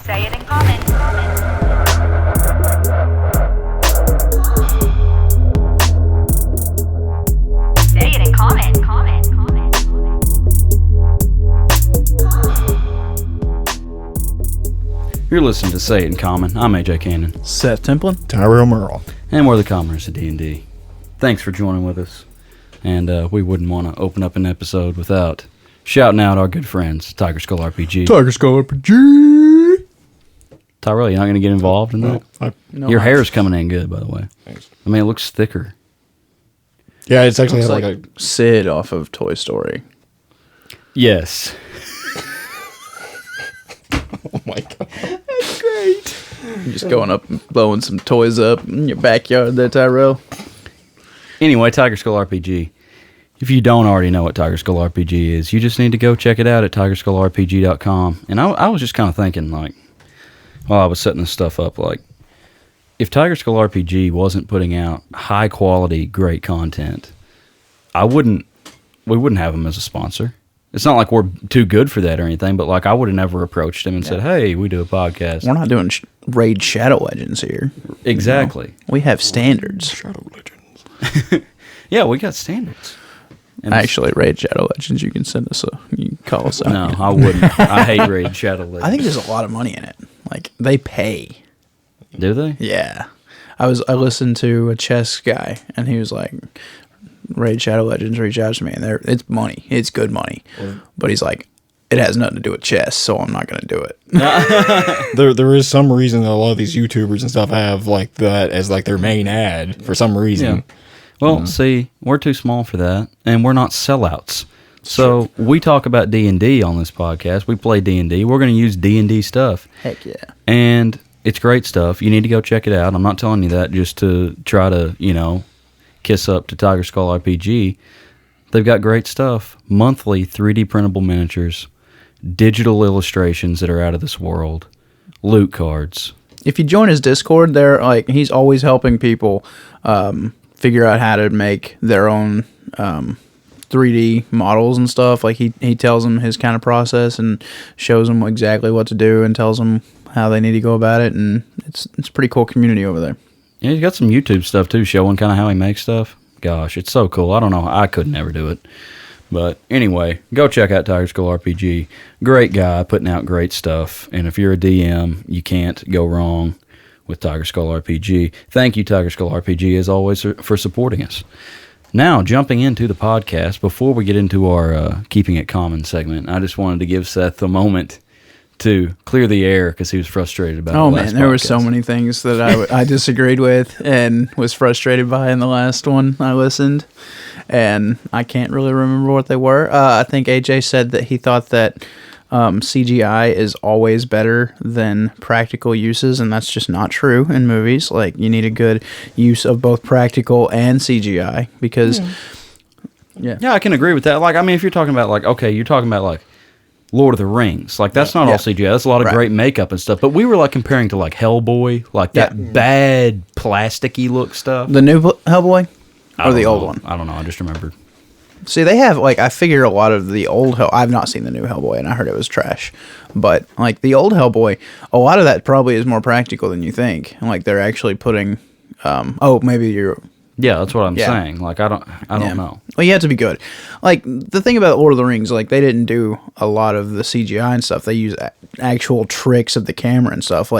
Say it in comments. Say it in comments. You're listening to Say It in Common. I'm AJ Cannon. Seth Templin. Tyrel Merle. And we're the commoners of D&D. Thanks for joining with us. And we wouldn't want to open up an episode without shouting out our good friends, Tiger Skull RPG. Tiger Skull RPG. Tyrell, you're not going to get involved in that? Your hair's coming in good, by the way. Thanks. I mean, it looks thicker. Yeah, it's actually Looks like like Sid off of Toy Story. Yes. oh my god. That's great. You're just going up and blowing some toys up in your backyard there, Tyrell. Anyway, Tiger Skull RPG. If you don't already know what Tiger Skull RPG is, you just need to go check it out at tigerskullrpg.com. And I was just kind of thinking, like, while I was setting this stuff up, like, if Tiger Skull RPG wasn't putting out high quality, great content, we wouldn't have them as a sponsor. It's not like we're too good for that or anything, but like I would have never approached him and said, "Hey, we do a podcast." We're not doing Raid Shadow Legends here. Exactly. You know? We have standards. Shadow Legends. Yeah, we got standards. And Actually, Raid Shadow Legends, you can send us you can call us out. no, I wouldn't. I hate Raid Shadow Legends. I think there's a lot of money in it. Like, they pay. Do they? Yeah. I listened to a chess guy, and he was like, Raid Shadow Legends reach out to me, and it's money. It's good money. But he's like, it has nothing to do with chess, so I'm not going to do it. There is some reason that a lot of these YouTubers and stuff have like that as like their main ad for some reason. Yeah. Well, see, we're too small for that, and we're not sellouts. So we talk about D&D on this podcast. We play D&D. We're going to use D&D stuff. Heck yeah. And it's great stuff. You need to go check it out. I'm not telling you that just to try to, kiss up to Tiger Skull RPG. They've got great stuff. Monthly 3D printable miniatures, digital illustrations that are out of this world, loot cards. If you join his Discord, he's always helping people figure out how to make their own 3D models and stuff. Like he tells them his kind of process and shows them exactly what to do and tells them how they need to go about it. And it's a pretty cool community over there. Yeah, he's got some YouTube stuff too, showing kind of how he makes stuff. Gosh, it's so cool. I don't know. I could never do it. But anyway, go check out Tiger Skull RPG. Great guy, putting out great stuff. And if you're a DM, you can't go wrong with Tiger Skull RPG. Thank you, Tiger Skull RPG, as always, for supporting us. Now, jumping into the podcast, before we get into our Keeping It Common segment, I just wanted to give Seth a moment to clear the air because he was frustrated about the last there podcast. were so many things that I disagreed with and was frustrated by in the last one I listened, and I can't really remember what they were. I think AJ said that he thought that CGI is always better than practical uses, and that's just not true in movies. Like, you need a good use of both practical and CGI because Yeah, I can agree with that. Like, I mean, if you're talking about you're talking about Lord of the Rings. Like, that's not all CGI. That's a lot of great makeup and stuff. But we were, comparing to, Hellboy. That bad, plasticky look stuff. The new Hellboy? Or the old one? I don't know. I just remembered. See, they have, I figure a lot of the old I've not seen the new Hellboy, and I heard it was trash. But, the old Hellboy, a lot of that probably is more practical than you think. And, they're actually putting, maybe you're... Yeah, that's what I'm saying. I don't know. Well, you have to be good. The thing about Lord of the Rings, they didn't do a lot of the CGI and stuff. They use actual tricks of the camera and stuff.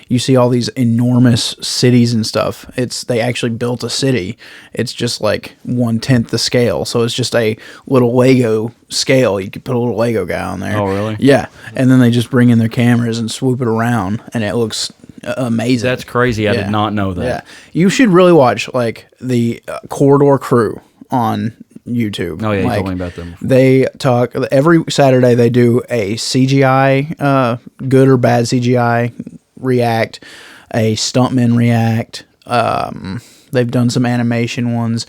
You see all these enormous cities and stuff. They actually built a city. It's just 1/10 the scale. So it's just a little Lego scale. You could put a little Lego guy on there. Oh, really? Yeah. And then they just bring in their cameras and swoop it around, and it looks amazing. That's crazy. I did not know that. Yeah. You should really watch the Corridor Crew on YouTube. Oh, yeah, you told me about them before. They talk every Saturday. They do a CGI, good or bad CGI react, a stuntman react. They've done some animation ones,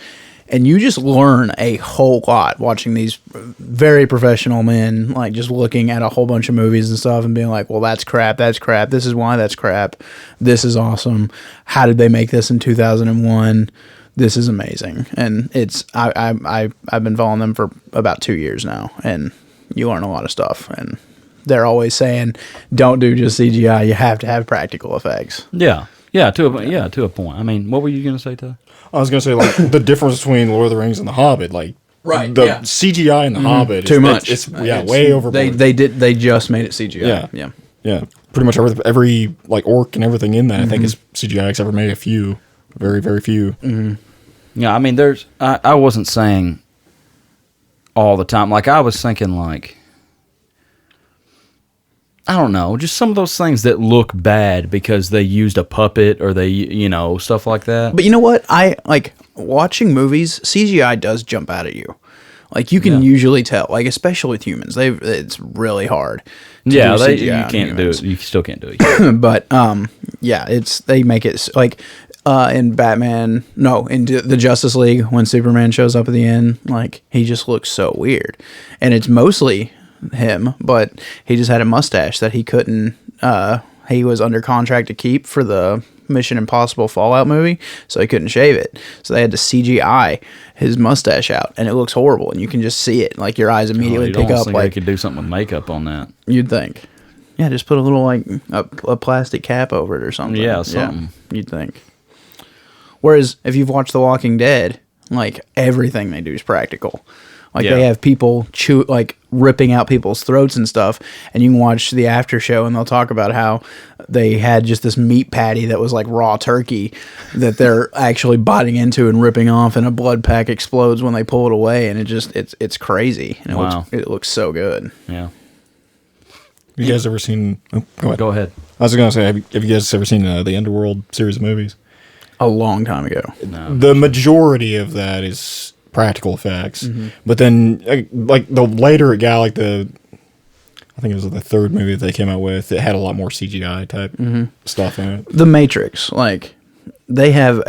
and you just learn a whole lot watching these very professional men, just looking at a whole bunch of movies and stuff and being like, well, that's crap. This is why that's crap. This is awesome. How did they make this in 2001? This is amazing. And I've been following them for about 2 years now, and you learn a lot of stuff, and they're always saying, don't do just CGI. You have to have practical effects. Yeah, to a point. I mean, what were you gonna say, Ty? I was gonna say like the difference between Lord of the Rings and The Hobbit, like Right, the yeah. CGI in The Hobbit Too is, much. It's way overboard. They just made it CGI. Yeah. Yeah, pretty much every like orc and everything in that I think is CGI except for maybe a few, very very few. Yeah, I mean, I wasn't saying all the time. Like, I was thinking, like, I don't know, just some of those things that look bad because they used a puppet or they, stuff like that. But you know what? I like watching movies. CGI does jump out at you. Like, you can usually tell, like, especially with humans, it's really hard. To do You CGI on can't do humans. it. You still can't do it. But they make it like in Batman, in the Justice League when Superman shows up at the end, like, he just looks so weird, and it's mostly him, but he just had a mustache that he couldn't. He was under contract to keep for the Mission Impossible Fallout movie, so he couldn't shave it. So they had to CGI his mustache out, and it looks horrible, and you can just see it. Like, your eyes immediately pick up. Think Like, they could do something with makeup on that. you'd think. Yeah, just put a little, like, a plastic cap over it or something. Yeah, something. You'd think. Whereas, if you've watched The Walking Dead, like, everything they do is practical. Like, they have people ripping out people's throats and stuff, and you can watch the after show, and they'll talk about how they had just this meat patty that was like raw turkey that they're actually biting into and ripping off, and a blood pack explodes when they pull it away, and it's crazy. And Wow. it looks so good. Yeah. Have you guys ever seen? Oh, Go ahead. I was gonna say, have you guys ever seen the Underworld series of movies? A long time ago. No. The majority of that is practical effects, but then like the later it got, like I think it was the third movie that they came out with, it had a lot more CGI type stuff in it. The Matrix, like, they have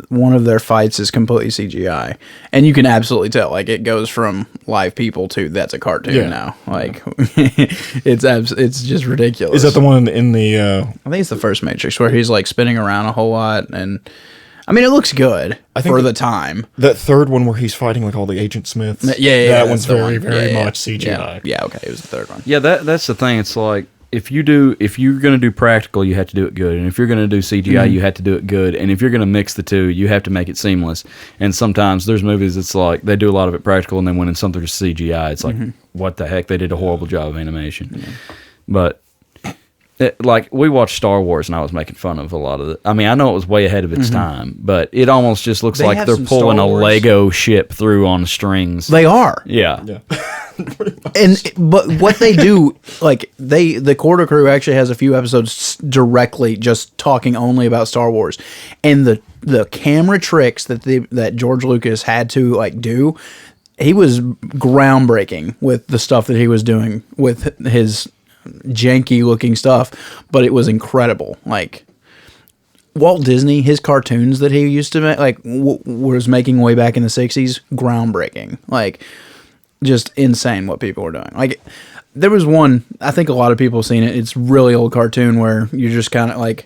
one of their fights is completely CGI, and you can absolutely tell, like, it goes from live people to that's a cartoon now. Like, it's just ridiculous. Is that the one in the? I think it's the first Matrix where he's like spinning around a whole lot, and I mean, it looks good for the time. That third one where he's fighting like all the Agent Smiths. Yeah, that that's one's the very one. very Yeah, much CGI. Yeah, okay, it was the third one. Yeah, that's the thing. It's like, if you're gonna do practical, you have to do it good, and if you're gonna do CGI, you have to do it good, and if you're gonna mix the two, you have to make it seamless. And sometimes there's movies it's like they do a lot of it practical, and then when it's something just CGI, it's like, what the heck? They did a horrible job of animation. But like, we watched Star Wars, and I was making fun of a lot of it. I mean, I know it was way ahead of its time, but it almost just looks They like have they're some pulling Star a Wars- Lego ship through on strings. They are. Yeah. But what they do, like, the Quarter Crew actually has a few episodes directly just talking only about Star Wars, and the camera tricks that George Lucas had to, like, do, he was groundbreaking with the stuff that he was doing with his janky looking stuff, but it was incredible. Like, Walt Disney, his cartoons that he used to make, like, was making way back in the 60s, groundbreaking. Like, just insane what people were doing. Like, there was one, I think a lot of people have seen it, it's really old cartoon where you're just kind of like,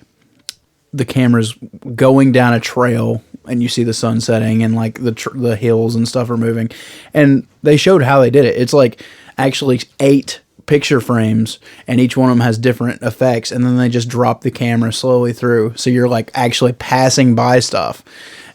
the camera's going down a trail and you see the sun setting and like the hills and stuff are moving, and they showed how they did it. It's like actually 8 picture frames, and each one of them has different effects, and then they just drop the camera slowly through, so you're like actually passing by stuff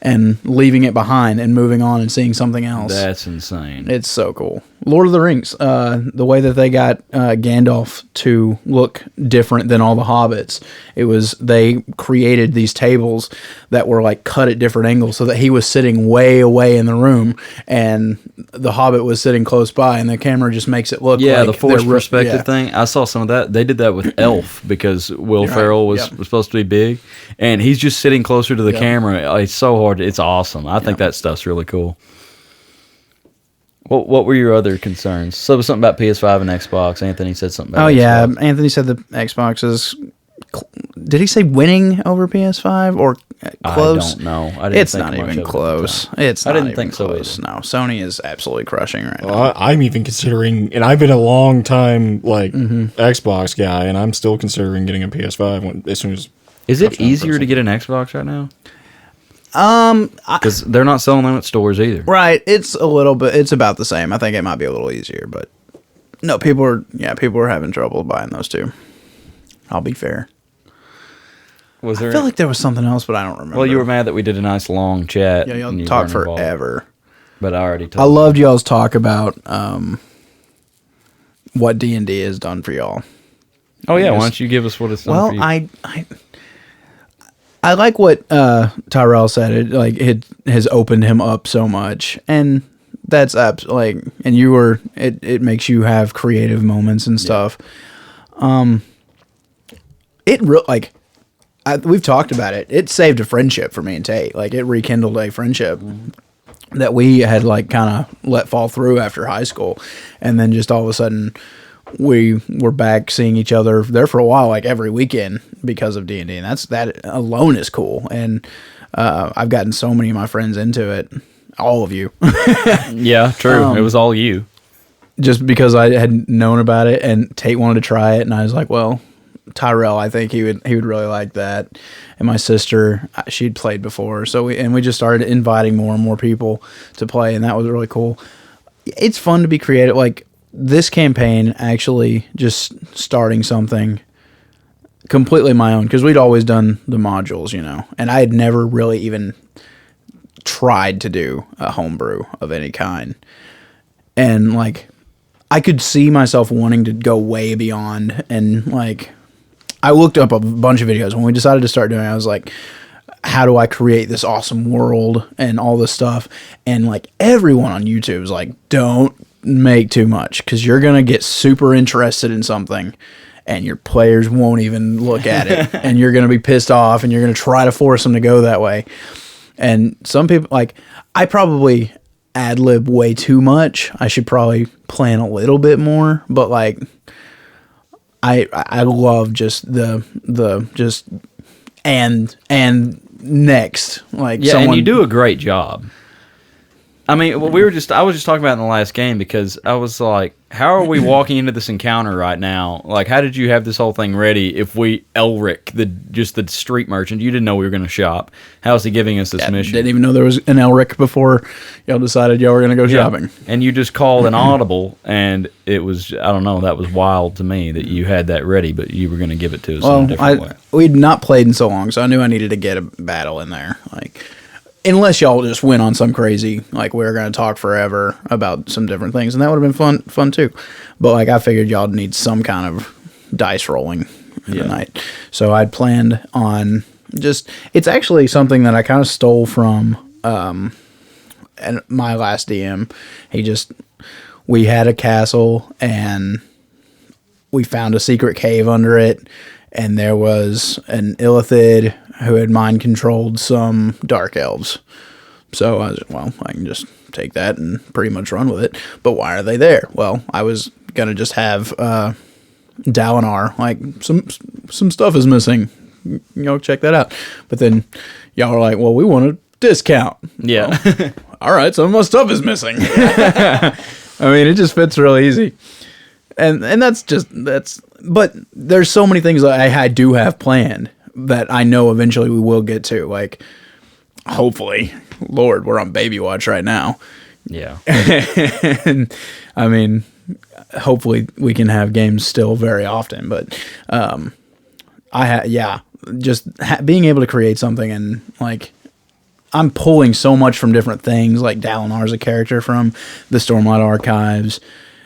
and leaving it behind and moving on and seeing something else. That's insane. It's so cool. Lord of the Rings, the way that they got Gandalf to look different than all the hobbits, it was they created these tables that were like cut at different angles so that he was sitting way away in the room and the hobbit was sitting close by, and the camera just makes it look like the forced they're perspective thing. I saw some of that. They did that with Elf because Will Ferrell was supposed to be big, and he's just sitting closer to the camera. It's so hard. It's awesome. I think that stuff's really cool. What were your other concerns? So it was something about PS5 and Xbox. Anthony said something about Xbox. Anthony said the Xbox is... Did he say winning over PS5 or close? I don't know. I didn't it's think not much even of it close. at the time. It's I not didn't even think so close. either. No, Sony is absolutely crushing right now. Well, I'm even considering, and I've been a long time like Xbox guy, and I'm still considering getting a PS5 as soon as. Is it easier to get an Xbox right now? Because they're not selling them at stores either. Right, it's a little bit. It's about the same. I think it might be a little easier, but No, people were having trouble buying those too. I'll be fair. Was there? I feel like there was something else, but I don't remember. Well, you were mad that we did a nice long chat. Yeah, and y'all you talked weren't involved. forever. But I already told I you. loved y'all's talk about what D&D has done for y'all. Oh yeah, why don't you give us what it's done for you? I like what Tyrel said. It has opened him up so much, and that's and you were it makes you have creative moments and stuff. We've talked about it. It saved a friendship for me and Tate. Like it rekindled a friendship that we had like kind of let fall through after high school, and then just all of a sudden we were back seeing each other there for a while, like every weekend because of D&D, and that alone is cool. And I've gotten so many of my friends into it, all of you, Yeah, true. It was all you. just because I had known about it, and Tate wanted to try it, and I was like, well, Tyrel, I think he would really like that. And my sister, she'd played before, so we just started inviting more and more people to play, and that was really cool. It's fun to be creative. Like this campaign, actually, just starting something completely my own, because we'd always done the modules, and I had never really even tried to do a homebrew of any kind, and like I could see myself wanting to go way beyond, and like I looked up a bunch of videos when we decided to start doing it. I was like, how do I create this awesome world and all this stuff? And like everyone on YouTube is like, don't make too much, because you're going to get super interested in something and your players won't even look at it and you're going to be pissed off and you're going to try to force them to go that way. And some people, like, I probably ad lib way too much. I should probably plan a little bit more, but like I love just the just and next, like, Yeah, someone, and you do a great job. I mean, well, I was just talking about it in the last game, because I was like, how are we walking into this encounter right now? Like, how did you have this whole thing ready if we Elric, the street merchant, you didn't know we were going to shop. How is he giving us this mission? didn't even know there was an Elric before y'all decided y'all were going to go shopping. And you just called an audible, and it was, I don't know, that was wild to me that you had that ready, but you were going to give it to us in a different way. We'd not played in so long, so I knew I needed to get a battle in there. Like, unless y'all just went on some crazy, like, we were going to talk forever about some different things, and that would have been fun too. But like, I figured y'all need some kind of dice rolling in the night, so I'd planned on just. It's actually something that I kind of stole from and my last DM. We had a castle and we found a secret cave under it, and there was an Illithid who had mind controlled some dark elves. So I was, well, I can just take that and pretty much run with it. But why are they there? Well, I was gonna just have Dalinar, like, some stuff is missing. Check that out. But then y'all were like, well, we want a discount. Yeah. Well, all right, some of my stuff is missing. I mean, it just fits real easy. And but there's so many things that I do have planned that I know eventually we will get to. Like, hopefully, Lord, we're on baby watch right now. Yeah. And I mean, hopefully we can have games still very often. But being able to create something, and like, I'm pulling so much from different things. Like, Dalinar's a character from the Stormlight Archives,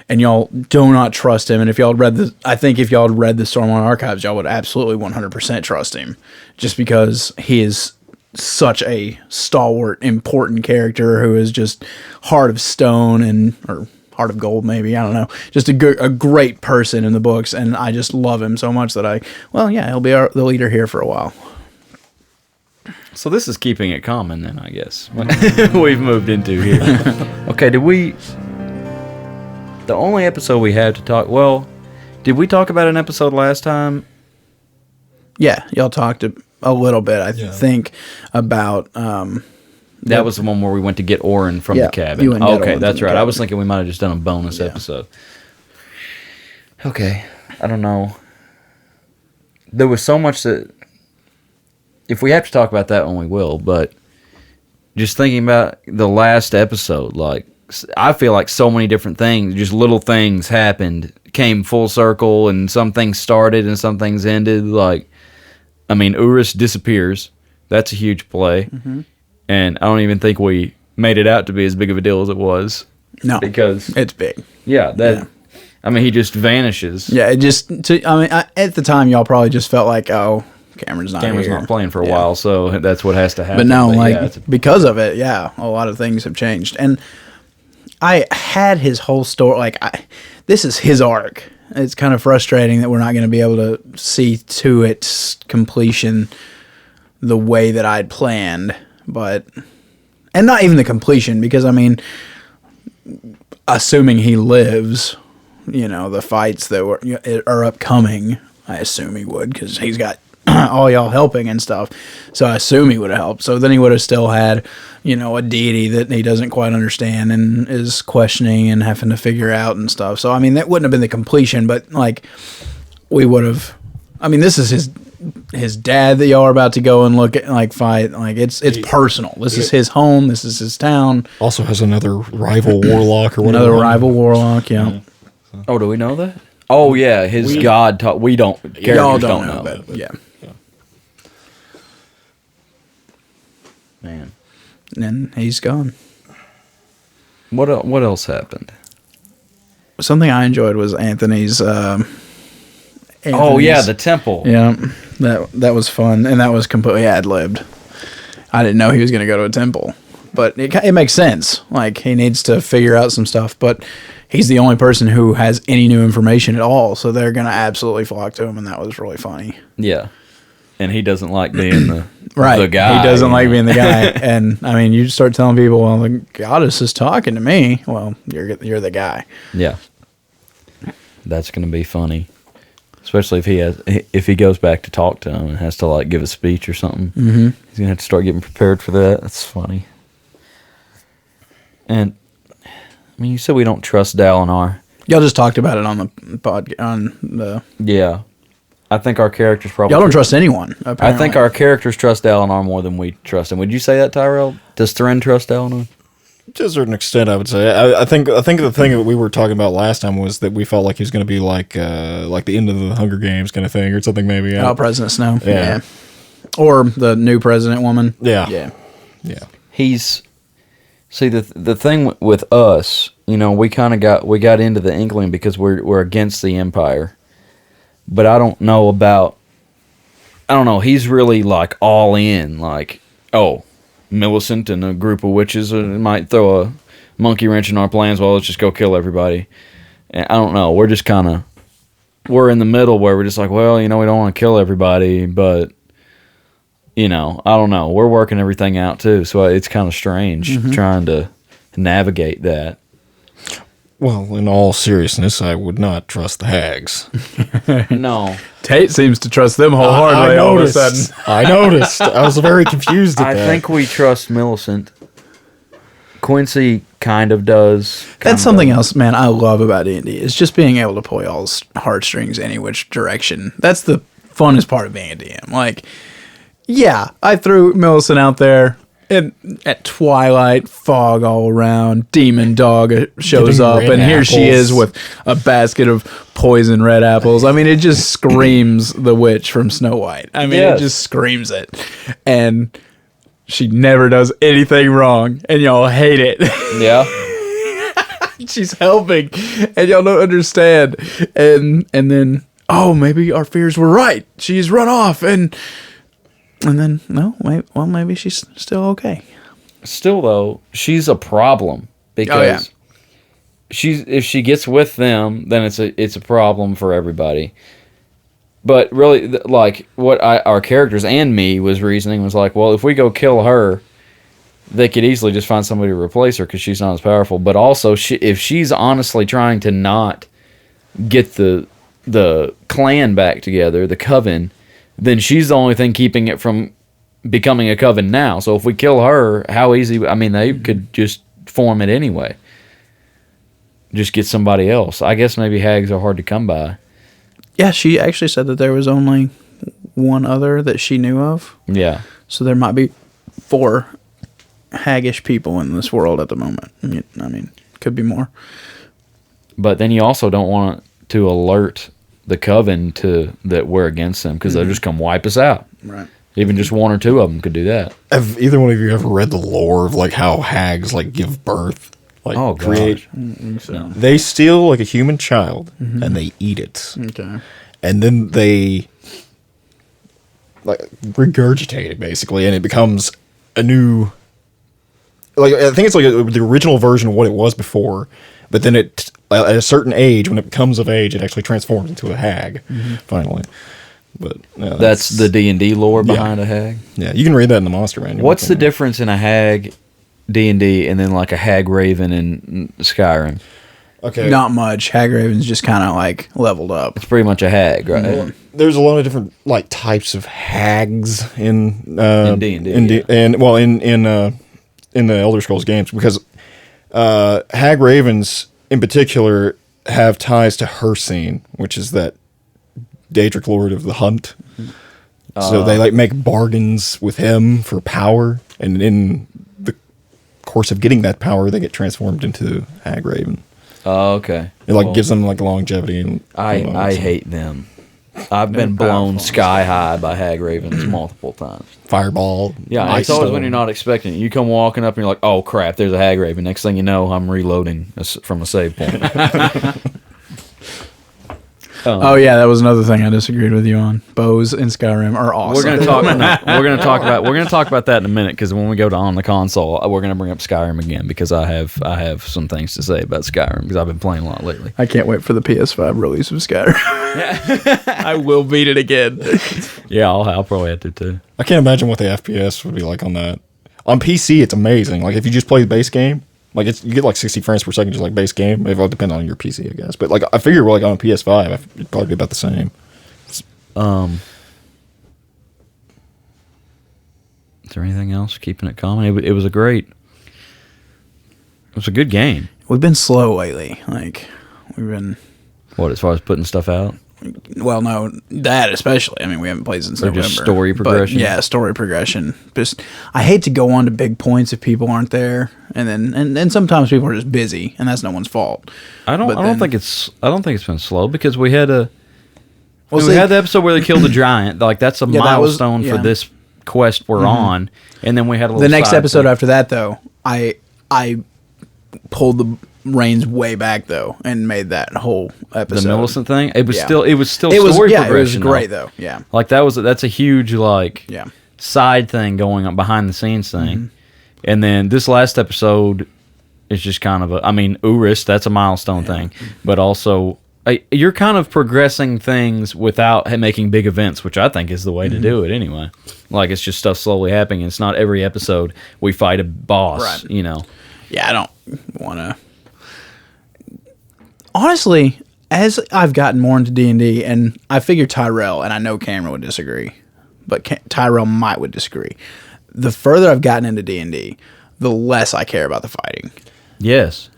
and y'all do not trust him. And if y'all had read if y'all had read the Stormlight Archives, y'all would absolutely 100% trust him, just because he is such a stalwart, important character who is just heart of stone or heart of gold, maybe, I don't know, just a great person in the books, and I just love him so much that he'll be the leader here for a while. So this is keeping it common then, I guess. We've moved into here. Okay, the only episode we had to talk, well, did we talk about an episode last time? Yeah, y'all talked a little bit, I think, about... that was the one where we went to get Orin from the cabin. Okay, that's right. I was thinking we might have just done a bonus episode. Okay, I don't know. There was so much that... If we have to talk about that one, we will, but just thinking about the last episode, like, I feel like so many different things, just little things happened, came full circle, and some things started and some things ended. Like, I mean, Urus disappears. That's a huge play. And I don't even think we made it out to be as big of a deal as it was. No, because it's big. Yeah. I mean, he just vanishes. Yeah, at the time, y'all probably just felt like, oh, Cameron's not here. Not playing for a while, so that's what has to happen. But no, because of it, a lot of things have changed. And I had his whole story. This is his arc. It's kind of frustrating that we're not going to be able to see to its completion the way that I'd planned. And not even the completion, because, I mean, assuming he lives, the fights that are upcoming, I assume he would, because he's got all y'all helping and stuff. So I assume he would have helped. So then he would have still had, a deity that he doesn't quite understand and is questioning and having to figure out and stuff. So, I mean, that wouldn't have been the completion, but, we would have... I mean, this is his dad that y'all are about to go and look at, fight. It's personal. This is his home. This is his town. Also has another rival warlock or whatever. Another rival warlock, yeah. Oh, do we know that? Oh, yeah, his god taught... We don't... Y'all don't know that. Yeah. Man. And he's gone. What else happened? Something I enjoyed was Anthony's... Oh, yeah, the temple. Yeah, that was fun, and that was completely ad-libbed. I didn't know he was going to go to a temple, but it makes sense. He needs to figure out some stuff, but he's the only person who has any new information at all, so they're going to absolutely flock to him, and that was really funny. Yeah, and he doesn't like being the guy. He doesn't like being the guy, and, I mean, you start telling people, well, the goddess is talking to me. Well, you're the guy. Yeah. That's going to be funny. Especially if he goes back to talk to him and has to give a speech or something. Mm-hmm. He's gonna have to start getting prepared for that. That's funny. And I mean, you said we don't trust Dalinar. Y'all just talked about it on the Yeah, I think our characters probably... Y'all don't trust anyone, apparently. I think our characters trust Dalinar more than we trust him. Would you say that, Tyrel? Does Thren trust Dalinar? To a certain extent, I would say. I think the thing that we were talking about last time was that we felt like he was going to be like the end of the Hunger Games kind of thing or something maybe. Oh, President Snow. Yeah. Or the new president woman. Yeah. He's... See, the thing with us, we kind of got into the Inkling because we're against the Empire. But I don't know, he's really all in, Millicent and a group of witches might throw a monkey wrench in our plans. Well, let's just go kill everybody. And I don't know. We're just we're in the middle where we're just well, we don't want to kill everybody, but, I don't know. We're working everything out too. So it's kind of strange trying to navigate that. Well, in all seriousness, I would not trust the hags. No. Tate seems to trust them wholeheartedly all of a sudden. I noticed. I was very confused at that. I think we trust Millicent. Quincy kind of does. That's something else, man, I love about D&D. Is just being able to pull y'all's heartstrings any which direction. That's the funnest part of being a DM. Yeah, I threw Millicent out there. And at twilight, fog all around, demon dog shows up, and here she is with a basket of poison red apples. I mean, it just screams the witch from Snow White. I mean, It just screams it. And she never does anything wrong, and y'all hate it. Yeah. She's helping, and y'all don't understand. And then, maybe our fears were right. She's run off, and then, maybe she's still okay. Still, though, she's a problem because if she gets with them, then it's a problem for everybody. But really, what our characters and me was reasoning was well, if we go kill her, they could easily just find somebody to replace her because she's not as powerful. But also, if she's honestly trying to not get the clan back together, the coven, then she's the only thing keeping it from becoming a coven now. So if we kill her, how easy... I mean, they could just form it anyway. Just get somebody else. I guess maybe hags are hard to come by. Yeah, she actually said that there was only one other that she knew of. Yeah. So there might be 4 haggish people in this world at the moment. I mean... Could be more. But then you also don't want to alert the coven to that we're against them because they'll just come wipe us out. Right. Even just one or two of them could do that. Have either one of you ever read the lore of like how hags like give birth? Like Oh, create. gosh. They steal like a human child and they eat it. Okay. And then they like regurgitate it basically, and it becomes a new. Like I think it's like the original version of what it was before, but then it at a certain age, when it becomes of age, it actually transforms into a hag. Finally, but yeah, That's the D&D lore behind a hag. Yeah, you can read that in the Monster Manual. What's the difference in a hag D&D and then like a hag raven in Skyrim? Okay, Not much. Hagraven's just kind of like leveled up. It's pretty much a hag, right? there's a lot of different like types of hags in D&D, and well in the Elder Scrolls games, because hag ravens in particular have ties to Hircine, which is that Daedric lord of the hunt. So they like make bargains with him for power, and in the course of getting that power, they get transformed into hag raven. Oh, okay. It like gives them like longevity. And I hate them. I've been blown sky high by hag ravens multiple times. Fireball. Yeah, Ice it's always Stone. when you're not expecting it. You come walking up and you're like, oh crap, there's a hag raven. Next thing you know, I'm reloading from a save point. Oh yeah, that was another thing I disagreed with you on. Bows in Skyrim are awesome. We're gonna talk about that in a minute, because when we go to on the console, we're gonna bring up Skyrim again, because I have some things to say about Skyrim, because I've been playing a lot lately. I can't wait for the PS5 release of Skyrim. I will beat it again. Yeah, I'll probably have to too. I can't imagine what the FPS would be like on that. On PC, it's amazing. Like if you just play the base game, like you get like 60 frames per second, just like base game. It will depend on your PC, I guess. But like I figure, like on a PS5, it'd probably be about the same. Is there anything else? Keeping it calm. It was a good game. We've been slow lately. Like we've been. What, as far as putting stuff out? Well, no, that especially. I mean, we haven't played since Or November. just story But, progression? yeah, story progression. Just, I hate to go on to big points if people aren't there, and then sometimes people are just busy, and that's no one's fault. I don't think it's been slow, because we had we see- had the episode where they killed the giant. Like that's a Yeah, that was- milestone for yeah. this quest we're on. And then we had a little The next side episode thing. after that, though, I pulled the reins way back though and made that whole the episode. Millicent thing. It was Yeah. still It was story it was progression. great though. Yeah, Like that's a huge like yeah. side thing going on behind the scenes thing. And then this last episode is just kind of Urus, that's a milestone thing, but also you're kind of progressing things without making big events, which I think is the way to do it anyway. Like it's just stuff slowly happening. It's not every episode we fight a boss, Right. you know. Yeah, I don't want to. Honestly, as I've gotten more into D&D, and I figure Tyrel, and I know Cameron would disagree, but Tyrel would disagree. The further I've gotten into D&D, the less I care about the fighting. Yes.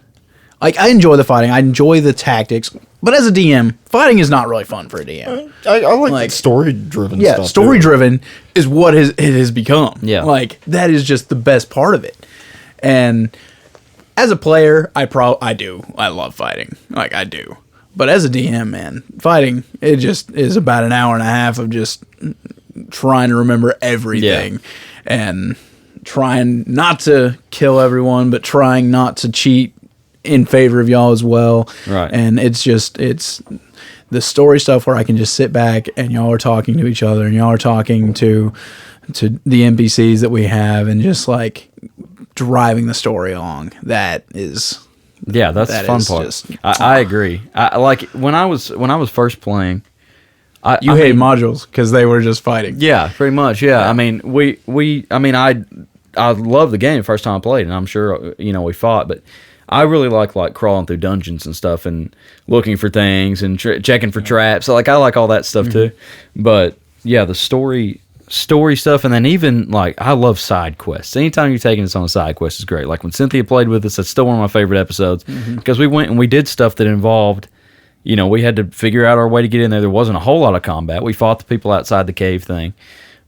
Like, I enjoy the fighting, I enjoy the tactics, but as a DM, fighting is not really fun for a DM. I like story-driven stuff. Yeah, story-driven is what it has become. Yeah. Like, that is just the best part of it. And as a player, I love fighting. Like, I do. But as a DM, man, fighting, it just is about an hour and a half of just trying to remember everything. And trying not to kill everyone, but trying not to cheat in favor of y'all as well. Right. And it's the story stuff where I can just sit back and y'all are talking to each other and y'all are talking to the NPCs that we have and just like driving the story along. That's Yeah, that's the that fun is part. just- I agree. I like when I was first playing. I hate mean, modules because they were just fighting. Yeah, pretty much. Yeah, I mean, I love the game the first time I played, and I'm sure we fought, but I really like crawling through dungeons and stuff and looking for things and checking for traps. So, I like all that stuff too. But yeah, the story stuff, and then even I love side quests. Anytime you're taking us on a side quest is great. Like when Cynthia played with us, that's still one of my favorite episodes because we went and we did stuff that involved. We had to figure out our way to get in there. There wasn't a whole lot of combat. We fought the people outside the cave thing,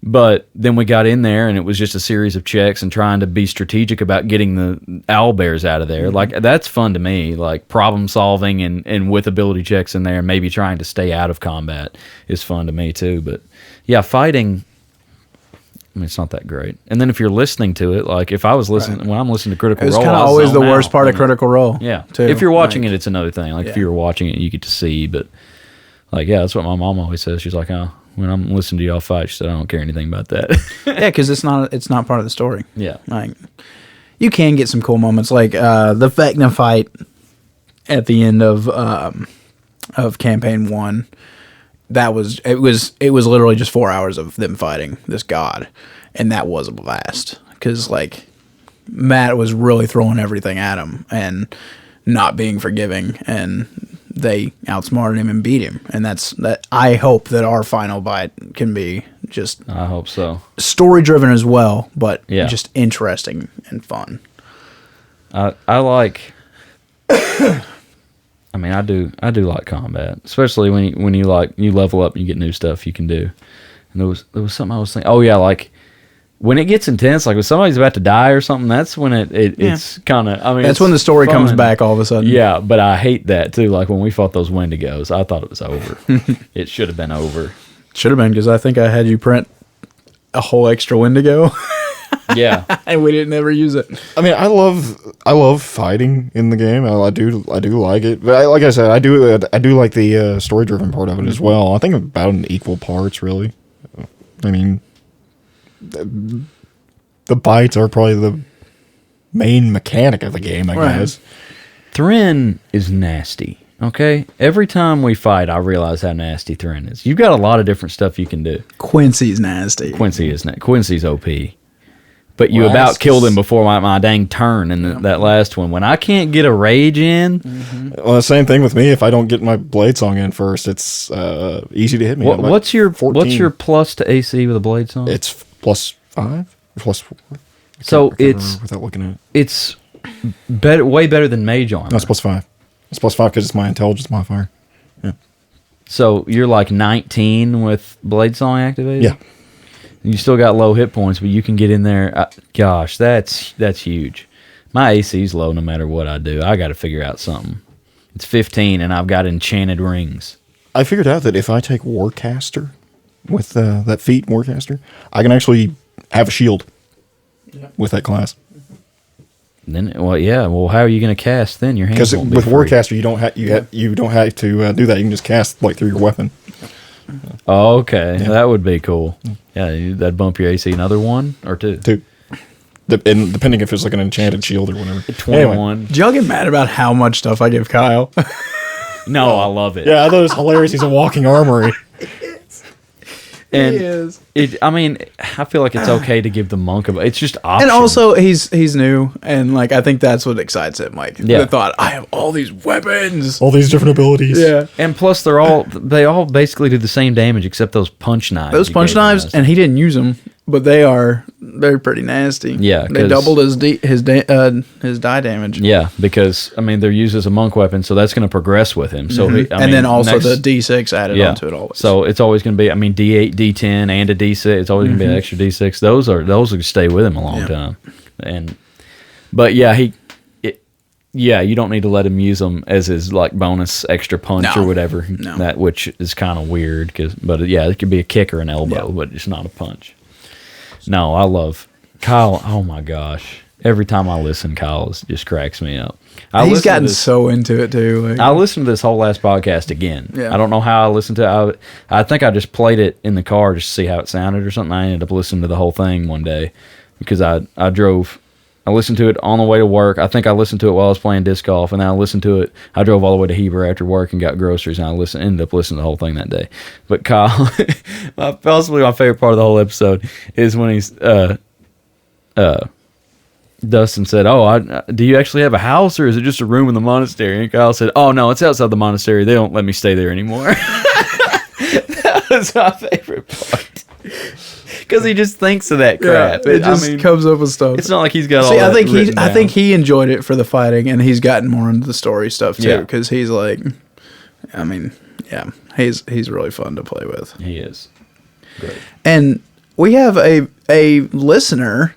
But then we got in there, and it was just a series of checks and trying to be strategic about getting the owlbears out of there. Like, that's fun to me. Like, problem solving and with ability checks in there and maybe trying to stay out of combat is fun to me, too. But, yeah, fighting, I mean, it's not that great. And then if you're listening to it, like, if I was listening, when I'm listening to Critical It was Role, kind of I always the zone worst out, part of you know? Critical Role. Yeah. too. If you're watching Like, it, it's another thing. Like, if Yeah. you're watching it, you get to see. But, like, yeah, that's what my mom always says. She's like, oh, when I'm listening to y'all fight, she said, I don't care anything about that. yeah, because it's not part of the story. Yeah. Like, you can get some cool moments, like the Vecna fight at the end of campaign 1. It was literally just 4 hours of them fighting this god, and that was a blast because like Matt was really throwing everything at him and not being forgiving, and they outsmarted him and beat him. And that. I hope that our final fight can be just I hope so. story driven as well, but Yeah. just interesting and fun. I like. I mean, I do like combat, especially when you level up and you get new stuff you can do. And there was something I was thinking. Oh yeah, like when it gets intense, like when somebody's about to die or something. That's when it's kind of. I mean, That's it's when the story comes fun. back all of a sudden. Yeah, but I hate that too. Like when we fought those Wendigos, I thought it was over. It should have been over. Should have been, because I think I had you print a whole extra Wendigo, Yeah. and we didn't ever use it. I mean, I love fighting in the game. I do like it, but like I said, I do like the story driven part of it as well. I think about in equal parts, really. I mean, the bites are probably the main mechanic of the game, I Right. guess. Thren is nasty. Okay, every time we fight, I realize how nasty Thren is. You've got a lot of different stuff you can do. Quincy's nasty. Quincy's OP, but you Well, about that's- killed him before my dang turn in that last one. When I can't get a rage in, Well, the same thing with me. If I don't get my blade song in first, it's easy to hit me. I'm like what's your 14. plus to AC with a blade song? It's +5, +4. So I can't it's remember without looking at it. it's way better than mage armor. No, it's +5. It's +5 because it's my intelligence modifier. Yeah. So you're like 19 with blade song activated. Yeah. You still got low hit points, but you can get in there. Gosh, that's huge. My AC's low no matter what I do. I got to figure out something. It's 15, and I've got enchanted rings. I figured out that if I take Warcaster with that feat, Warcaster, I can actually have a shield with that class. Then, well, yeah. Well, how are you going to cast then? Your hands Because won't be with free. Warcaster, you don't have you don't have to do that. You can just cast like through your weapon. Oh, okay, that would be cool. Yeah, that'd bump your AC another 1 or 2. Too. And depending if it's like an enchanted shield or whatever. 21. Did y'all get mad about how much stuff I give Kyle? No, I love it. Yeah, I thought it was hilarious. He's a walking armory. And is. I mean, I feel like it's okay to give the monk it's just option. And also, he's new, and like I think that's what excites him. Like Yeah. the thought, I have all these weapons. All these different abilities. Yeah, And plus, they all basically do the same damage except those punch knives. those you punch gave him knives, last and he didn't use them, but they're pretty nasty. Yeah, they 'cause- doubled his die damage. Yeah, because I mean they're used as a monk weapon, so that's going to progress with him. So And then also the D6 added onto it always. So it's always going to be. I mean, D8, D10, and a D6. It's always going to be an extra D6. Those will stay with him a long time. But yeah, you don't need to let him use them as his like bonus extra punch No. or whatever. No. That which is kind of weird but it could be a kick or an elbow, but it's not a punch. No, I love Kyle. Oh my gosh. Every time I listen, Kyle just cracks me up. He's gotten so into it too. Like, I listened to this whole last podcast again. Yeah. I don't know how I listened to it. I think I just played it in the car just to see how it sounded or something. I ended up listening to the whole thing one day because I listened to it on the way to work. I think I listened to it while I was playing disc golf, and then I listened to it. I drove all the way to Heber after work and got groceries, and ended up listening to the whole thing that day. But Kyle, possibly my favorite part of the whole episode is when he's Dustin said, do you actually have a house, or is it just a room in the monastery? And Kyle said, oh, no, it's outside the monastery. They don't let me stay there anymore. That was my favorite part. Because he just thinks of that crap. it just comes up with stuff. It's not like he's got all See, that I think he enjoyed it for the fighting, and he's gotten more into the story stuff too. Yeah. Because he's like, I mean, yeah, he's really fun to play with. He is. Great. And we have a listener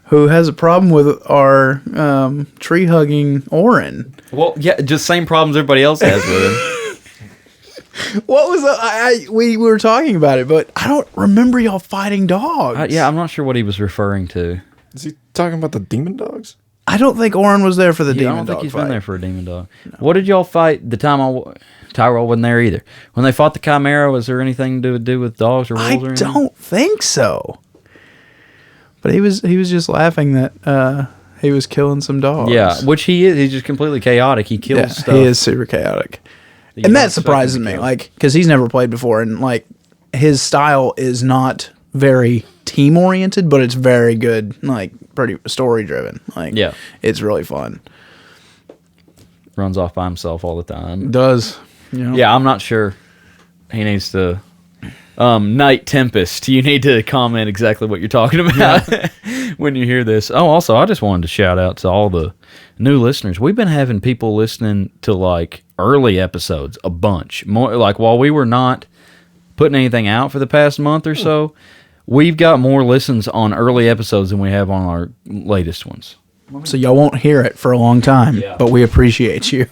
who has a problem with our tree hugging Orin. Well, yeah, just same problems everybody else has with him. What was we were talking about it, but I don't remember y'all fighting dogs. Yeah, I'm not sure what he was referring to. Is he talking about the demon dogs? I don't think Orin was there for the I demon don't dog think he's fight. been there for a demon dog. No. What did y'all fight the time Tyrel wasn't there either? When they fought the Chimera, was there anything to do with dogs or wolves or I anything? don't think so. But he was just laughing that he was killing some dogs. Yeah, which he is. He's just completely chaotic. He kills stuff. He is super chaotic. You And don't that expect surprises him to me, kill. like, because he's never played before, and like his style is not very team oriented, but it's very good, like pretty story driven. Like, Yeah. it's really fun. Runs off by himself all the time. Does Yeah, I'm not sure. He needs to. Night Tempest. You need to comment exactly what you're talking about when you hear this. Oh, also, I just wanted to shout out to all the new listeners. We've been having people listening to like early episodes a bunch. More like while we were not putting anything out for the past month or so, we've got more listens on early episodes than we have on our latest ones. So y'all won't hear it for a long time, but we appreciate you.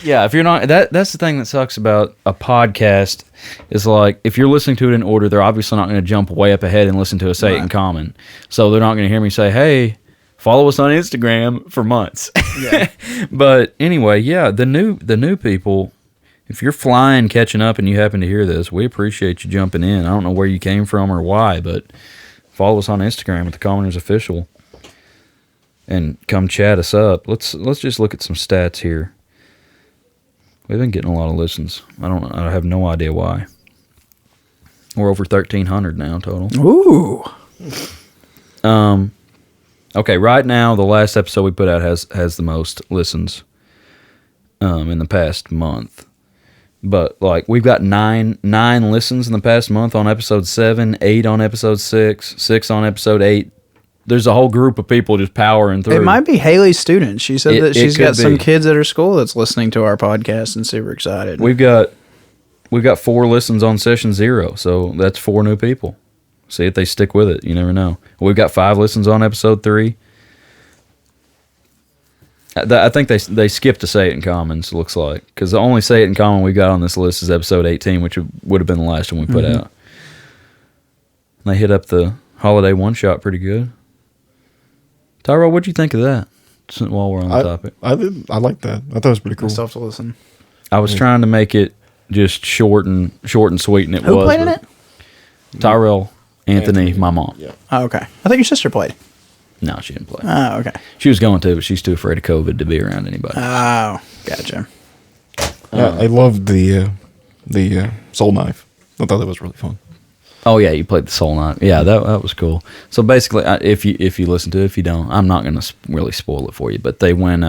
Yeah, if you're not that's the thing that sucks about a podcast is like if you're listening to it in order, they're obviously not going to jump way up ahead and listen to a Say It in Common. So they're not going to hear me say, "Hey, follow us on Instagram" for months. Yeah. But anyway, yeah, the new people, if you're flying catching up and you happen to hear this, we appreciate you jumping in. I don't know where you came from or why, but follow us on Instagram at the Commoners Official and come chat us up. Let's just look at some stats here. We've been getting a lot of listens. I have no idea why. We're over 1,300 now total. Ooh. Okay, right now the last episode we put out has the most listens in the past month. But like we've got nine listens in the past month on episode 7, 8 on episode 6, 6 on episode 8. There's a whole group of people just powering through. It might be Haley's student. She said that she's could got some be. kids at her school that's listening to our podcast and super excited. We've got 4 listens on session 0, so that's 4 new people. See if they stick with it. You never know. We've got 5 listens on episode 3. I think they skipped to Say It in Commons, looks like. Because the only Say It in Common we got on this list is episode 18, which would have been the last one we put out. They hit up the holiday one-shot pretty good. Tyrel, what'd you think of that? While we're on the topic. I like that. I thought it was pretty cool. I still have to listen. I was trying to make it just short and sweet, and it was. Who played in it? Tyrel, Anthony, my mom. Yeah. Oh, okay. I thought your sister played. No, she didn't play. Oh, okay. She was going to, but she's too afraid of COVID to be around anybody. Oh, gotcha. I loved the soul knife. I thought that was really fun. Oh yeah, you played the Soul Knight. Yeah, that was cool. So basically, if you listen to it, if you don't, I'm not going to really spoil it for you. But they went.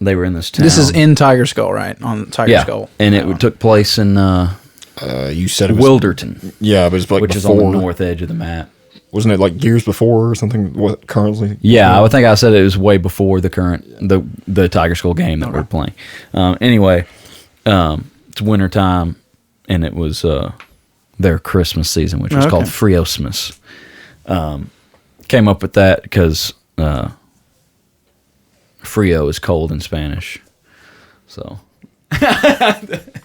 They were in this town. This is in Tiger Skull, right? On Tiger Skull. And it took place in You said it was Wilderton, Yeah, but it's like which before, is on the north edge of the map. Wasn't it like years before or something? What currently? Yeah, I would think I said it was way before the current the Tiger Skull game that we're playing. Anyway, it's wintertime, and it was their Christmas season, which was called Friosmas. Came up with that because Frio is cold in Spanish. So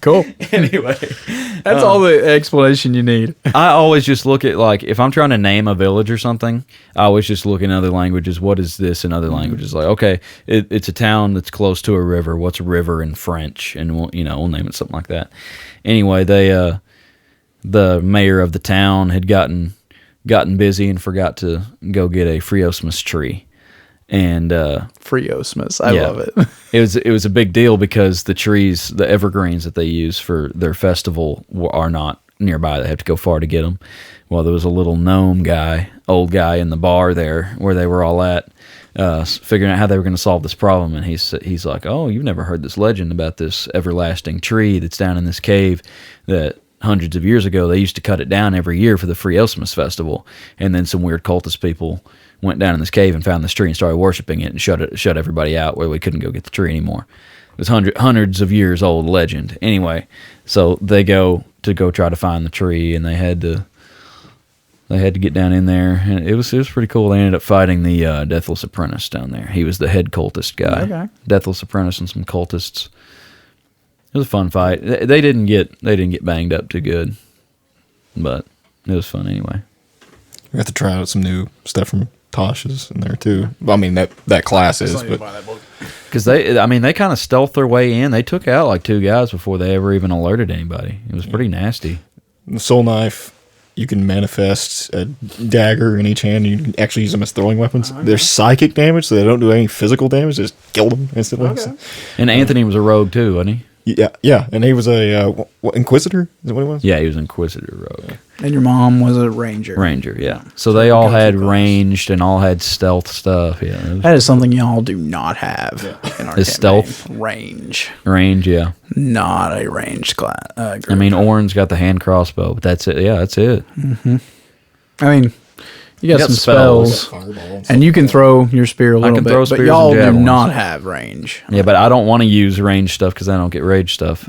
Cool. anyway, That's all the explanation you need. I always just look at, like, if I'm trying to name a village or something, I always just look in other languages. What is this in other languages? Like, okay, it's a town that's close to a river. What's a river in French? And we'll name it something like that. Anyway, they the mayor of the town had gotten busy and forgot to go get a Friosmas tree. And Friosmas. I love it. It was a big deal because the trees, the evergreens that they use for their festival are not nearby. They have to go far to get them. Well, there was a little gnome guy, old guy in the bar there where they were all at, figuring out how they were going to solve this problem. And he's like, "Oh, you've never heard this legend about this everlasting tree that's down in this cave that hundreds of years ago they used to cut it down every year for the Friosmas festival, and then some weird cultist people went down in this cave and found this tree and started worshiping it and shut everybody out where we couldn't go get the tree anymore." It was hundreds of years old legend. Anyway, so they go try to find the tree, and they had to They had to get down in there, and it was pretty cool. They ended up fighting the Deathless Apprentice down there. He was the head cultist guy. Okay. Deathless Apprentice and some cultists. It was a fun fight. They didn't get banged up too good, but it was fun anyway. We got to try out some new stuff from Tasha's in there too. Well, I mean that class is, but because they kind of stealthed their way in. They took out like 2 guys before they ever even alerted anybody. It was pretty nasty. the soul knife. You can manifest a dagger in each hand. And you can actually use them as throwing weapons. Okay. They're psychic damage, so they don't do any physical damage. They just kill them instantly. Okay. And Anthony was a rogue too, wasn't he? Yeah, and he was a Inquisitor. Is that what he was? Yeah, he was Inquisitor rogue. And your mom was a ranger. Ranger, yeah. So they all had ranged and all had stealth stuff. Yeah, That is something y'all do not have in our Is campaign. stealth? Range. range. Yeah, Not a ranged class. I mean, Orin's got the hand crossbow, but that's it. Yeah, that's it. I mean, you got got some spells. spells, and you can throw your spear a little can bit, throw but spears y'all and do javelins. not have range. Yeah, but I don't want to use range stuff because I don't get rage stuff.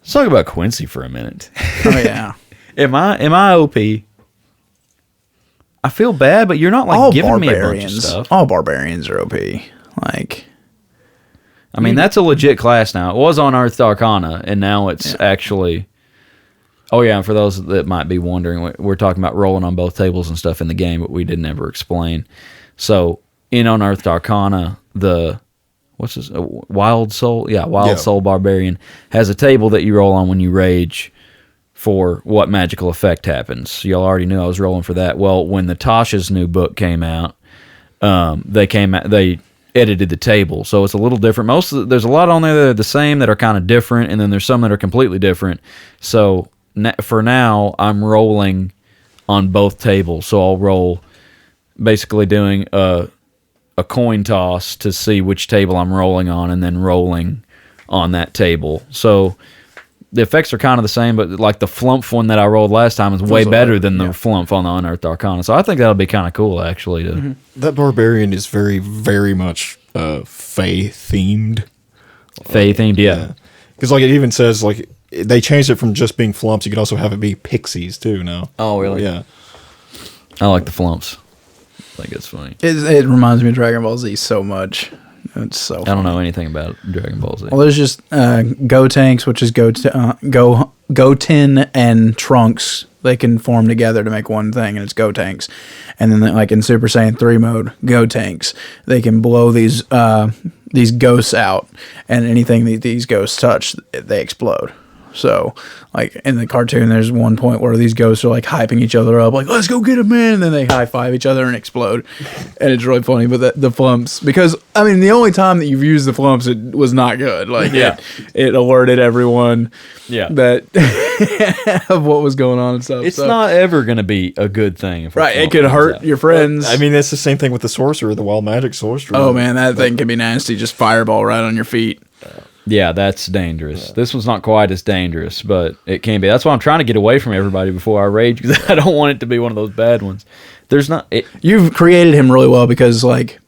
Let's talk about Quincy for a minute. Oh yeah. Am I OP? I feel bad, but you're not like giving me a bunch of stuff. All barbarians are OP. Like, I mean, that's a legit class now. It was on Earth Arcana, and now it's actually. Oh yeah, and for those that might be wondering, we're talking about rolling on both tables and stuff in the game, but we didn't ever explain. So in Unearthed Arcana, the Wild Soul, Soul Barbarian has a table that you roll on when you rage for what magical effect happens. Y'all already knew I was rolling for that. Well, when the Tasha's new book came out, they edited the table, so it's a little different. There's a lot on there that are the same that are kind of different, and then there's some that are completely different. So for now, I'm rolling on both tables. So I'll roll, basically doing a coin toss to see which table I'm rolling on, and then rolling on that table. So the effects are kind of the same, but like the flump one that I rolled last time is way better than the flump on the Unearthed Arcana. So I think that'll be kind of cool, actually. That barbarian is very, very much Fae themed. Fae themed, yeah. Because like it even says like they changed it from just being flumps. You can also have it be pixies too now. Oh, really? Yeah. I like the flumps. I think it's funny. it reminds me of Dragon Ball Z so much. It's so. I don't know anything about Dragon Ball Z. Well, there's just Gotenks, which is Goten and Trunks. They can form together to make one thing, and it's Gotenks. And then, like in Super Saiyan 3 mode, Gotenks, they can blow these ghosts out, and anything that these ghosts touch, they explode. So, like in the cartoon, there's one point where these ghosts are like hyping each other up, like "Let's go get him, man!" And then they high five each other and explode, and it's really funny. But the flumps, because I mean, the only time that you've used the flumps, it was not good. Like, it alerted everyone, that of what was going on and stuff. It's not ever going to be a good thing. If it could hurt your friends. I mean, that's the same thing with the sorcerer, the wild magic sorcerer. Oh man, that thing can be nasty. Just fireball right on your feet. Yeah, that's dangerous. Yeah. This one's not quite as dangerous, but it can be. That's why I'm trying to get away from everybody before I rage, because I don't want it to be one of those bad ones. There's not. You've created him really well, because like,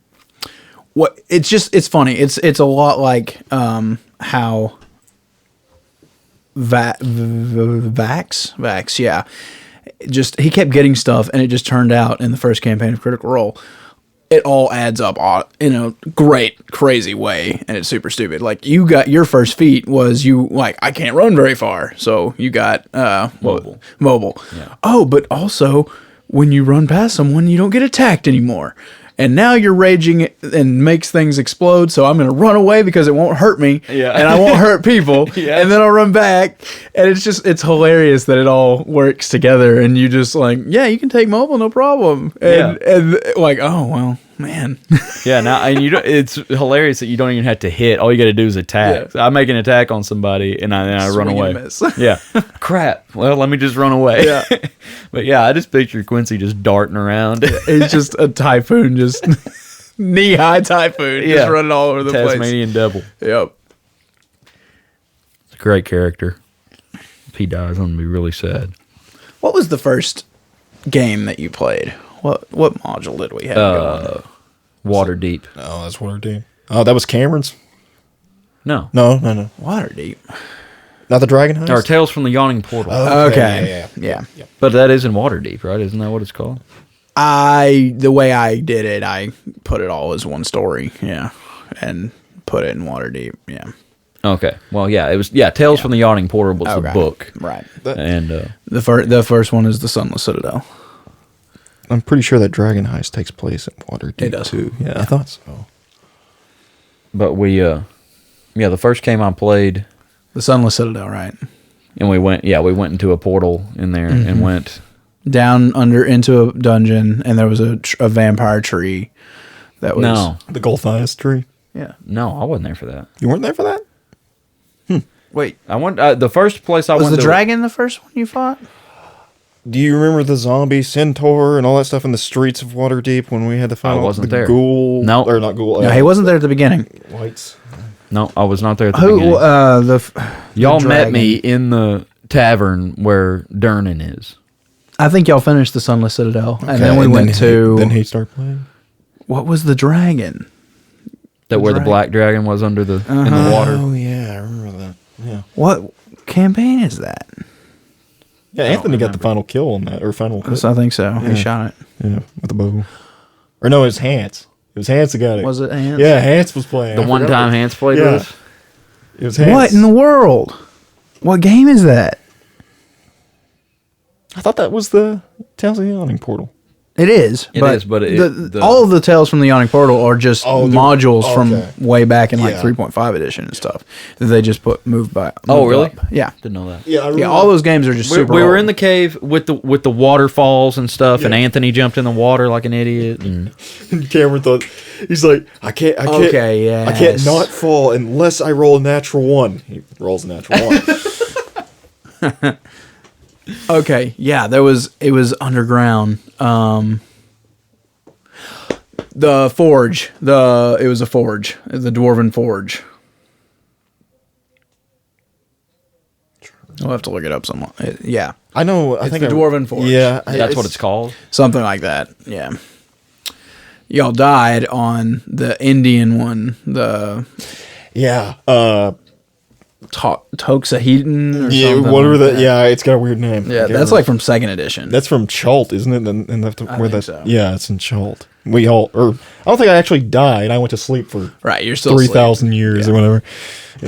it's funny. It's a lot like how Vax, yeah. Just he kept getting stuff, and it just turned out in the first campaign of Critical Role, it all adds up in a great, crazy way, and it's super stupid. Like, you got your first feat was I can't run very far, so you got mobile. Yeah. Oh, but also when you run past someone, you don't get attacked anymore. And now you're raging and makes things explode, so I'm going to run away because it won't hurt me, and I won't hurt people, and then I'll run back. And it's hilarious that it all works together, and you just you can take mobile, no problem. And like, oh, well, man. Now, and it's hilarious that you don't even have to hit. All you got to do is attack. I make an attack on somebody, and I run away. Crap. Well, let me just run away. But I just picture Quincy just darting around. It's just a typhoon, just knee-high typhoon, just running all over the place. Tasmanian devil. Yep. It's a great character. If he dies, I'm going to be really sad. What was the first game that you played? What module did we have going? Waterdeep. Oh, that's Waterdeep. Oh, that was Cameron's? No. No. Waterdeep. Not the Dragon Heist? Or Tales from the Yawning Portal. Okay. Yeah. But that is in Waterdeep, right? Isn't that what it's called? The way I did it, I put it all as one story. Yeah. And put it in Waterdeep. Yeah. Okay. Well, yeah, it was. Yeah, Tales from the Yawning Portal was the book, Right. and The first one is the Sunless Citadel. I'm pretty sure that Dragon Heist takes place in Waterdeep, It does. too. Yeah, I thought so. but we, the first game I played, The Sunless Citadel, right? and we went into a portal in there and went. Down under into a dungeon, and there was a vampire tree that was. No, The Golthias tree. Yeah. no, I wasn't there for that. You weren't there for that? Wait. I went the first place I Was went the to. dragon the first one you fought? Do you remember the zombie centaur and all that stuff in the streets of Waterdeep when we had the final? wasn't the there. Ghoul, No. or not ghoul. No, he wasn't there at the beginning. Whites. No, I was not there at the Who? beginning. Y'all met dragon. me in the tavern where Durnan is. I think y'all finished the Sunless Citadel, and then we And went to. Then he started playing. What was the dragon? That where the dragon. black dragon was under the in the water. Oh yeah, I remember that. Yeah. What campaign is that? Yeah, Anthony got the final kill on that, or final hit. I think so. He shot it. Yeah, with the bow. Or no, it was Hans. It was Hans that got it. Was it Hans? Yeah, Hans was playing. The I one forgot time what- Hans played Yeah. with us. It was Hans. What in the world? What game is that? I thought that was the Tales of the Yawning Portal. It is. It is, but the- all of the Tales from the Yawning Portal are just modules from okay. way back in like Yeah. 3.5 edition and stuff that they just moved by. Oh, moved really? up. Yeah. Didn't know that. Yeah, I Yeah, all those games are just super We were old. in the cave with the waterfalls and stuff, and Yeah. Anthony jumped in the water like an idiot. And Cameron thought he's like, I can't. Okay, I can't yes. not fall unless I roll a natural one. He rolls a natural one. Okay, yeah, it was underground. The forge, it was a forge, the dwarven forge. I'll have to look it up somewhere. Yeah, I know. I It's think the Dwarven Forge. Yeah, that's what it's called. something like that. Yeah, y'all died on the Indian one, the Yeah. Toxahedon or Yeah. something. Whatever like that. Yeah, it's got a weird name. Yeah, that's like from second edition. That's from Chult, isn't it? And that's where think that's. so. Yeah, it's in Chult. I don't think I actually died. I went to sleep for right. You're still 3,000 years or whatever.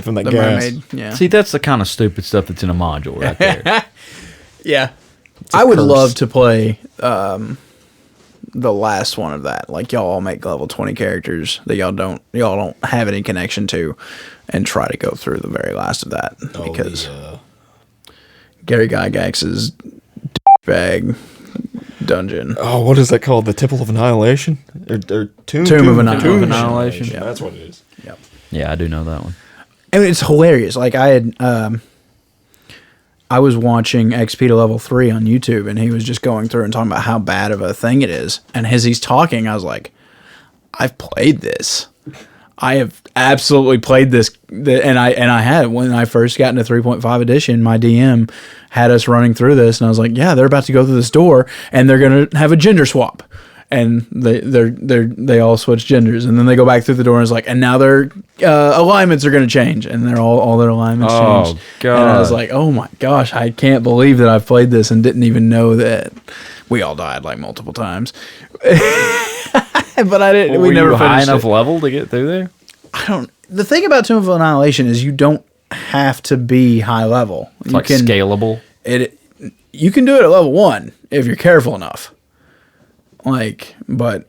From that The gas. mermaid. Yeah. See, that's the kind of stupid stuff that's in a module right there. Yeah. a I would curse. love to play the last one of that. Like y'all all make level 20 characters that y'all don't have any connection to and try to go through the very last of that because Gary Gygax's bag dungeon. Oh, what is that called? The Temple of Annihilation? Or Tomb of Annihilation. Yeah, that's what it is. Yep. Yeah, I do know that one. And it's hilarious. Like I was watching XP to level 3 on YouTube, and he was just going through and talking about how bad of a thing it is. And as he's talking, I was like, I've played this. I have absolutely played this, and I had when I first got into 3.5 edition. My DM had us running through this, and I was like, yeah, they're about to go through this door, and they're gonna have a gender swap. And they all switch genders, and then they go back through the door and it's like, and now their alignments are going to change, and they're all their alignments Oh, changed. God. And I was like, oh my gosh, I can't believe that I've played this and didn't even know that we all died like multiple times. But I didn't. Were we never you high finished enough it. level to get through there? I don't. The thing about Tomb of Annihilation is you don't have to be high level. It's like scalable. You can do it at level 1 if you're careful enough. But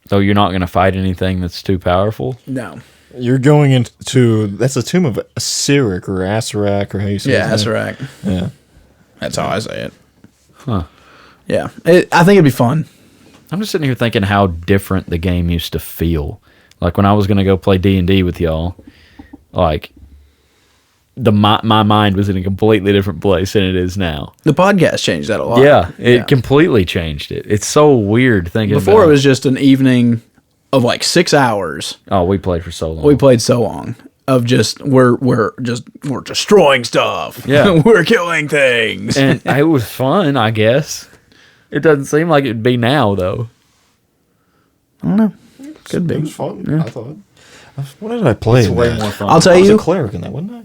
So you're not going to fight anything that's too powerful? no. You're going into that's the tomb of Asirik or Asarak or how you say Yeah, his name. Asarak. Yeah. That's how I say it. Huh. Yeah, I think it'd be fun. I'm just sitting here thinking how different the game used to feel. Like when I was going to go play D&D with y'all, like my mind was in a completely different place than it is now. The podcast changed that a lot. Yeah, it completely changed it. It's so weird thinking Before about it was just an evening of like 6 hours. Oh, we played for so long. We played so long of just we're destroying stuff. Yeah. We're killing things. And it was fun, I guess. It doesn't seem like it'd be now, though. I don't know. Could It be. was fun, I thought. What did I play? It's in way that? more fun. I'll tell I was you. a cleric in that, wasn't I?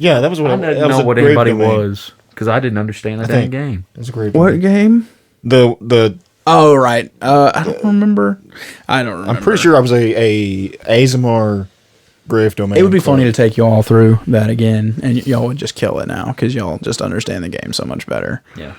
Yeah, that was what I that didn't was know a what great anybody domain. was because I didn't understand the I dang think game. It was a great. What domain. game? The Oh, right. I don't remember. I don't remember. I'm pretty sure I was a Azamar grave domain. It would be funny to take you all through that again, and y'all would just kill it now because y'all just understand the game so much better. Yeah.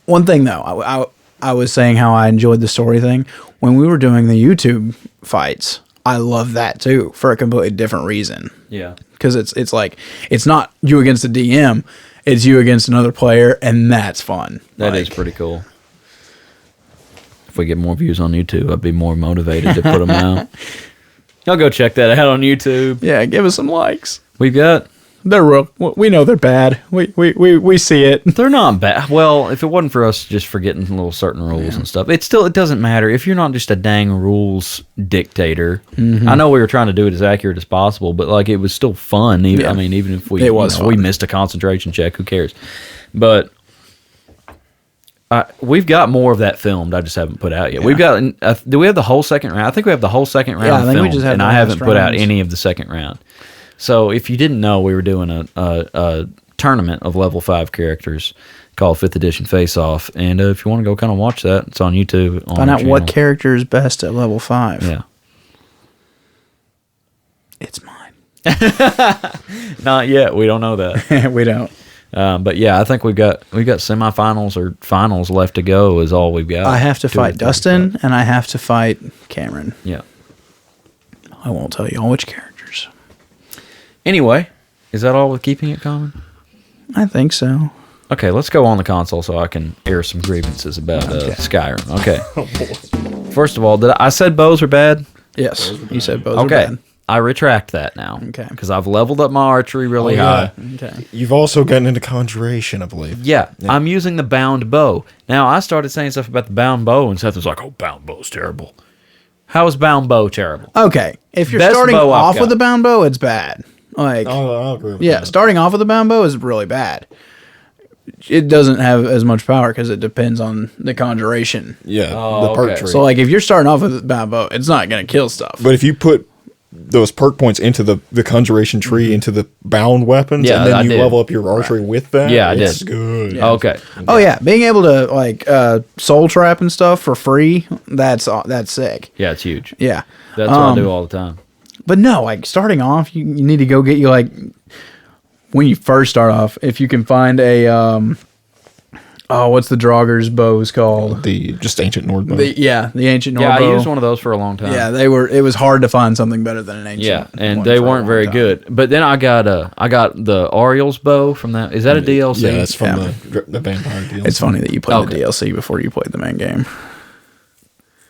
One thing though, I was saying how I enjoyed the story thing when we were doing the YouTube fights. I love that too for a completely different reason. Yeah. Because it's like it's not you against the DM, it's you against another player, and that's fun. That is pretty cool. If we get more views on YouTube, I'd be more motivated to put them out. Y'all go check that out on YouTube. Yeah, give us some likes. We've got. They're real. We know they're bad. We see it. They're not bad. Well, if it wasn't for us just forgetting little certain rules and stuff, it doesn't matter. If you're not just a dang rules dictator, I know we were trying to do it as accurate as possible, but like it was still fun. Even, I mean, even if we we missed a concentration check, who cares? But we've got more of that filmed. I just haven't put out yet. Yeah. We've got. Do we have the whole second round? I think we have the whole second round. I think we filmed, just have and the I last haven't put out rounds. any of the second round. So if you didn't know, we were doing a tournament of level 5 characters called 5th Edition Face Off, and if you want to go kind of watch that, it's on YouTube. Find out what character is best at level 5. Yeah. It's mine. Not yet. We don't know that. We don't. But yeah, I think we've got semifinals or finals left to go. Is all we've got. I have to fight Dustin, and I have to fight Cameron. Yeah. I won't tell you all which characters. Anyway, is that all with keeping it common? I think so. Okay, let's go on the console so I can air some grievances about Skyrim. Okay. First of all, I said bows are bad? Yes, you said both Okay. are bad. I retract that now. Okay. Because I've leveled up my archery really high. Okay. You've also gotten into conjuration, I believe. Yeah, I'm using the bound bow. Now, I started saying stuff about the bound bow, and Seth was like, oh, bound bow's terrible. How is bound bow terrible? Okay, if you're Best starting bow I've off got. with a bound bow, it's bad. Like, I'll agree with yeah, that. starting off with a bound bow is really bad. It doesn't have as much power because it depends on the conjuration. Yeah, Oh, the perk okay. tree. So, like, if you're starting off with a bound bow, it's not going to kill stuff. But if you put those perk points into the conjuration tree, into the bound weapons, Yeah, and then I you did. level up your archery with that, Yeah, I it's did. good. Yeah. Okay. Oh yeah, being able to like soul trap and stuff for free, that's sick. Yeah, it's huge. Yeah, That's what I do all the time. but no, like starting off, you need to go get you like when you first start off, if you can find a what's the Draugr's bows called? The just ancient Nord bow. The ancient Nord Yeah, I bow. used one of those for a long time. Yeah, it was hard to find something better than an ancient. Yeah, and one they for a weren't long very time. good. But then I got the Ariel's bow from that. Is that a DLC? Yeah, that's from Yeah. the vampire deal. It's funny that you played Okay. the DLC before you played the main game.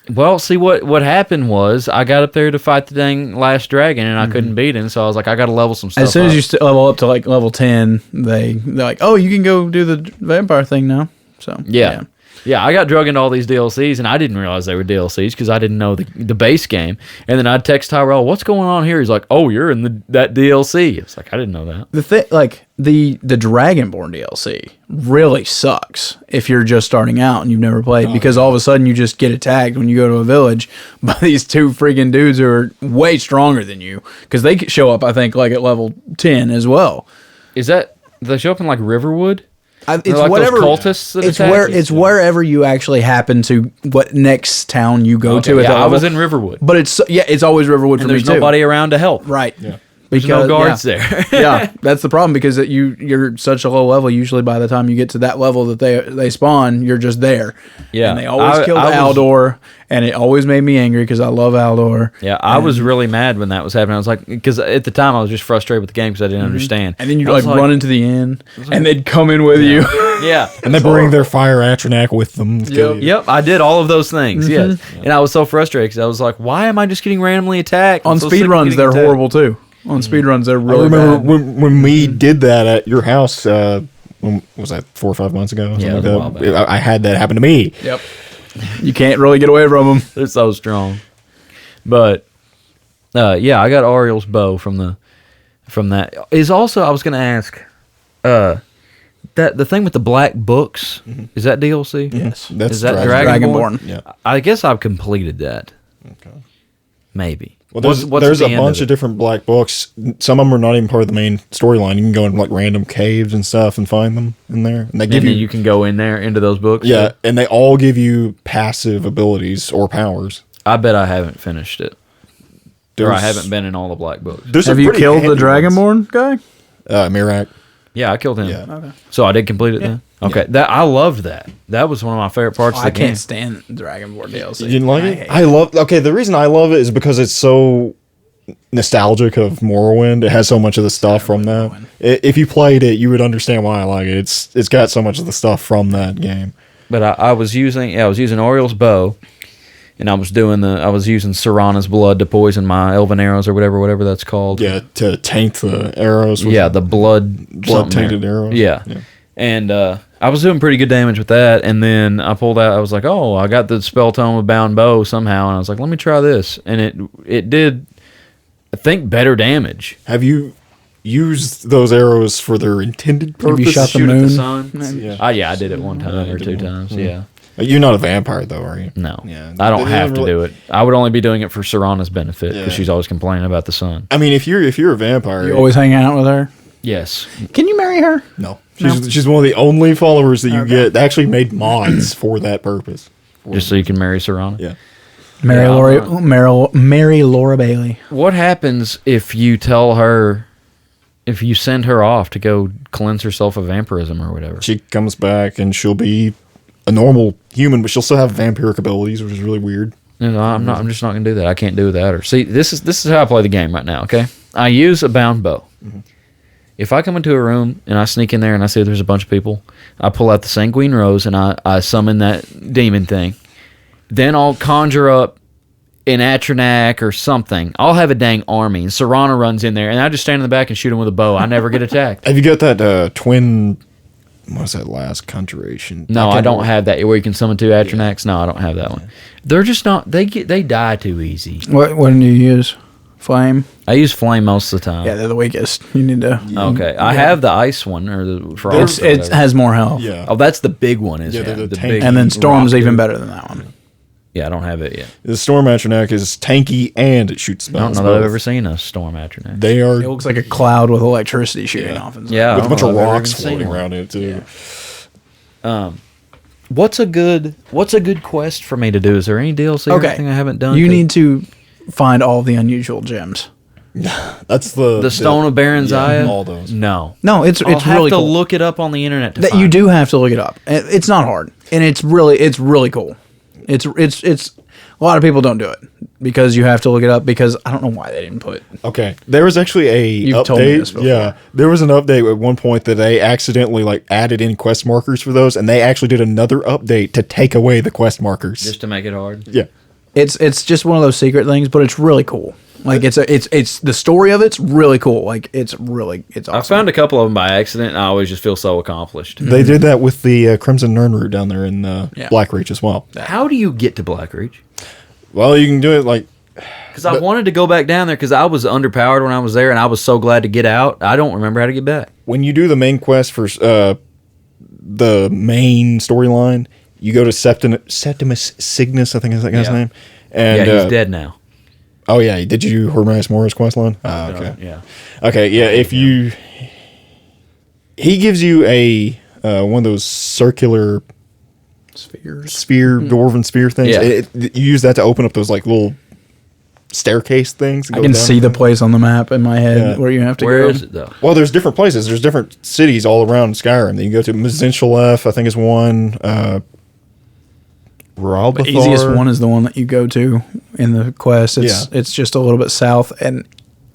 Well, see what happened was I got up there to fight the dang last dragon and I couldn't beat him, so I was like, I got to level some stuff. As soon up. as you level up to like level 10, they're like, oh, you can go do the vampire thing now. So Yeah. Yeah, I got drug into all these DLCs, and I didn't realize they were DLCs because I didn't know the base game. And then I'd text Tyrel, what's going on here? He's like, oh, you're in that DLC. It's like, I didn't know that. The thing, like the Dragonborn DLC, really sucks if you're just starting out and you've never played because all of a sudden you just get attacked when you go to a village by these two freaking dudes who are way stronger than you because they show up, I think, like at level 10 as well. Is that, do they show up in like Riverwood? It's like those whatever cultists that it's attack? it's wherever you actually happen to what next town you go to. Okay, At yeah, that I was level. in Riverwood. But it's always Riverwood for And me there's too. nobody around to help. Right. Yeah. There's no guards there. Yeah, that's the problem because you're such a low level. Usually, by the time you get to that level that they spawn, you're just there. Yeah. and they always killed I was- Aldor, and it always made me angry because I love Aldor. Yeah, I was really mad when that was happening. I was like, because at the time I was just frustrated with the game because I didn't understand. And then you I was like run into the inn, and they'd come in with you. Yeah. And they bring their fire Atronac with them. to kill you. Yep, I did all of those things. Yes, and I was so frustrated because I was like, "Why am I just getting randomly attacked?" I'm On so sick speed of runs, getting they're attacked. horrible too. On speed runs, they're I really remember bad. when we did that at your house. When was that 4 or 5 months ago? Yeah, it was Something a like while that. I had that happen to me. Yep. You can't really get away from them. They're so strong. But yeah, I got Ariel's bow from that. Is also I was going to ask, that the thing with the black books is that DLC? Yes, that's Is that Dragonborn. Yeah. I guess I've completed that. Okay. Maybe Well, there's What's there's the a end bunch of of different black books. Some of them are not even part of the main storyline. You can go in like random caves and stuff and find them in there, and they give And then you you can go in there into those books. yeah, and they all give you passive abilities or powers. I bet I haven't finished it. Or I There's- haven't been in all the black books. There's some Have you pretty killed the handy ones. Dragonborn guy? Mirak? Yeah, I killed him. Yeah. Okay. So I did complete it then? Okay. That I loved that. That was one of my favorite parts of the I game. can't stand Dragonborn DLC. You didn't like I it? hate I love. Okay, the reason I love it is because it's so nostalgic of Morrowind. It has so much of the stuff from that. If you played it, you would understand why I like it. It's got so much of the stuff from that game. But I was using Oriel's bow, and I was using Serana's blood to poison my elven arrows or whatever that's called. Yeah, to taint the arrows. With Yeah, the blood tainted arrows. Yeah. And I was doing pretty good damage with that, and then I pulled out. I was like, "Oh, I got the spell tome of bound bow somehow," and I was like, "Let me try this," and it did, I think, better damage. Have you used those arrows for their intended purpose? Have you shot the Shoot at moon? the sun. Yeah. Yeah, I did it one time you or did two one. times. Yeah. Yeah. You're not a vampire though, are you? No, Yeah. I don't They have to really- do it. I would only be doing it for Serana's benefit because Yeah. she's always complaining about the sun. I mean, if you're a vampire, You always hang out with her. Yes, Can you marry her? no. She's one of the only followers that you Okay. get. They actually made mods for that purpose. just so you can marry Serana. Yeah. Mary Yeah, Laura, Mary Laura Bailey. What happens if you tell her, if you send her off to go cleanse herself of vampirism or whatever? She comes back and she'll be a normal human, but she'll still have vampiric abilities, which is really weird. No, I'm not. I'm just not gonna do that. I can't do without her. See, this is how I play the game right now. Okay, I use a bound bow. If I come into a room and I sneak in there and I see there's a bunch of people, I pull out the Sanguine Rose and I summon that demon thing. Then I'll conjure up an Atronak or something. I'll have a dang army, and Serana runs in there, and I just stand in the back and shoot him with a bow. I never get attacked. Have you got that twin? What was that last conjuration? No, I can't don't remember. have that where you can summon two Atronachs. No, I don't have that one. They're just not. They die too easy. What do you use? Flame? I use flame most of the time. Yeah, they're the weakest. You need to. Okay, I have the ice one or the frost. or It whatever. has more health. Yeah. Oh, that's the big one, isn't Yeah, it? the big. tanky- And then Storm's Rock, even dude. better than that one. Yeah, I don't have it yet. The Storm Atronak is tanky and it shoots I don't spells. know that I've both. ever seen a storm Atronach. They are It looks like a cloud with electricity shooting off. And stuff. Yeah, I with a don't bunch know of if I've ever rocks even seen floating one. around it too. What's a good quest for me to do? Is there any DLC or Okay. anything I haven't done? You need to find all the unusual gems. That's the Stone of Baron's Eye. all those. No, No, it's I'll have really to cool. look it up on the internet. To That find you it. do have to look it up. It's not hard, and it's really cool. It's a lot of people don't do it because you have to look it up because I don't know why they didn't put. Okay, there was actually a You've update. told me this before. Yeah, there was an update at one point that they accidentally like added in quest markers for those, and they actually did another update to take away the quest markers. just to make it hard. Yeah, It's just one of those secret things, but it's really cool. Like it's the story of it's really cool. Like it's awesome. I found a couple of them by accident, and I always just feel so accomplished. they did that with the Crimson Nirnroot down there in Blackreach as well. How do you get to Blackreach? Well, you can do it like Because I wanted to go back down there because I was underpowered when I was there, and I was so glad to get out. I don't remember how to get back. when you do the main quest for the main storyline. You go to Septimus Cygnus, I think is that guy's Yeah. name. And Yeah, he's dead now. Oh yeah, did you do Hermaeus Mora's quest line? Oh, okay. Yeah. Okay, yeah. If you, he gives you a one of those circular spheres. dwarven spear things. Yeah. You use that to open up those like little staircase things. that I go can down see the them. place on the map in my head Yeah. where you have to Where go. is it though? Well, there's different places. There's different cities all around Skyrim that you go to. Mazinchalev, I think, is one. Ralbathar. The easiest one is the one that you go to in the quest. It's just a little bit south and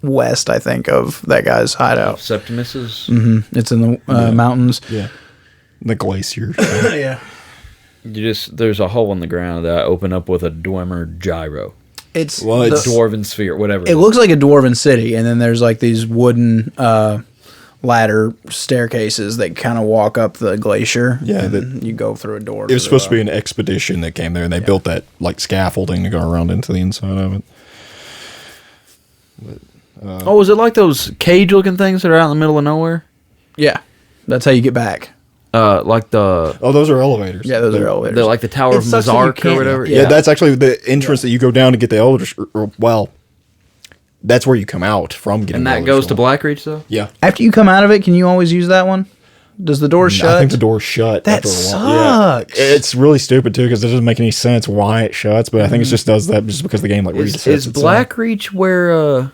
west, I think, of that guy's hideout. Septimus's. It's in the mountains. Yeah. The glacier. Yeah. There's a hole in the ground that I open up with a Dwemer gyro. It's Well, the- it's- Dwarven sphere, whatever. it looks like a dwarven city, and then there's like these wooden ladder staircases that kind of walk up the glacier. Yeah, and you go through a door. It was supposed to be an expedition that came there, and they built that like scaffolding to go around into the inside of it. Oh, is it like those cage-looking things that are out in the middle of nowhere? Yeah, that's how you get back. Like the Oh, those are elevators. Yeah, those are elevators. like the Tower It of sucks that you Mazark or can't- whatever. Yeah, that's actually the entrance that you go down to get the elevators. Well, that's where you come out from getting. And that the goes to skull. Blackreach, though? Yeah. After you come out of it, can you always use that one? Does the door shut? I think the door's shut. That after a while. sucks. Yeah. It's really stupid too because it doesn't make any sense why it shuts. But I think it just does that just because the game like resets. Is itself. Blackreach where...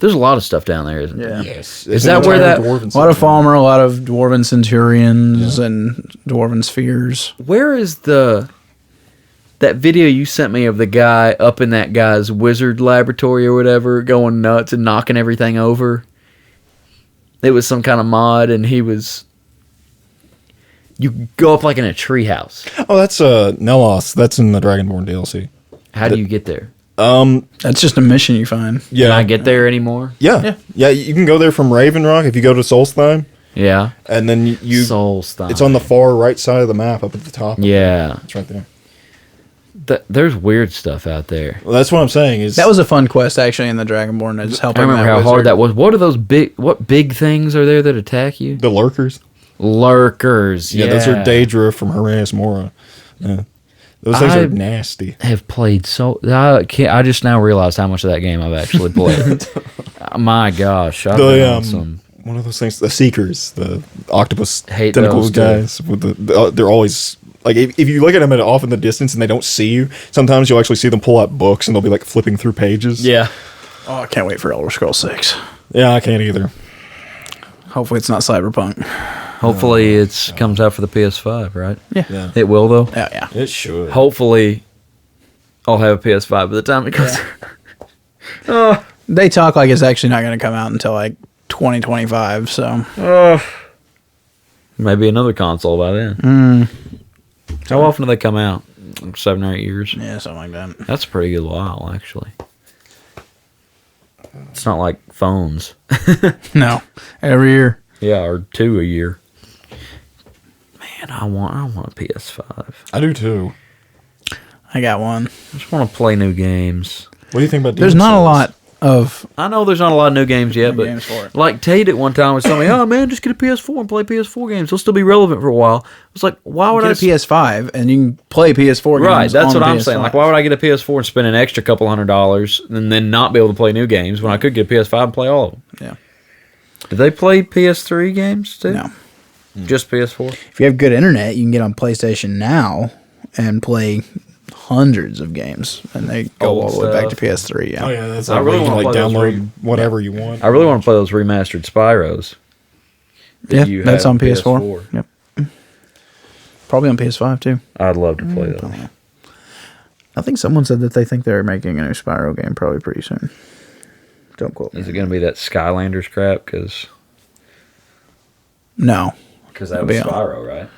there's a lot of stuff down there, isn't there? Yeah. Yes. Is that where that- A lot of Falmer, a lot of Dwarven Centurions, and Dwarven Spheres. Where is that video you sent me of the guy up in that guy's wizard laboratory or whatever, going nuts and knocking everything over? It was some kind of mod, and he was... You go up like in a treehouse. Oh, that's Nelos. That's in the Dragonborn DLC. How do you get there? That's just a mission you find. Yeah. Can I get there anymore? Yeah. Yeah. You can go there from Raven Rock if you go to Solstheim, Yeah. and then you Soulstein. it's on the far right side of the map up at the top. Yeah. It's right there. There's weird stuff out there. Well, that's what I'm saying. Is That was a fun quest, actually, in the Dragonborn. To just help I remember how hard that was. What are those what big things are there that attack you? the lurkers. Lurkers. Yeah, those are Daedra from Harass Mora. Yeah. Those things are nasty. Have played I just now realized how much of that game I've actually played. My gosh, I've been on some. One of those things, the Seekers, the octopus Hate tentacles those, guys. With they're always like if you look at them off in the distance and they don't see you. Sometimes you'll actually see them pull out books and they'll be like flipping through pages. Yeah. Oh, I can't wait for Elder Scrolls 6. Yeah, I can't either. Hopefully it's not Cyberpunk. Hopefully it comes out for the PS5, right? Yeah, It will though. Yeah. it should. Hopefully, I'll have a PS5 by the time it comes. They talk like it's actually not going to come out until like 2025, so. Maybe another console by then. How often do they come out? 7 or 8 years. Yeah, something like that. That's a pretty good while, actually. It's not like phones. No, every year. Yeah, or 2 a year. Man, I want a PS5. I do too. I got one. I just want to play new games. What do you think about? There's Demon not a Souls? lot of I know there's not a lot of new games yet, but games for it. like Tate at one time was telling me, "Oh man, just get a PS4 and play PS4 games. They'll still be relevant for a while." I was like, "Why would get I?" a PS5 and you can play PS4 games. Right, that's on what the I'm PS5. saying. Like, why would I get a PS4 and spend an extra couple $100 and then not be able to play new games when I could get a PS5 and play all of them? Yeah. Did they play PS3 games too? No. Just PS4. If you have good internet, you can get on PlayStation Now and play hundreds of games, and they go Old all the way back to stuff. PS3. Yeah. Oh yeah, that's I like really where you wanna can like play those download whatever you want. I really want to play those remastered Spyros. that you That's have on PS4. Yep. Probably on PS5 too. I'd love to play those. I think someone said that they think they're making a new Spyro game probably pretty soon. Don't quote me. Is it going to be that Skylanders crap? Because No, that was It'll be on- Spyro, right?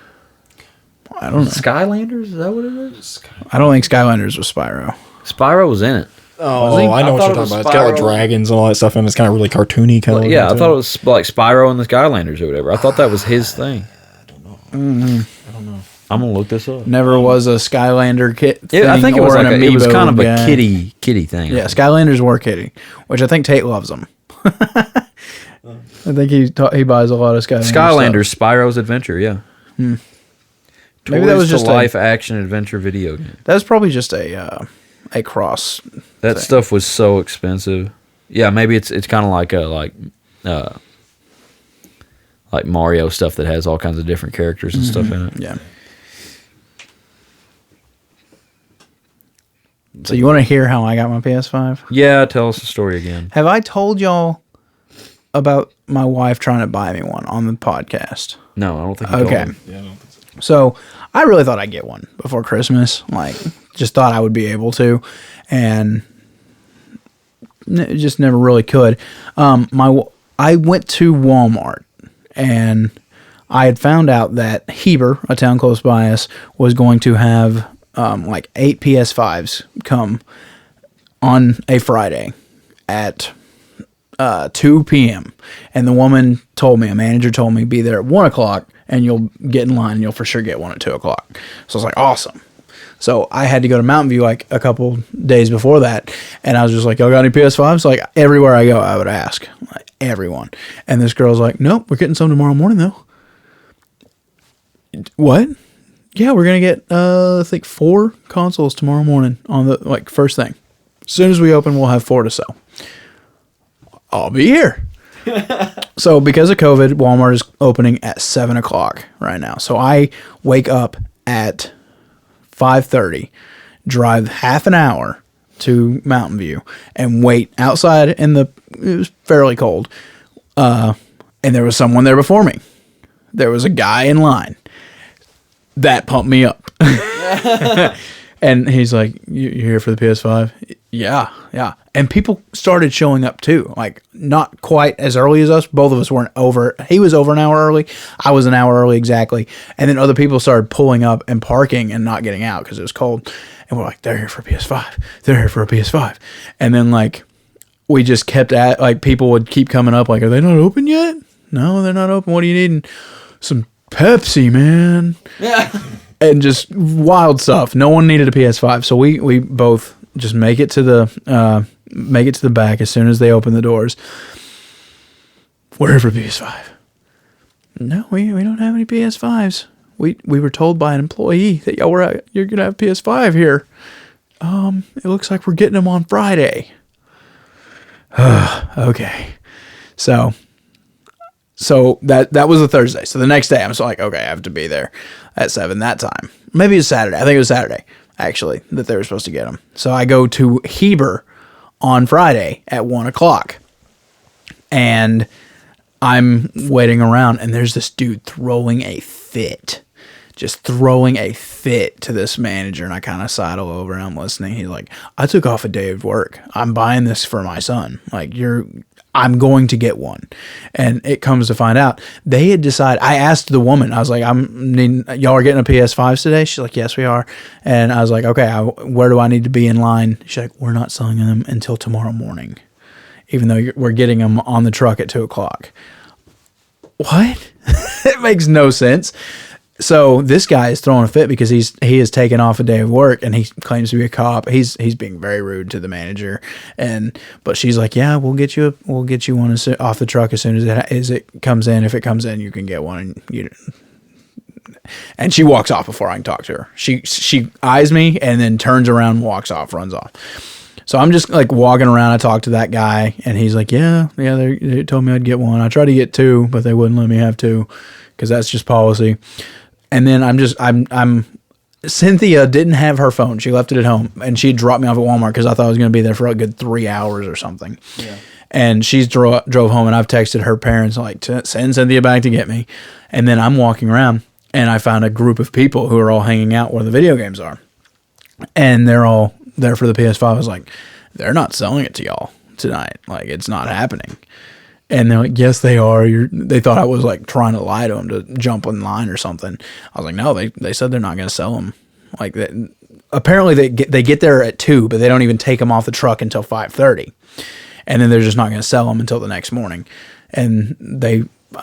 I don't know. Skylanders? Is that what it is? I don't think Skylanders was Spyro. Spyro was in it. Oh, he? I know I what thought you're it talking was about. It's got like Spyro. dragons and all that stuff, and it's kind of really cartoony kind of. Yeah, I thought it was like Spyro and the Skylanders or whatever. I thought that was his thing. I don't know. I'm gonna look this up. Never was a Skylander kit thing. I think it was or like an it was amiibo kind of a guy. kitty thing. Yeah, Skylanders were kitty, which I think Tate loves them. I think he buys a lot of Skylanders. Skylanders, Spyro's Adventure. Yeah. Maybe that was just a life action adventure video game. That was probably just a cross. That stuff was so expensive. Yeah, maybe it's kind of like Mario stuff that has all kinds of different characters and stuff in it. Yeah. So you want to hear how I got my PS5? Yeah, tell us the story again. Have I told y'all about my wife trying to buy me one on the podcast? No, I don't think you told Okay. me. Yeah, I don't think so. So I really thought I'd get one before Christmas. Like, just thought I would be able to, and just never really could. I went to Walmart, and I had found out that Heber, a town close by us, was going to have like 8 PS5s come on a Friday at 2 p.m. And the woman told me, a manager told me, be there at 1 o'clock and you'll get in line and you'll for sure get one at 2 o'clock. So I was like, awesome. So I had to go to Mountain View like a couple days before that. And I was just like, y'all got any PS5s? So like everywhere I go, I would ask, like everyone. And this girl's like, nope, we're getting some tomorrow morning though. What? Yeah, we're going to get, I think 4 consoles tomorrow morning on the, like, first thing. As soon as we open, we'll have 4 to sell. I'll be here. So because of COVID, Walmart is opening at 7 o'clock right now. So I wake up at 5:30, drive half an hour to Mountain View, and wait outside it was fairly cold. And there was someone there before me. There was a guy in line. That pumped me up. And he's like, you here for the PS5? Yeah. And people started showing up too. Like, not quite as early as us. Both of us weren't over. He was over an hour early. I was an hour early exactly. And then other people started pulling up and parking and not getting out because it was cold. And we're like, they're here for a PS5. They're here for a PS5. And then, like, we just kept at, like, people would keep coming up, like, are they not open yet? No, they're not open. What are you needing? Some Pepsi, man. Yeah. And just wild stuff. No one needed a PS5, so we both just make it to the back as soon as they open the doors. We're here for PS5. No, we don't have any PS5s. We were told by an employee that you're gonna have PS5 here. It looks like we're getting them on Friday. Okay, so that was a Thursday. So the next day, I'm just like, okay, I have to be there at 7 that time. Maybe it's Saturday. I think it was Saturday, actually, that they were supposed to get them. So I go to Heber on Friday at 1 o'clock. And I'm waiting around, and there's this dude throwing a fit. Just throwing a fit to this manager, and I kind of sidle over and I'm listening. He's like, I took off a day of work. I'm buying this for my son. Like, I'm going to get one. And it comes to find out, they had decided, I asked the woman, I was like, y'all are getting a PS5 today? She's like, yes, we are. And I was like, okay, where do I need to be in line? She's like, we're not selling them until tomorrow morning, even though we're getting them on the truck at 2 o'clock. What? It makes no sense. So this guy is throwing a fit because he has taken off a day of work and he claims to be a cop. He's being very rude to the manager, but she's like, yeah, we'll get you one off the truck as soon as it comes in. If it comes in, you can get one. And she walks off before I can talk to her. She eyes me and then turns around, walks off, runs off. So I'm just like walking around. I talked to that guy and he's like, yeah, they told me I'd get one. I tried to get two, but they wouldn't let me have two because that's just policy. And then I'm Cynthia didn't have her phone. She left it at home, and she dropped me off at Walmart because I thought I was going to be there for a good 3 hours or something. Yeah. And she drove home, and I've texted her parents like to send Cynthia back to get me. And then I'm walking around, and I found a group of people who are all hanging out where the video games are, and they're all there for the PS5. I was like, they're not selling it to y'all tonight. Like, it's not happening. And they're like, yes, they are. They thought I was like trying to lie to them to jump in line or something. I was like, no, they said they're not going to sell them. Like that. Apparently they get there at 2, but they don't even take them off the truck until 5:30, and then they're just not going to sell them until the next morning. And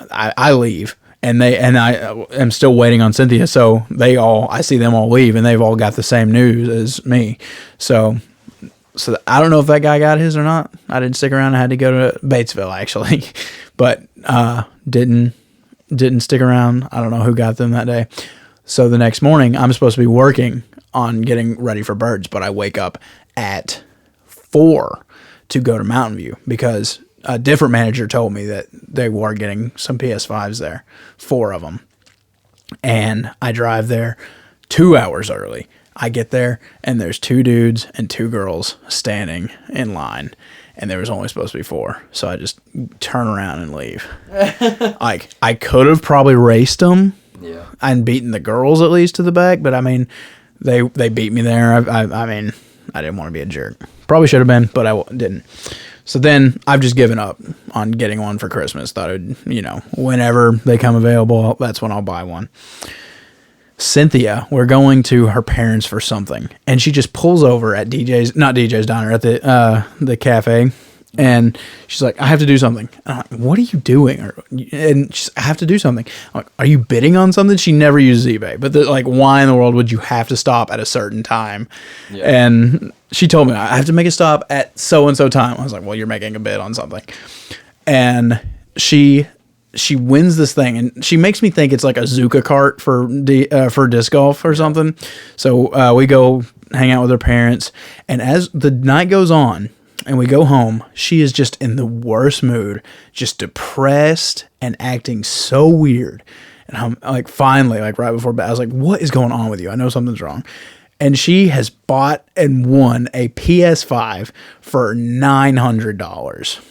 I leave, and I am still waiting on Cynthia. So I see them all leave, and they've all got the same news as me. So I don't know if that guy got his or not. I didn't stick around. I had to go to Batesville actually, but didn't stick around. I don't know who got them that day. So the next morning, I'm supposed to be working on getting ready for birds, but I wake up at 4 to go to Mountain View because a different manager told me that they were getting some PS5s there, 4 of them, and I drive there 2 hours early. I get there, and there's 2 dudes and 2 girls standing in line, and there was only supposed to be 4. So I just turn around and leave. Like, I could have probably raced them. Yeah. And beaten the girls at least to the back, but I mean, they beat me there. I mean, I didn't want to be a jerk. Probably should have been, but I didn't. So then I've just given up on getting one for Christmas. Thought whenever they come available, that's when I'll buy one. Cynthia, we're going to her parents for something, and she just pulls over at not DJ's Diner, at the cafe, and she's like, I have to do something. I'm like, what are you doing? And she's, I have to do something. I'm like, are you bidding on something? She never uses eBay, but why in the world would you have to stop at a certain time? Yeah. And she told me, I have to make a stop at so-and-so time. I was like, well, you're making a bid on something. And she wins this thing, and she makes me think it's like a Zuka cart for disc golf or something. So we go hang out with her parents, and as the night goes on, And we go home. She is just in the worst mood, just depressed and acting so weird. And I'm like, finally, like right before bed, I was like, what is going on with you? I know something's wrong. And she has bought and won a PS5 for $900.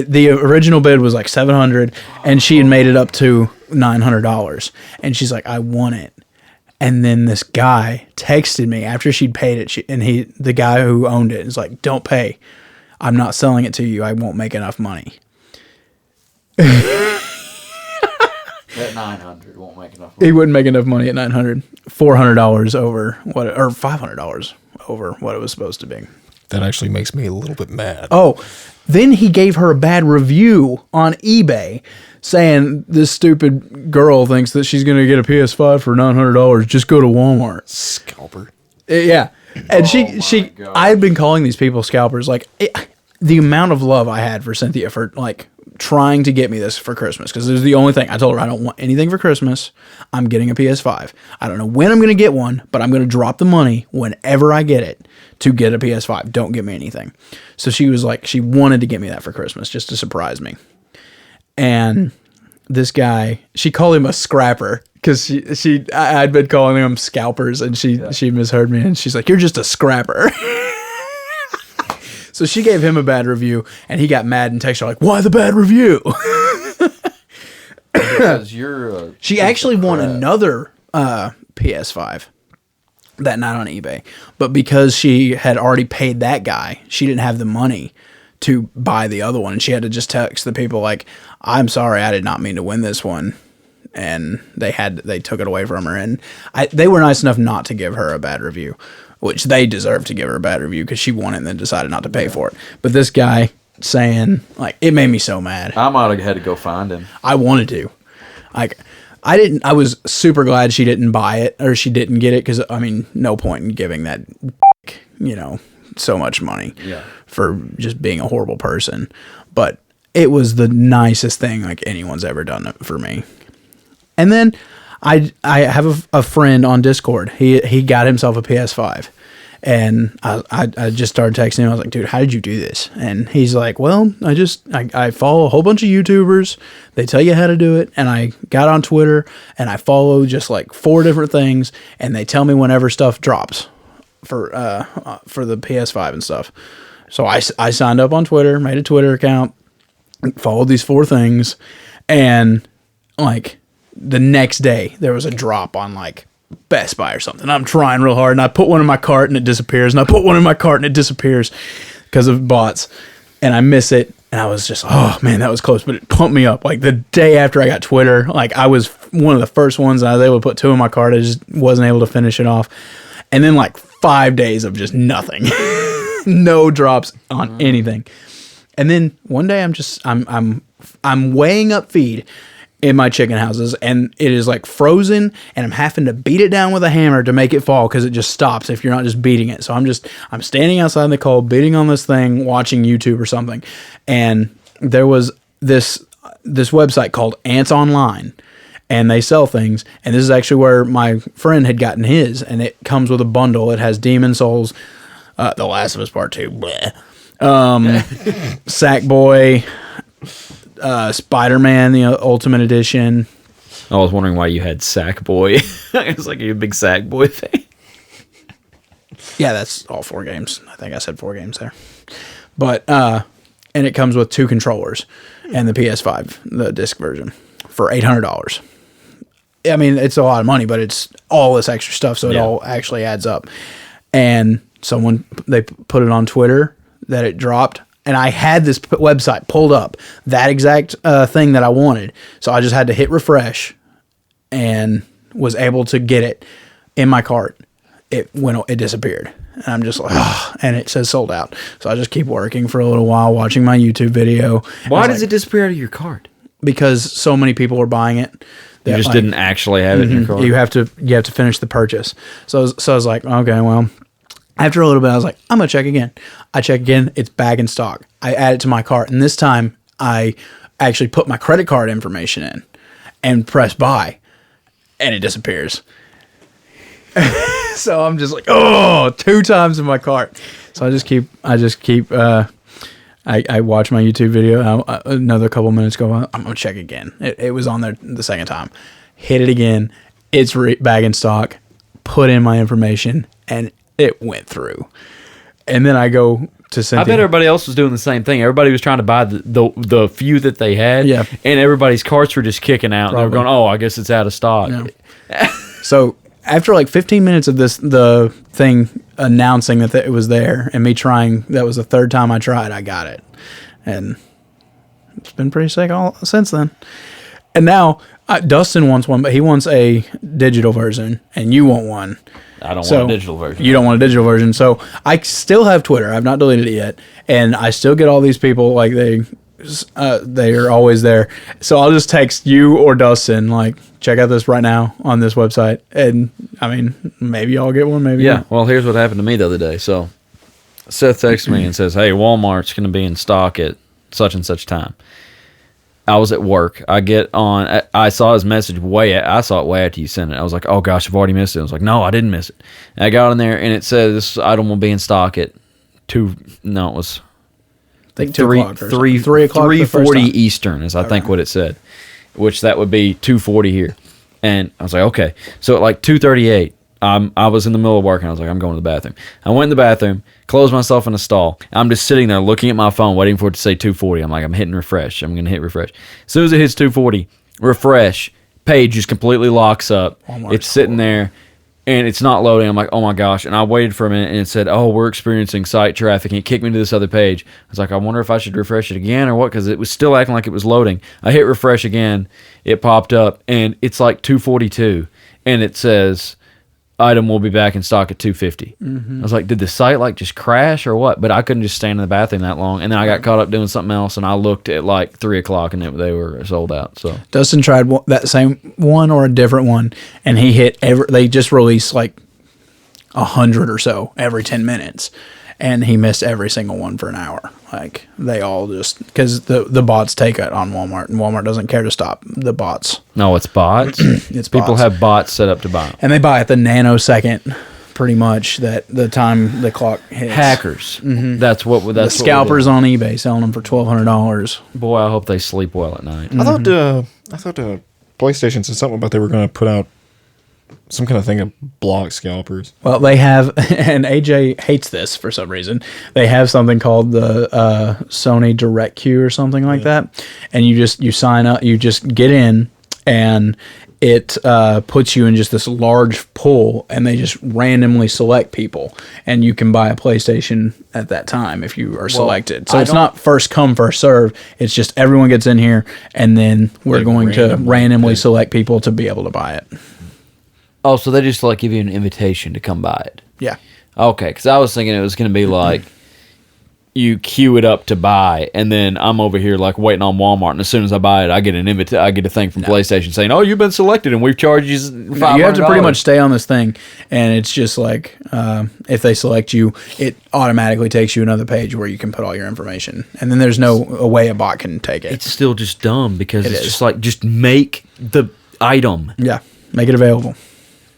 The original bid was like $700, and she had made it up to $900. And she's like, I won it. And then this guy texted me after she'd paid it, the guy who owned it is like, don't pay. I'm not selling it to you. I won't make enough money. That 900 won't make enough money. He wouldn't make enough money at $900. $400 over what, or $500 over what it was supposed to be. That actually makes me a little bit mad. Oh, then he gave her a bad review on eBay saying this stupid girl thinks that she's going to get a PS5 for $900. Just go to Walmart. Scalper. Yeah. And she I've been calling these people scalpers. Like, the amount of love I had for Cynthia for, like, trying to get me this for Christmas, because it was the only thing. I told her I don't want anything for Christmas. I'm getting a PS5. I don't know when I'm going to get one, but I'm going to drop the money whenever I get it to get a PS5. Don't get me anything. So she was like, she wanted to get me that for Christmas just to surprise me. And this guy, she called him a scrapper because I'd been calling them scalpers, and she misheard me, and she's like, you're just a scrapper. So she gave him a bad review, and he got mad and texted her like, why the bad review? Because you're she actually won another PS5 that night on eBay. But because she had already paid that guy, she didn't have the money to buy the other one. And she had to just text the people like, I'm sorry, I did not mean to win this one. And they took it away from her. And they were nice enough not to give her a bad review, which they deserved to give her a bad review because she won it and then decided not to pay for it. But this guy saying, like, it made me so mad. I might have had to go find him. I wanted to. Like, I was super glad she didn't buy it or she didn't get it because, I mean, no point in giving that, so much money for just being a horrible person. But it was the nicest thing, like, anyone's ever done for me. And then I have a friend on Discord. He got himself a PS5, and I just started texting him. I was like, dude, how did you do this? And he's like, well, I follow a whole bunch of YouTubers. They tell you how to do it. And I got on Twitter and I follow just like 4 different things, and they tell me whenever stuff drops for the PS5 and stuff. So I signed up on Twitter, made a Twitter account, followed these 4 things, and like the next day there was a drop on like Best Buy or something. I'm trying real hard, and I put one in my cart and it disappears, and I put one in my cart and it disappears because of bots, and I miss it. And I was just, oh man, that was close, but it pumped me up. Like the day after I got Twitter, like I was one of the first ones, and I was able to put 2 in my cart. I just wasn't able to finish it off. And then like 5 days of just nothing, no drops on anything. And then one day I'm weighing up feed in my chicken houses, and it is like frozen, and I'm having to beat it down with a hammer to make it fall because it just stops if you're not just beating it. So I'm standing outside in the cold, beating on this thing, watching YouTube or something, and there was this website called Ants Online, and they sell things, and this is actually where my friend had gotten his, and it comes with a bundle. It has Demon Souls, The Last of Us Part 2, Sackboy, Spider-Man, the Ultimate Edition. I was wondering why you had Sackboy. It's like a big Sackboy thing. Yeah, that's all 4 games. I think I said 4 games there. But, and it comes with 2 controllers and the PS5, the disc version, for $800. I mean, it's a lot of money, but it's all this extra stuff, so it all actually adds up. And they put it on Twitter that it dropped. And I had this website pulled up, that exact thing that I wanted. So I just had to hit refresh and was able to get it in my cart. It disappeared. And I'm just like, oh, and it says sold out. So I just keep working for a little while, watching my YouTube video. Why does it disappear out of your cart? Because so many people were buying it. You just didn't actually have it in your cart? You have to finish the purchase. So I was like, okay, well. After a little bit, I was like, I'm going to check again. I check again. It's back in stock. I add it to my cart. And this time, I actually put my credit card information in and press buy. And it disappears. So I'm just like, oh, 2 times in my cart. So I just keep. I watch my YouTube video. Another couple minutes go on. I'm gonna check again. It was on there the second time. Hit it again. It's back in stock. Put in my information, and it went through. And then I go to Cynthia. I bet everybody else was doing the same thing. Everybody was trying to buy the few that they had. Yeah. And everybody's carts were just kicking out. They were going, oh, I guess it's out of stock. Yeah. So after like 15 minutes of the thing announcing that it was there and me trying, that was the 3rd time I tried, I got it. And it's been pretty sick all since then. And now Dustin wants one, but he wants a digital version, and you want one. I don't want a digital version. You don't want a digital version. So I still have Twitter. I've not deleted it yet. And I still get all these people, like they are always there. So I'll just text you or Dustin, like, check out this right now on this website. And I mean, maybe I'll get one, maybe not. Well, here's what happened to me the other day. So Seth texts me and says, hey, Walmart's going to be in stock at such and such time. I was at work. I get on. I saw his message I saw it way after you sent it. I was like, oh gosh, I've already missed it. I was like, no, I didn't miss it. And I got in there and it said this item will be in stock at 2. No, it was I think 3 o'clock. 3:40 Eastern is I think what it said, which that would be 2:40 here. And I was like, okay. So at like 2:38, I was in the middle of work and I was like, I'm going to the bathroom. I went in the bathroom, closed myself in a stall. I'm just sitting there looking at my phone, waiting for it to say 2:40. I'm like, I'm hitting refresh. I'm going to hit refresh. As soon as it hits 2:40, refresh, page just completely locks up. It's sitting there and it's not loading. I'm like, oh my gosh. And I waited for a minute and it said, oh, we're experiencing site traffic. And it kicked me to this other page. I was like, I wonder if I should refresh it again or what, because it was still acting like it was loading. I hit refresh again. It popped up and it's like 2:42 and it says, item will be back in stock at 2:50. I was like, did the site like just crash or what? But I couldn't just stand in the bathroom that long. And then I got caught up doing something else and I looked at like 3 o'clock and they were sold out. So Dustin tried that same one or a different one, and he hit they just released like 100 or so every 10 minutes. And he missed every single one for an hour. Like, they all just, because the bots take it on Walmart, and Walmart doesn't care to stop the bots. No, it's bots. It's People bots. have bots set up to buy them. And they buy at the nanosecond, pretty much, that the time the clock hits. Hackers. That's what. That's The scalpers on eBay selling them for $1,200. Boy, I hope they sleep well at night. I thought PlayStation said something about they were going to put out some kind of thing of block scalpers. Well, they have, and AJ hates this for some reason. They have something called the Sony Direct Queue or something like that, and you sign up, you just get in, and it puts you in just this large pool, and they just randomly select people, and you can buy a PlayStation at that time if you are selected. So it's not first come, first serve. It's just everyone gets in here, and then we're going to randomly select people to be able to buy it. Oh, so they just like give you an invitation to come buy it. Yeah. Okay, because I was thinking it was going to be like you queue it up to buy, and then I'm over here like waiting on Walmart, and as soon as I buy it, I get I get a thing from PlayStation saying, "Oh, you've been selected, and we've charged you $500." You have to pretty much stay on this thing, and it's just like if they select you, it automatically takes you another page where you can put all your information, and then there's no way a bot can take it. It's still just dumb because it's just like just make the item. Yeah, make it available.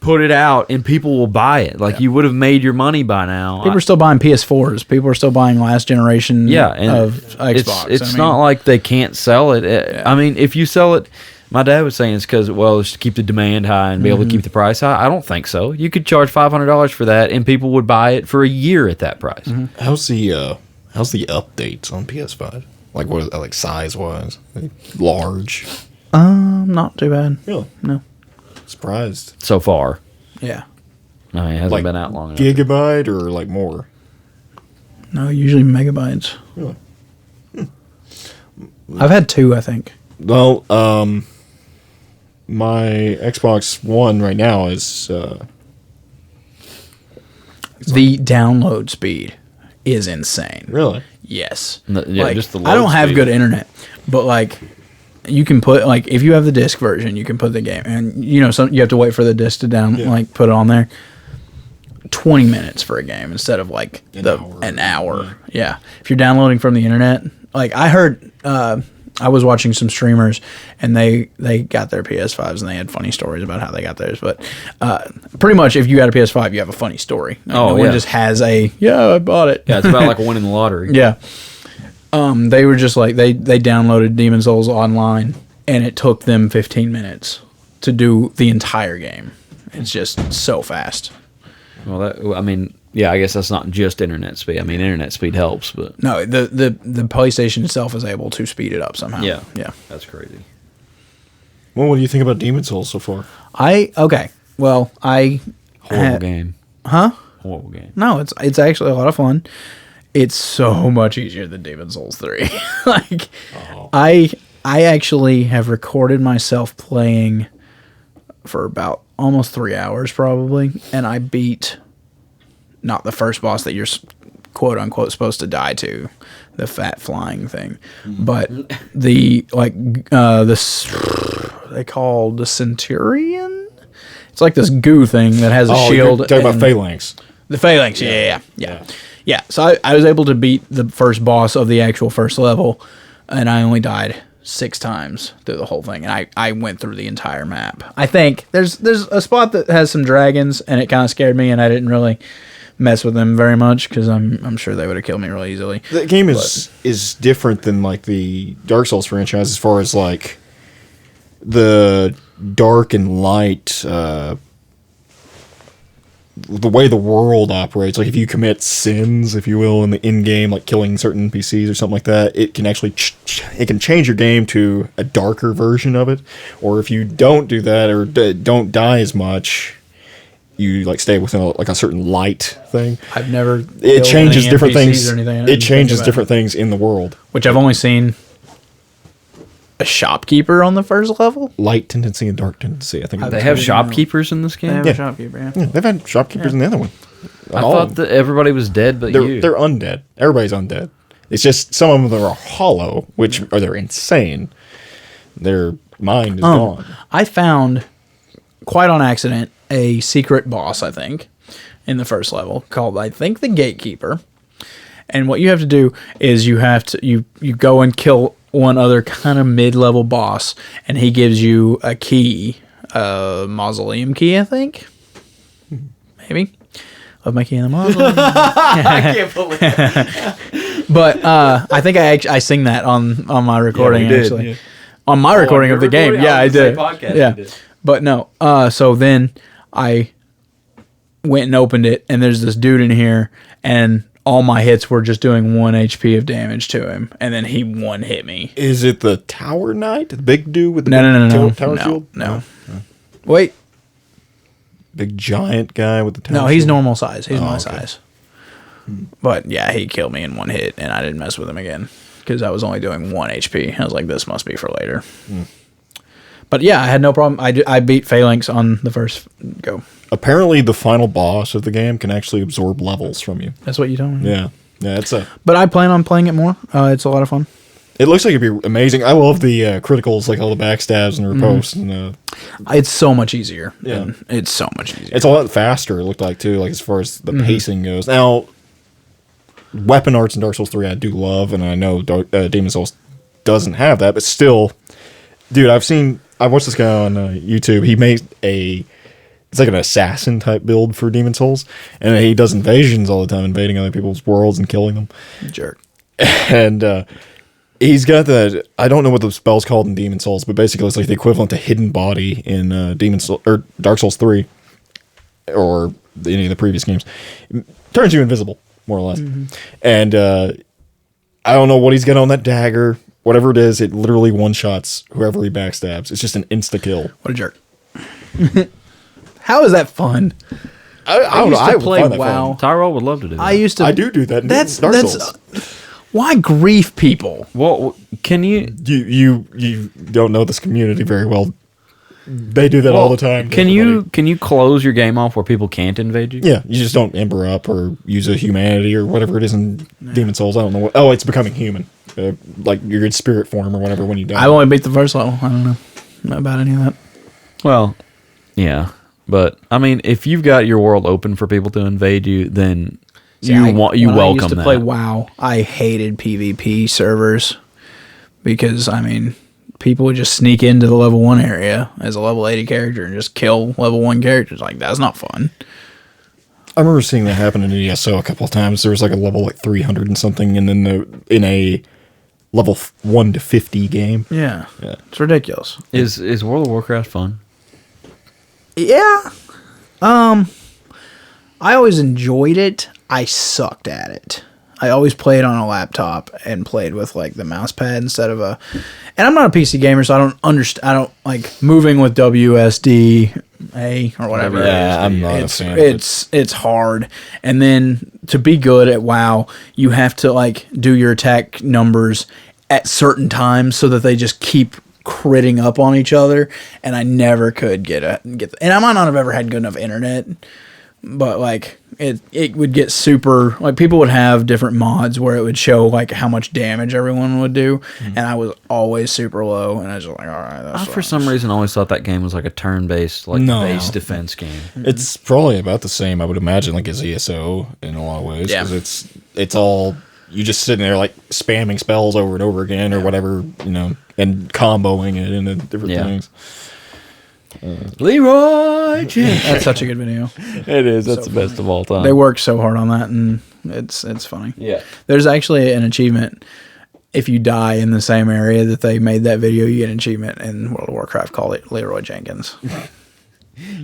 Put it out and people will buy it. Like you would have made your money by now. People are still buying PS4s. People are still buying last generation of Xbox. It's not like they can't sell it. I mean, if you sell it, my dad was saying it's because, well, it's to keep the demand high and be able to keep the price high. I don't think so. You could charge $500 for that and people would buy it for a year at that price. How's the updates on PS5? Like what? Like size wise, large. Not too bad. Really? No. Surprised. So far. Yeah. I mean, it hasn't Like been out long enough. gigabyte or like more? No, usually megabytes. Really? I've had 2, I think. Well, my Xbox One right now is The download speed is insane. really. Yes. Yeah, just the I don't load have speed. good internet, but like you can put like if you have the disc version, you can put the game, and you have to wait for the disc to put it on there. 20 minutes for a game instead of like an hour. Yeah. If you're downloading from the internet, like I heard, I I was watching some streamers, and they got their PS5s, and they had funny stories about how they got theirs. But pretty much, if you got a PS5, you have a funny story. Like, no one just has I bought it. Yeah, it's about like winning the lottery. Yeah. They were just like they downloaded Demon's Souls online, and it took them 15 minutes to do the entire game. It's just so fast. Well, I guess that's not just internet speed. I mean, internet speed helps, but No, the PlayStation itself is able to speed it up somehow. yeah, That's crazy. Well, what do you think about Demon's Souls so far? Horrible Game. Huh? Horrible game. No, it's actually a lot of fun. It's so much easier than Demon's Souls 3. Like, I actually have recorded myself playing for about almost 3 hours probably, and I beat not the first boss that you're quote unquote supposed to die to, the fat flying thing, but they called the Centurion. It's like this goo thing that has a shield. You're talking about Phalanx. The Phalanx, yeah. So I was able to beat the first boss of the actual first level, and I only died 6 times through the whole thing, and I went through the entire map. I think there's a spot that has some dragons, and it kind of scared me, and I didn't really mess with them very much because I'm sure they would have killed me really easily. The game is different than like the Dark Souls franchise as far as like the dark and light. The way the world operates, like if you commit sins, if you will, in the in-game, like killing certain NPCs or something like that, it can actually it can change your game to a darker version of it. Or if you don't do that or don't die as much, you like stay within a certain light thing. I've never. It changes different NPCs things. or anything. It changes different things in the world. Which I've only seen a shopkeeper on the first level. Light tendency and dark tendency. I think They have shopkeepers in this They game. have Yeah. a shopkeeper. Yeah. Yeah, they've had shopkeepers in the other one. I thought that everybody was dead, but you. They're undead. Everybody's undead. It's just some of them are hollow, they're insane. Their mind is gone. I found, quite on accident, a secret boss, I think, in the first level called, I think, the Gatekeeper. And what you have to do is you go and kill one other kind of mid-level boss, and he gives you a key, a mausoleum key, I think. Maybe. Love my key in the mausoleum. I can't believe it. But I think I sing that on my recording, we did, actually. yeah. On my recording your of the game. recording? Yeah, I was gonna did. say podcast, Yeah. you did. But no. So then I went and opened it, and there's this dude in here, and all my hits were just doing 1 HP of damage to him, and then he one hit me. Is it the Tower Knight? The big dude with the No. tower shield? No. Wait. Big giant guy with the tower No, shield? he's normal size. He's my okay. size. But yeah, he killed me in one hit, and I didn't mess with him again because I was only doing 1 HP. I was like, this must be for later. But yeah, I had no problem. I beat Phalanx on the first go. Apparently, the final boss of the game can actually absorb levels from you. That's what you told me. Yeah. Yeah, But I plan on playing it more. It's a lot of fun. it looks like it'd be amazing. I love the criticals, like all the backstabs and riposts. And It's so much easier. Yeah. It's so much easier. it's a lot faster, it looked like, too, like as far as the pacing goes. Now, weapon arts in Dark Souls 3 I do love, and I know Demon's Souls doesn't have that, but still, dude, I watched this guy on YouTube. He made it's like an assassin type build for Demon's Souls, and he does invasions all the time, invading other people's worlds and killing them. Jerk. And he's got that. I don't know what the spell's called in Demon's Souls, but basically it's like the equivalent to Hidden Body in Demon's Soul, or Dark Souls 3, or any of the previous games. It turns you invisible, more or less. And I don't know what he's got on that dagger. Whatever it is, it literally one-shots whoever he backstabs. It's just an insta-kill. What a jerk. How is that fun? I don't know. I would play find that WoW. fun. Tyrell would love to do that. I used to. I do that in Dark Souls. Why grief people? Well, can you? You don't know this community very well. They do that all the time. Can you close your game off where people can't invade you? Yeah, you just don't ember up or use a humanity or whatever it is in Demon's Souls. I don't know. It's becoming human. Like you're in spirit form or whatever when you die. I only beat the first level. I don't know. Not about any of that. Well, yeah, but I mean, if you've got your world open for people to invade you, then When welcome I used to that. play WoW, I hated PvP servers because I mean, people would just sneak into the level 1 area as a level 80 character and just kill level 1 characters. Like, that's not fun. I remember seeing that happen in ESO a couple of times. There was like a level like 300 and something, and then in a level 1 to 50 game. Yeah. It's ridiculous. Is World of Warcraft fun? Yeah. I always enjoyed it. I sucked at it. I always played on a laptop and played with like the mouse pad instead of a. And I'm not a PC gamer, so I don't understand. I don't like moving with WSD or whatever. Yeah, I'm not a fan. It's hard, and then to be good at WoW, you have to like do your attack numbers at certain times so that they just keep critting up on each other. And I never could get. And I might not have ever had good enough internet. But like it would get super like people would have different mods where it would show like how much damage everyone would do, and I was always super low, and I was just like, all right. That's I for some reason always thought that game was like a turn-based like base defense game. It's probably about the same, I would imagine, like as ESO in a lot of ways. Yeah. Because it's all you just sitting there like spamming spells over and over again or whatever, and comboing it into different things. Leroy Jenkins. That's such a good video. It is. That's the best of all time. They worked so hard on that, and it's funny. Yeah. There's actually an achievement. If you die in the same area that they made that video, you get an achievement in World of Warcraft called it Leroy Jenkins.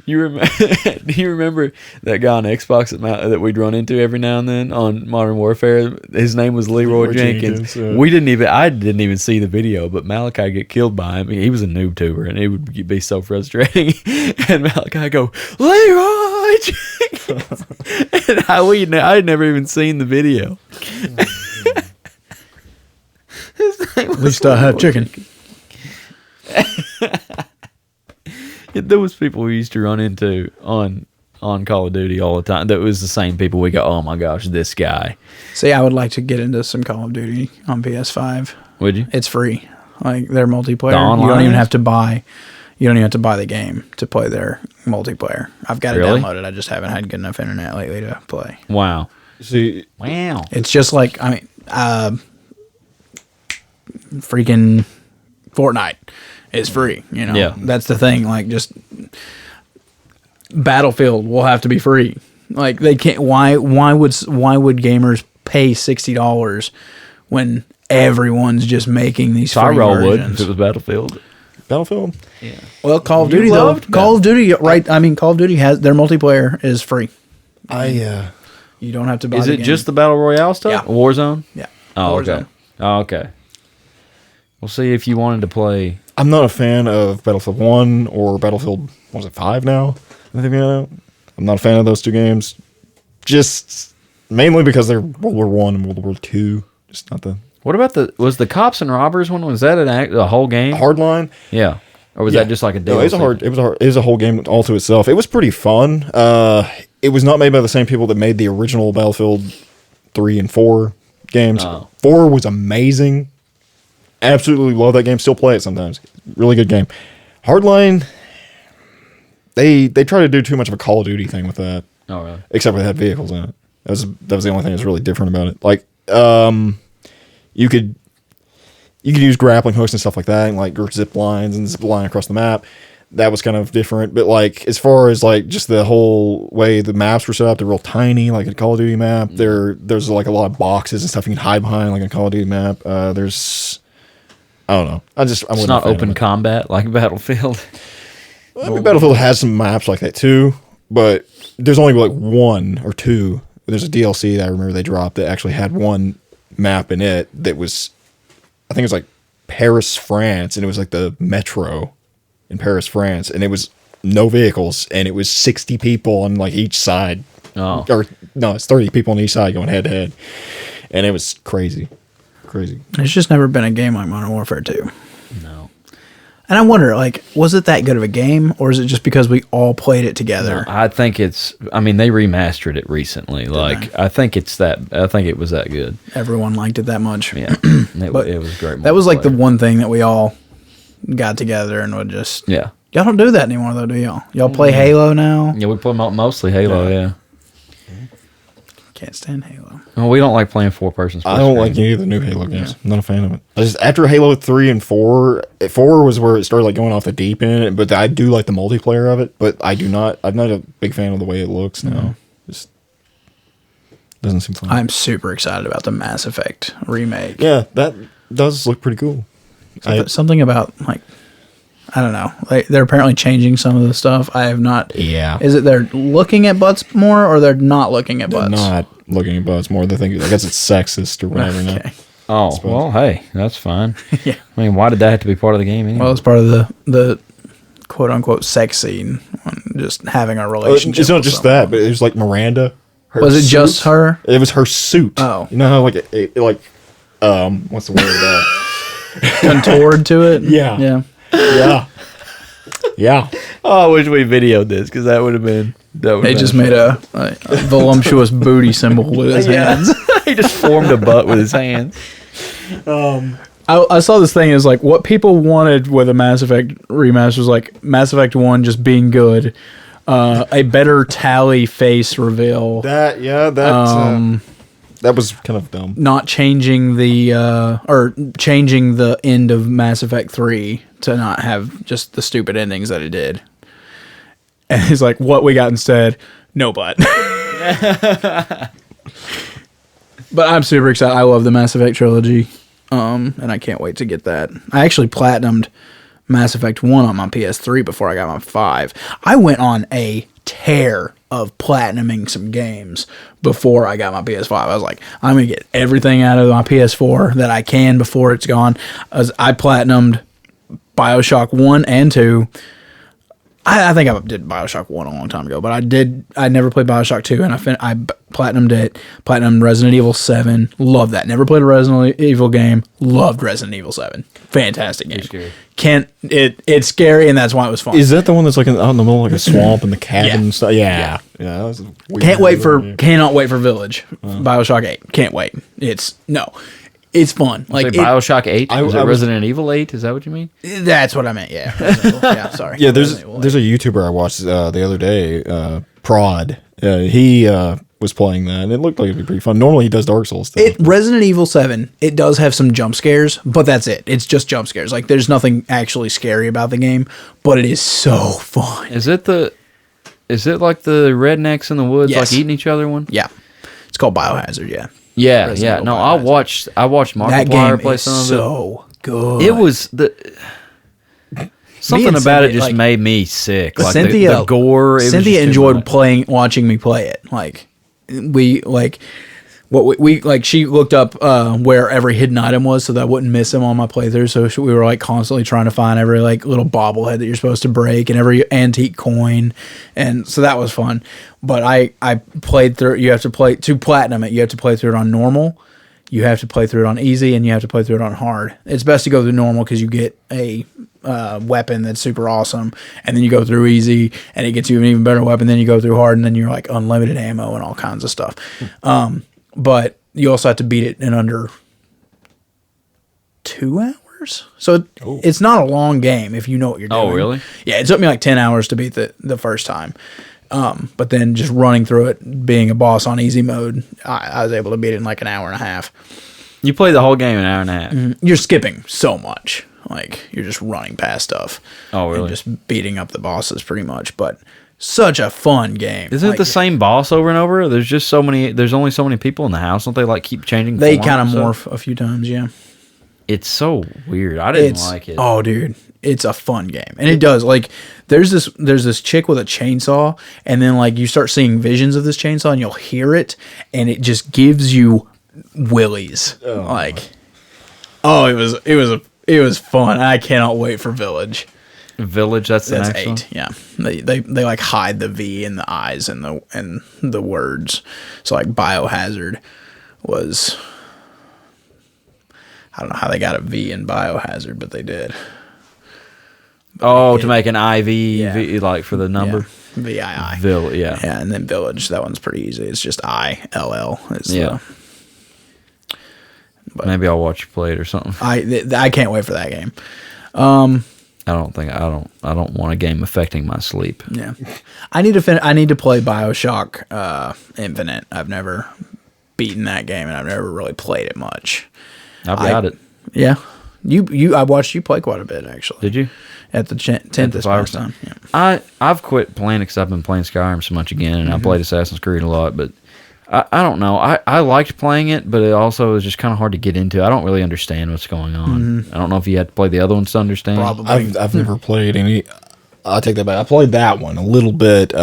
Do you remember that guy on Xbox that we'd run into every now and then on Modern Warfare? His name was Leroy Jenkins. I didn't even see the video, but Malachi get killed by him. He was a noob tuber, and it would be so frustrating. And Malachi go, Leroy Jenkins, and I had never even seen the video. His name was At least I have chicken. There was people we used to run into on Call of Duty all the time. That was the same people. We go, oh my gosh, this guy. See, I would like to get into some Call of Duty on PS5. Would you? It's free. Like their multiplayer. The online you don't even is? have to buy. You don't even have to buy the game to play their multiplayer. I've got it Really? downloaded. I just haven't had good enough internet lately to play. Wow. See, Wow. It's just like freaking Fortnite is free. Yeah. That's the thing. Like just Battlefield will have to be free. Like they can't. Why would gamers pay $60 when everyone's just making these free Tyrel would versions? if it was Battlefield. Battlefield? Yeah. Well, Call of You Duty though. loved Call of Duty, right? I mean, Call of Duty has their multiplayer is free. You don't have to buy. Is the it game. just the Battle Royale stuff? Yeah. Warzone? Yeah. Oh, okay. Warzone. Oh, okay. We'll see if you wanted to play. I'm not a fan of Battlefield 1 or Battlefield, what was it, 5 now? I think I'm not a fan of those two games. Just mainly because they're World War 1 and World War 2. Just not the... What about was the Cops and Robbers one? Was that a whole game? Hardline? Yeah. Or was that just like a DLC? No, it was a whole game all to itself. It was pretty fun. It was not made by the same people that made the original Battlefield 3 and 4 games. Oh. 4 was amazing. Absolutely love that game. Still play it sometimes. Really good game. Hardline, they try to do too much of a Call of Duty thing with that. Oh, really? Except Except for they had vehicles in it. That was the only thing that's really different about it. Like, you could use grappling hooks and stuff like that, and like zip lines and zip line across the map. That was kind of different. But like, as far as like just the whole way the maps were set up, they're real tiny, like a Call of Duty map. There's like a lot of boxes and stuff you can hide behind, like a Call of Duty map. I don't know. It's not open combat like Battlefield. Well, I mean, Battlefield has some maps like that too, but there's only like one or two. There's a DLC that I remember they dropped that actually had one map in it that was, I think it was like Paris, France, and it was like the metro in Paris, France, and it was no vehicles, and it was 60 people on like each side. Oh. Or no, it's 30 people on each side going head to head, and it was crazy. It's just never been a game like Modern Warfare 2. No. And I wonder, like, was it that good of a game, or is it just because we all played it together? No, I think they remastered it recently. I think it was that good. Everyone liked it that much. Yeah. It was great. That was like the one thing that we all got together and would just... Yeah. Y'all don't do that anymore, though, do y'all? Y'all play Halo now? Yeah, we play mostly Halo, yeah. Can't stand Halo. Well, we don't like playing 4-person. I don't like any of the new Halo games. I'm not a fan of it. I just after Halo 3 and 4, 4 was where it started like going off the deep end. But I do like the multiplayer of it. But I'm not a big fan of the way it looks now. Just doesn't seem fun. I'm super excited about the Mass Effect remake. Yeah, that does look pretty cool. Something about like, I don't know. They're apparently changing some of the stuff. I have not. Yeah. Is it they're looking at butts more, or they're not looking at butts? Not looking at butts more. They think I guess it's sexist or whatever. Okay. Oh, well, hey, that's fine. Yeah. I mean, why did that have to be part of the game anyway? Well, it's part of the quote unquote sex scene, just having a relationship. It's not with just someone. that, but it was like Miranda. Was it just her? It was her suit. Oh. You know how like it like what's the word? Contoured to it? Yeah. Yeah. Yeah. Yeah. Oh, I wish we videoed this because that would have been. He just made a voluptuous booty symbol with his hands. He just formed a butt with his hands. I saw this thing is like what people wanted with a Mass Effect remaster was like Mass Effect 1 just being good, a better Tally face reveal, That was kind of dumb. not changing changing the end of Mass Effect 3 to not have just the stupid endings that it did. And he's like, what we got instead? No butt. But I'm super excited. I love the Mass Effect trilogy. And I can't wait to get that. I actually platinumed Mass Effect 1 on my PS3 before I got my 5. I went on a tear of platinuming some games before I got my PS5. I was like, I'm going to get everything out of my PS4 that I can before it's gone. I platinumed BioShock 1 and 2. I think I did BioShock 1 a long time ago, but I never played BioShock 2, and I platinumed it. Platinumed Resident Evil 7. Loved that. Never played a Resident Evil game. Loved Resident Evil 7. Fantastic game. It's scary, and that's why it was fun. Is that the one that's like out in the middle of like a swamp in the cabin and stuff? Yeah. Yeah. That was weird. Cannot wait for Village. BioShock 8. Can't wait. It's fun. Like BioShock 8? Is it was- Resident Evil 8? Is that what you mean? That's what I meant. Yeah. Resident Evil. Yeah. Sorry. Yeah, there's Resident Evil a YouTuber I watched the other day, Prod. He was playing that, and it looked like it'd be pretty fun. Normally, he does Dark Souls stuff. Resident Evil 7, it does have some jump scares, but that's it. It's just jump scares. Like, there's nothing actually scary about the game, but it is so fun. Is it like the rednecks in the woods, Yes. like eating each other one? Yeah. It's called Biohazard, yeah. Yeah, Resident yeah. Evil No, Biohazard. I watched That Markiplier game play is some of it. so good. It was something and about it Cynthia, just like, made me sick. Like Cynthia, the gore. It was Cynthia just too enjoyed much. watching me play it. Like we she looked up where every hidden item was so that I wouldn't miss them on my playthrough. So we were like constantly trying to find every like little bobblehead that you're supposed to break and every antique coin, and so that was fun. But I played through. You have to play to platinum it. You have to play through it on normal. You have to play through it on easy, and you have to play through it on hard. It's best to go through normal because you get a weapon that's super awesome, and then you go through easy, and it gets you an even better weapon. Then you go through hard, and then you're like unlimited ammo and all kinds of stuff. But you also have to beat it in under 2 hours. So it's not a long game if you know what you're doing. Oh, really? Yeah, it took me like 10 hours to beat the first time. But then just running through it, being a boss on easy mode, I was able to beat it in like an hour and a half. You played the whole game in an hour and a half. You're skipping so much. Like, you're just running past stuff. Oh, really? And just beating up the bosses pretty much. But such a fun game. Isn't like, it the same boss over and over? There's just so many. There's only so many people in the house. Don't they like keep changing? They forms kind of and stuff? morph a few times, yeah. It's so weird. I didn't like it. Oh, dude, it's a fun game, and it does. Like, there's this chick with a chainsaw, and then like you start seeing visions of this chainsaw, and you'll hear it, and it just gives you willies. It was fun. I cannot wait for Village. Village. That's the That's next 8. one. Yeah, they like hide the V in the eyes and the words. So like Biohazard was. I don't know how they got a V in Biohazard, but they did. To make an IV, V, like for the number. Yeah. VII. Yeah. Yeah, and then Village. That one's pretty easy. It's just ILL. Yeah. Maybe I'll watch you play it or something. I can't wait for that game. I don't want a game affecting my sleep. Yeah, I need to play BioShock Infinite. I've never beaten that game, and I've never really played it much. I've got it. Yeah, I watched you play quite a bit actually. Did you? At the tent this past time? Yeah. I've quit playing because I've been playing Skyrim so much again, and I played Assassin's Creed a lot, but I don't know. I liked playing it, but it also was just kind of hard to get into. I don't really understand what's going on. I don't know if you had to play the other ones to understand. Probably. I've never played any. I'll take that back. I played that one a little bit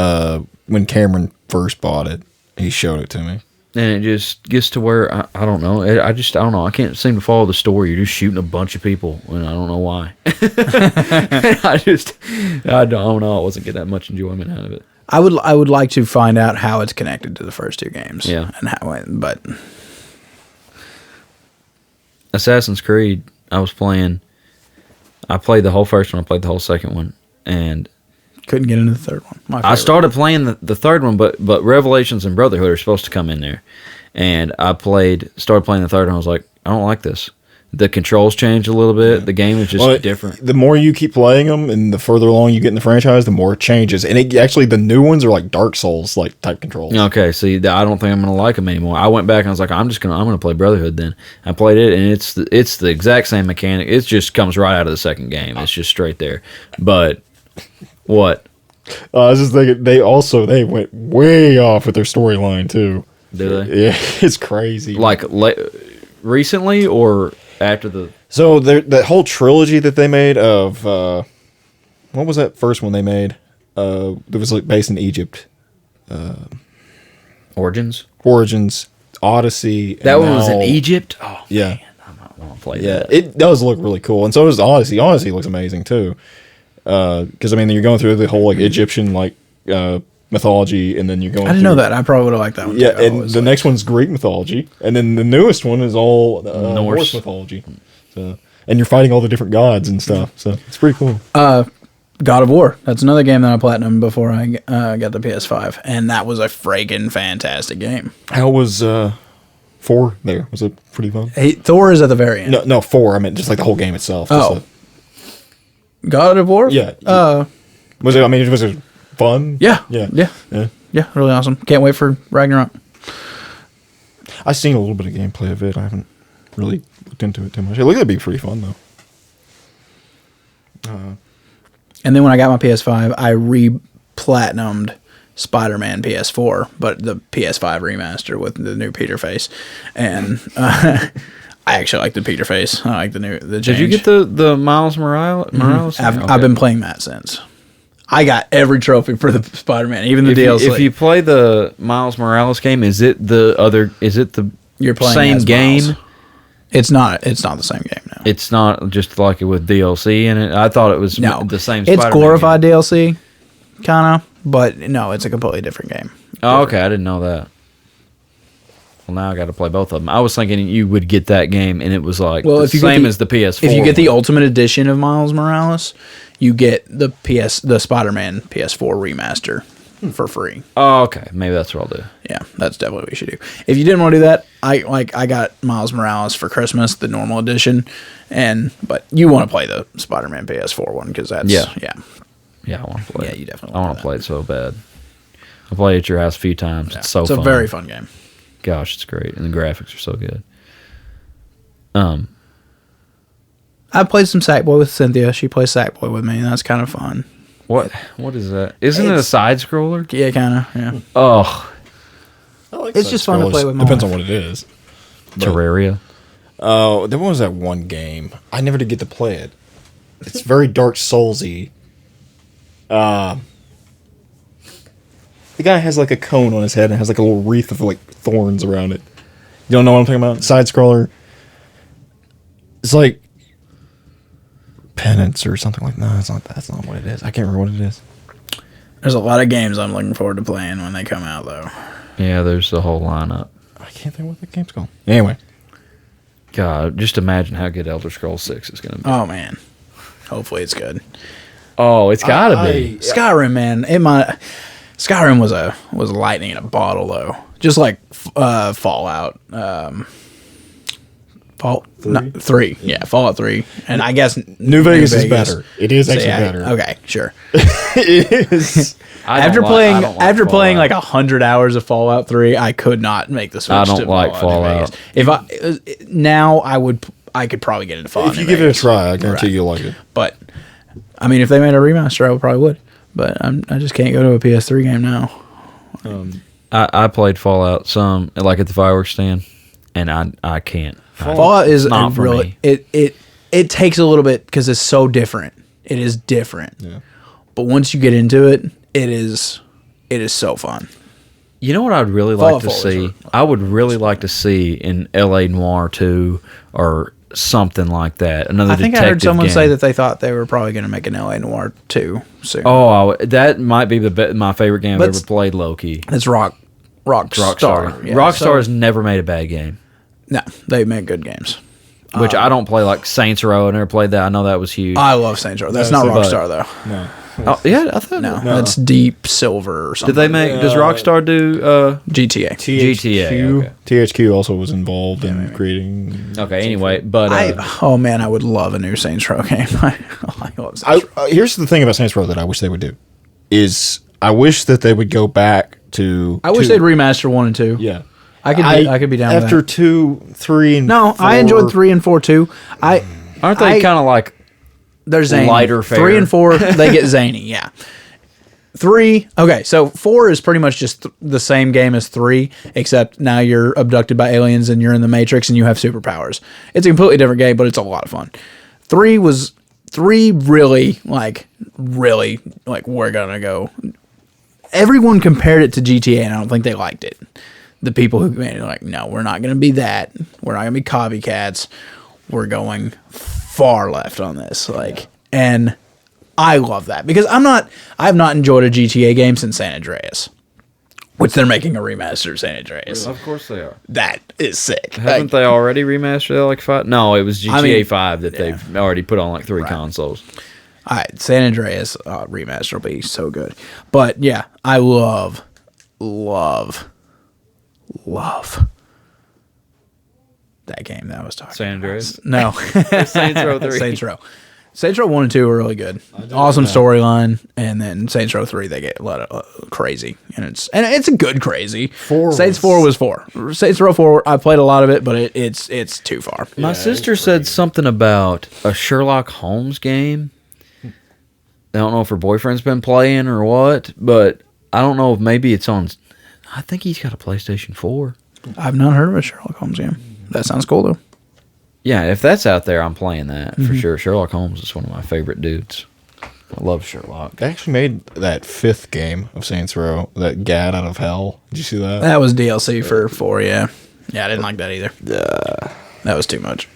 when Cameron first bought it. He showed it to me. And it just gets to where, I don't know. I don't know. I can't seem to follow the story. You're just shooting a bunch of people, and I don't know why. I don't know. I wasn't getting that much enjoyment out of it. I would like to find out how it's connected to the first two games. Yeah. And how, but Assassin's Creed, I played the whole first one, I played the whole second one, and couldn't get into the third one. My I favorite. started playing the third one, but Revelations and Brotherhood are supposed to come in there. And I started playing the third one, I was like, I don't like this. The controls changed a little bit. Yeah. The game is just different. The more you keep playing them and the further along you get in the franchise, the more it changes. And actually, the new ones are like Dark Souls like type controls. Okay, see, I don't think I'm going to like them anymore. I went back and I was like, I'm going to play Brotherhood then. I played it, and it's the exact same mechanic. It just comes right out of the second game. It's just straight there. But what? I was just thinking they went way off with their storyline too. Do they? Yeah, it's crazy. Like recently or after the? So that whole trilogy that they made of what was that first one they made? That was like based in Egypt. Origins, Odyssey. That one was in Egypt. Oh yeah, man, I might want to play yeah. that. It does look really cool, and so does Odyssey. Odyssey looks amazing too. Because I mean, you're going through the whole like Egyptian like mythology, and then you're going. I didn't know that. I probably would have liked that one. Yeah, too. and the next one's Greek mythology, and then the newest one is all Norse mythology. So, and you're fighting all the different gods and stuff. So it's pretty cool. God of War. That's another game that I platinumed before I got the PS5, and that was a friggin' fantastic game. How was 4 there? Was it pretty fun? Thor is at the very end. No, 4. I mean, just like the whole game itself. God of War? Yeah. Was it fun? Yeah. Yeah. Really awesome. Can't wait for Ragnarok. I've seen a little bit of gameplay of it. I haven't really looked into it too much. It looked like it'd be pretty fun though. And then when I got my PS5, I re-platinumed Spider-Man PS4, but the PS5 remaster with the new Peter face. And I actually like the Peter face. I like the change. Did you get the Miles Morales? Mm-hmm. I've been playing that since. I got every trophy for the Spider-Man, even the DLC. If you play the Miles Morales game, is it the You're playing same as game? Miles. It's not the same game now. It's not just like it with DLC in it. I thought it was the same. It's Spider-Man glorified game. DLC, kind of, but no, it's a completely different game. Oh, okay, I didn't know that. Well, now I got to play both of them. I was thinking you would get that game, and it was like the same as the PS4. If you get the Ultimate Edition of Miles Morales, you get the Spider-Man PS4 remaster for free. Oh, okay. Maybe that's what I'll do. Yeah, that's definitely what you should do. If you didn't want to do that, I got Miles Morales for Christmas, the normal edition, but you want to play the Spider-Man PS4 one because that's yeah, I want to play. Yeah, it. you definitely. I want to play it so bad. I played at your house a few times. Yeah. It's so it's fun. a very fun game. Gosh, it's great, and the graphics are so good. I played some Sackboy with Cynthia. She plays Sackboy with me, and that's kind of fun. What is that? Isn't it a side scroller? Yeah, kind of. Yeah. Oh, I like It's just fun to play with. Depends on what it is. Terraria. Oh, there was that one game. I never did get to play it. It's very Dark Soulsy. The guy has like a cone on his head and has like a little wreath of like thorns around it. You don't know what I'm talking about? Side scroller. It's like Penance or something like. No, that's not what it is. I can't remember what it is. There's a lot of games I'm looking forward to playing when they come out, though. Yeah, there's the whole lineup. I can't think what the game's called. Anyway, God, just imagine how good Elder Scrolls 6 is going to be. Oh man, hopefully it's good. Oh, it's got to be. Skyrim, man. Skyrim was lightning in a bottle, though. Just like Fallout. 3. Yeah, Fallout 3. And I guess New Vegas is better. It is actually better. Okay, sure. It is. After playing like 100 hours of Fallout 3, I could not make the switch. I don't to like Fallout. New Vegas. If I could probably get into Fallout. If you give it a try, I guarantee you'll like it. But I mean, if they made a remaster, I probably would. But I just can't go to a PS3 game now. I played Fallout some, like at the fireworks stand, and I can't. Fallout is not for really me. it takes a little bit because it's so different. It is different. Yeah. But once you get into it, it is so fun. You know what I'd really like to Fallout see? is I would really like to see in L.A. Noire 2 or something like that. Another I think I heard detective someone game. say that they thought they were probably going to make an LA Noire 2 soon. Oh, that might be my favorite game But I've ever played, low-key. It's Rockstar. Rockstar. Yeah, Rockstar has never made a bad game. No, they make good games. Which I don't play, like Saints Row. I never played that. I know that was huge. I love Saints Row. That's not Rockstar, though. No. Oh, yeah, I thought No, that's Deep Silver or something. Did they make? Does Rockstar do? GTA? GTA, okay. THQ also was involved in creating. Okay. Anyway, but Oh man, I would love a new Saints Row game. I love Saints Row. Here's the thing about Saints Row that I wish they would do is I wish that they would go back to. I wish they'd remaster 1 and 2. Yeah. I could be down after with that. 2, 3, and No, 4. I enjoyed 3 and 4 too. aren't they kind of like They're zany. lighter fare? 3 and 4, they get zany. Yeah. 3. Okay, so 4 is pretty much just the same game as 3, except now you're abducted by aliens and you're in the Matrix and you have superpowers. It's a completely different game, but it's a lot of fun. 3 really we're gonna go. Everyone compared it to GTA, and I don't think they liked it. The people who made it like, no, we're not gonna be that. We're not gonna be copycats. We're going far left on this, and I love that because I've not enjoyed a GTA game since San Andreas, which they're making a remaster of San Andreas. Of course they are. That is sick. Haven't they already remastered it like 5? No, it was GTA 5 that yeah. they've already put on like 3 consoles. All right, San Andreas remaster will be so good. But yeah, I love that game that I was talking San Andreas? No. Saints Row 3. Saints Row 1 and 2 are really good. Awesome storyline, and then Saints Row 3 they get a lot of crazy, and it's a good crazy. Saints 4 was 4. Saints Row 4 I played a lot of it, but it's too far. My sister said something about a Sherlock Holmes game. I don't know if her boyfriend's been playing or what, but I don't know if maybe it's on. I think he's got a PlayStation 4. I've not heard of a Sherlock Holmes game. That sounds cool though. Yeah, if that's out there, I'm playing that for sure. Sherlock Holmes is one of my favorite dudes. I love Sherlock. They actually made that 5th game of Saints Row, that Gad out of Hell. Did you see that? That was DLC for 4, yeah. Yeah, I didn't like that either. That was too much.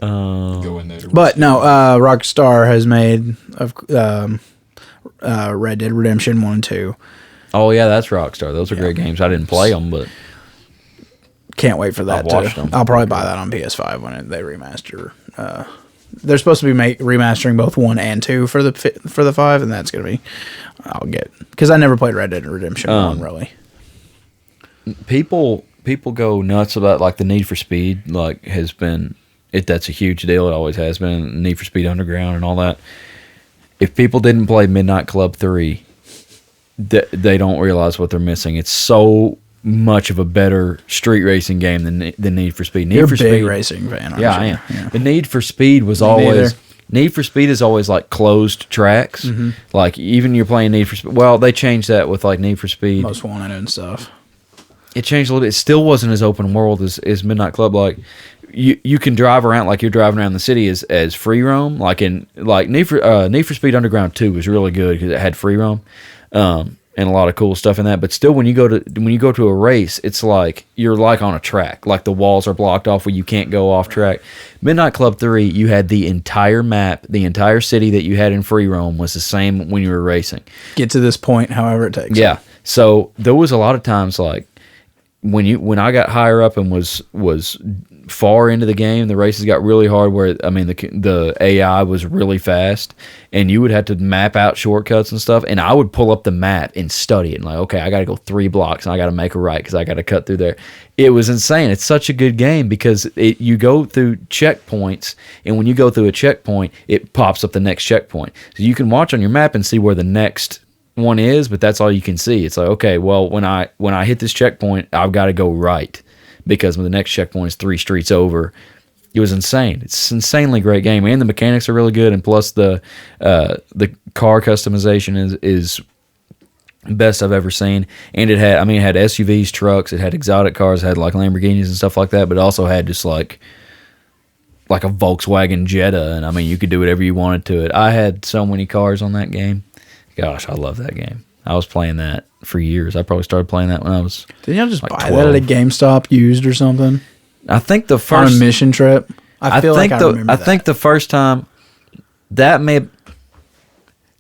Go in there. But no, Rockstar has made Red Dead Redemption 1 and 2. Oh yeah, that's Rockstar. Those are great games. I didn't play them, but Can't wait for that. I've watched them. I'll probably buy that on PS5 when they remaster. They're supposed to be remastering both 1 and 2 for the 5, and that's gonna be. I'll get because I never played Red Dead Redemption 1 really. people go nuts about like the Need for Speed. Like has been that's a huge deal. It always has been. Need for Speed Underground and all that. If people didn't play Midnight Club 3, they don't realize what they're missing. It's so much of a better street racing game than Need for Speed. You're a big racing fan, aren't you? I am. Yeah. The Need for Speed was always... Need for Speed is always like closed tracks. Mm-hmm. Like even you're playing Need for Speed... Well, they changed that with like Need for Speed. Most Wanted and stuff. It changed a little bit. It still wasn't as open world as Midnight Club. Like you can drive around like you're driving around the city as free roam. Like Need for Speed Underground 2 was really good because it had free roam. And a lot of cool stuff in that, but still, when you go to a race, it's like you're like on a track. Like the walls are blocked off where you can't go off track. Midnight Club 3, you had the entire map, the entire city that you had in free roam was the same when you were racing. Get to this point, however it takes. Yeah. So there was a lot of times like when I got higher up and was far into the game, the races got really hard. Where I mean, the AI was really fast, and you would have to map out shortcuts and stuff. And I would pull up the map and study it. And like, okay, I got to go 3 blocks, and I got to make a right because I got to cut through there. It was insane. It's such a good game because you go through checkpoints, and when you go through a checkpoint, it pops up the next checkpoint. So you can watch on your map and see where the next one is, but that's all you can see. It's like, okay, well, when I hit this checkpoint, I've got to go right because the next checkpoint is 3 streets over. It was insane. It's an insanely great game, and the mechanics are really good, and plus the car customization is best I've ever seen. And it had SUVs, trucks, it had exotic cars, it had like Lamborghinis and stuff like that, but it also had just like a Volkswagen Jetta, and I mean, you could do whatever you wanted to it. I had so many cars on that game. Gosh, I love that game. I was playing that for years. I probably started playing that when I was Didn't y'all just like buy 12. that at a GameStop used or something? I think the On first a mission trip? I think the first time that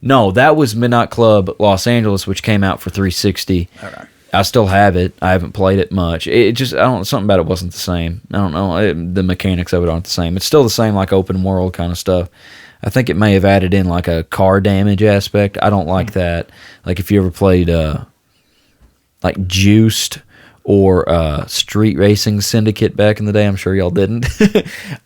that was Midnight Club Los Angeles, which came out for 360. Okay. I still have it. I haven't played it much. It just, I don't, something about it wasn't the same. I don't know. The mechanics of it aren't the same. It's still the same, like open world kind of stuff. I think it may have added in like a car damage aspect. I don't like that. Like if you ever played like Juiced or Street Racing Syndicate back in the day, I'm sure y'all didn't.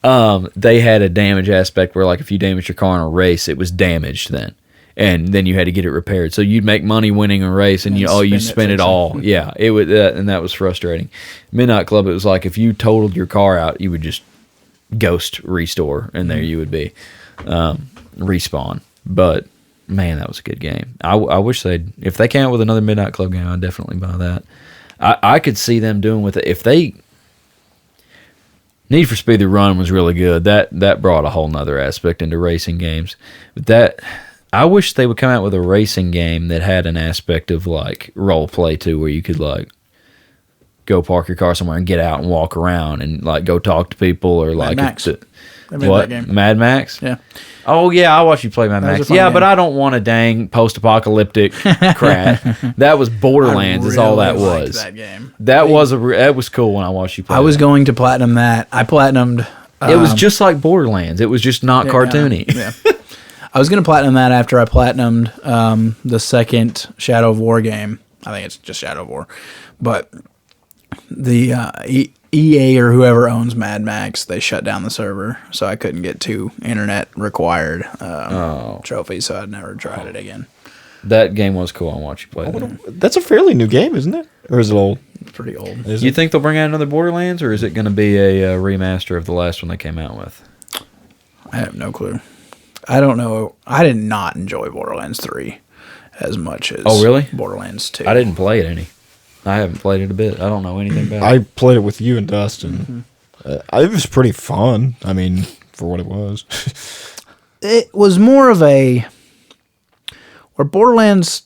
They had a damage aspect where like if you damaged your car in a race, it was damaged then. And then you had to get it repaired. So you'd make money winning a race, and you spend it all. Yeah, it would, and that was frustrating. Midnight Club, it was like if you totaled your car out, you would just ghost restore, and there you would be. Respawn. But man, that was a good game. I wish if they came out with another Midnight Club game, I'd definitely buy that. I could see them doing with it if they. Need for Speed: The Run was really good. That brought a whole nother aspect into racing games. But I wish they would come out with a racing game that had an aspect of like role play too, where you could like go park your car somewhere and get out and walk around and like go talk to people or like Max. What? Mad Max? Yeah. Oh yeah, I watched you play Mad Max. Yeah, but I don't want a dang post-apocalyptic crap. That was Borderlands. Is all that liked was. That game. That was cool when I watched you play. I was that. going to platinum that. I platinumed. It was just like Borderlands. It was just not cartoony. Yeah. I was going to platinum that after I platinumed the second Shadow of War game. I think it's just Shadow of War, but the EA or whoever owns Mad Max, they shut down the server, so I couldn't get 2 internet required trophies, so I'd never tried it again. That game was cool. I watched you play that. That's a fairly new game, isn't it? Or is it old? It's pretty old. You think they'll bring out another Borderlands, or is it going to be a remaster of the last one they came out with? I have no clue. I don't know. I did not enjoy Borderlands 3 as much as Borderlands 2. I didn't play it any. I haven't played it a bit. I don't know anything about it. I played it with you and Dustin. It was pretty fun. I mean, for what it was. It was more of where Borderlands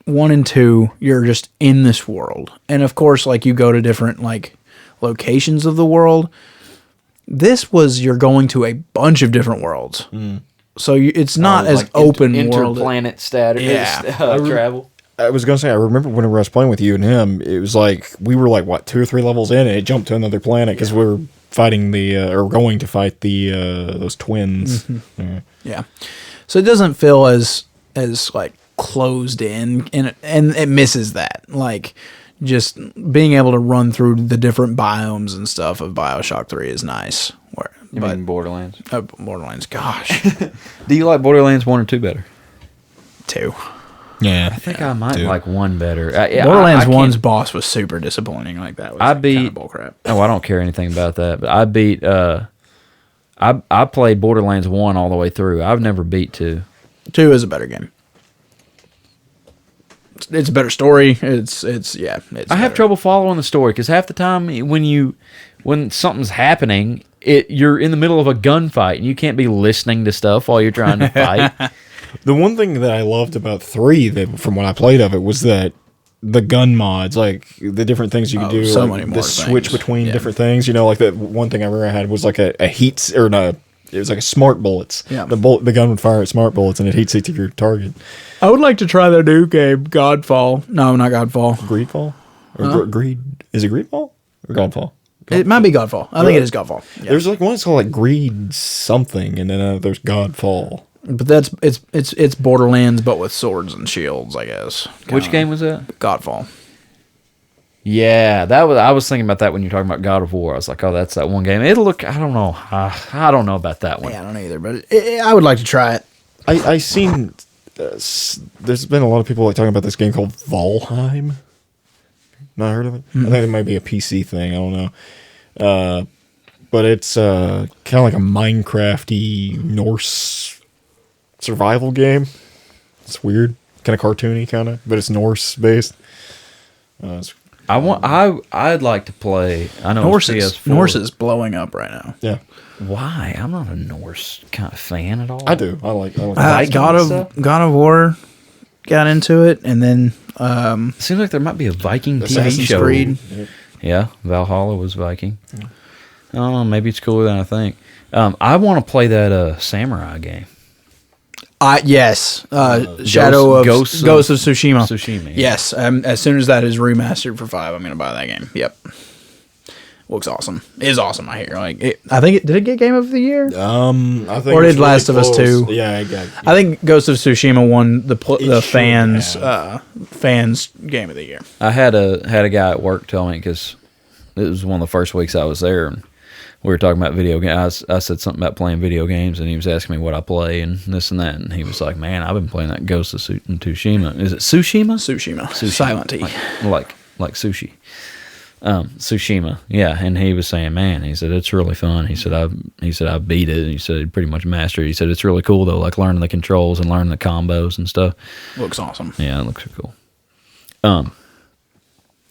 1 and 2, you're just in this world. And of course, like you go to different like locations of the world. This was you're going to a bunch of different worlds. So it's not as like open world. Interplanet status travel. I was going to say, I remember whenever I was playing with you and him, it was like, we were like, 2 or 3 levels in, and it jumped to another planet because we were fighting or going to fight those twins. Mm-hmm. Yeah. So it doesn't feel as like closed in, and it misses that. Like, just being able to run through the different biomes and stuff of BioShock 3 is nice. You mean Borderlands? Borderlands, gosh. Do you like Borderlands 1 or 2 better? 2. Yeah, I think I might like 1 better. Borderlands 1's boss was super disappointing. Like that was kind of bullcrap. Oh, I don't care anything about that. But I beat. I played Borderlands 1 all the way through. I've never beat 2. 2 is a better game. It's a better story. It's I have trouble following the story because half the time when something's happening, you're in the middle of a gunfight and you can't be listening to stuff while you're trying to fight. The one thing that I loved about 3, from what I played of it, was that the gun mods, like the different things you could do, so like many more the switch things. between different things. You know, like that one thing I remember I had was like a heat, or no, it was like a smart bullets. Yeah. The gun would fire at smart bullets and it heat seek to your target. I would like to try their new game, Godfall. No, not Godfall. Greedfall? Or Greed? Is it Greedfall? Or Godfall? It might be Godfall. I think it is Godfall. Yeah. There's like one that's called like Greed something, and then there's Godfall. But it's Borderlands, but with swords and shields, I guess. Which game was that? Godfall. Yeah, I was thinking about that when you're talking about God of War. I was like, oh, that's that one game. It'll look. I don't know. I don't know about that one. Yeah, I don't know either, but I would like to try it. I seen. There's been a lot of people like talking about this game called Valheim. Not heard of it. I think it might be a PC thing. I don't know. But it's kind of like a Minecraft-y Norse survival game. It's weird, kind of cartoony, kind of, but it's Norse based. I'd like to play. I know Norse PS4. is blowing up right now. Yeah, Why? I'm not a Norse kind of fan at all. I do. I like God of War got into it, and then Seems like there might be a Viking TV Assassin's show. Creed. Yeah, Valhalla was Viking. I don't know. Maybe it's cooler than I think. I want to play that samurai game. Yes, Shadow Ghosts of of Tsushima. Tsushima, yeah. Yes, as soon as that is remastered for 5, I'm gonna buy that game. Yep, looks awesome. Is awesome. I hear. I think did it get Game of the Year? I think Or did Last of Us 2? Yeah, it got. I think Ghost of Tsushima won the should fans Game of the Year. I had a guy at work tell me, because it was one of the first weeks I was there, and we were talking about video games. I said something about playing video games, and he was asking me what I play and this and that, and he was like, "Man, I've been playing that Ghost of Tsushima. Is it Tsushima? Tsushima. Silent T. Like sushi. Tsushima, yeah." And he was saying, "Man," he said, "it's really fun." He said, "I beat it." And he said, "He pretty much mastered it." He said, "It's really cool though, like learning the controls and learning the combos and stuff." Looks awesome. Yeah, it looks cool.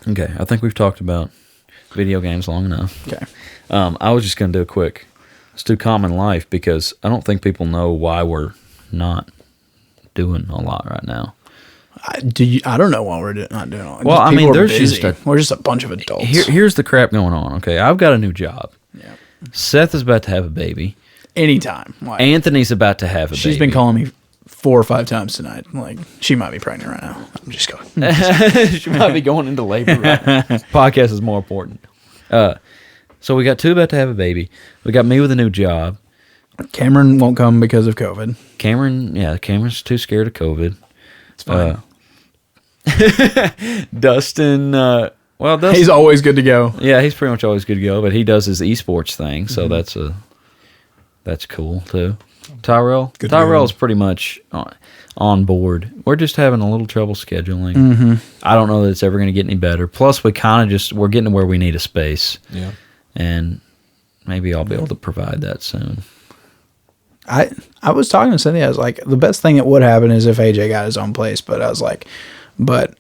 Okay, I think we've talked about video games long enough. Okay. I was just going to do a quick, let's do Common Life, because I don't think people know why we're not doing a lot right now. I don't know why we're not doing all. Well, I mean, there's busy. just we're just a bunch of adults. Here's the crap going on, okay? I've got a new job. Yeah. Seth is about to have a baby. Anytime. Anthony's about to have a baby. She's been calling me 4 or 5 times tonight. Like, she might be pregnant right now. I'm just going. She might be going into labor right now. Podcast is more important. So we got 2 about to have a baby. We got me with a new job. Cameron won't come because of COVID. Cameron's too scared of COVID. It's fine. Dustin, Dustin, He's always good to go. yeah, he's pretty much always good to go, but he does his esports thing, so that's cool too. Tyrel's pretty much on board. We're just having a little trouble scheduling. I don't know that it's ever going to get any better. Plus, we're getting to where we need a space. Yeah. And maybe I'll be able to provide that soon. I was talking to Cindy. I was like, the best thing that would happen is if AJ got his own place. But I was like, but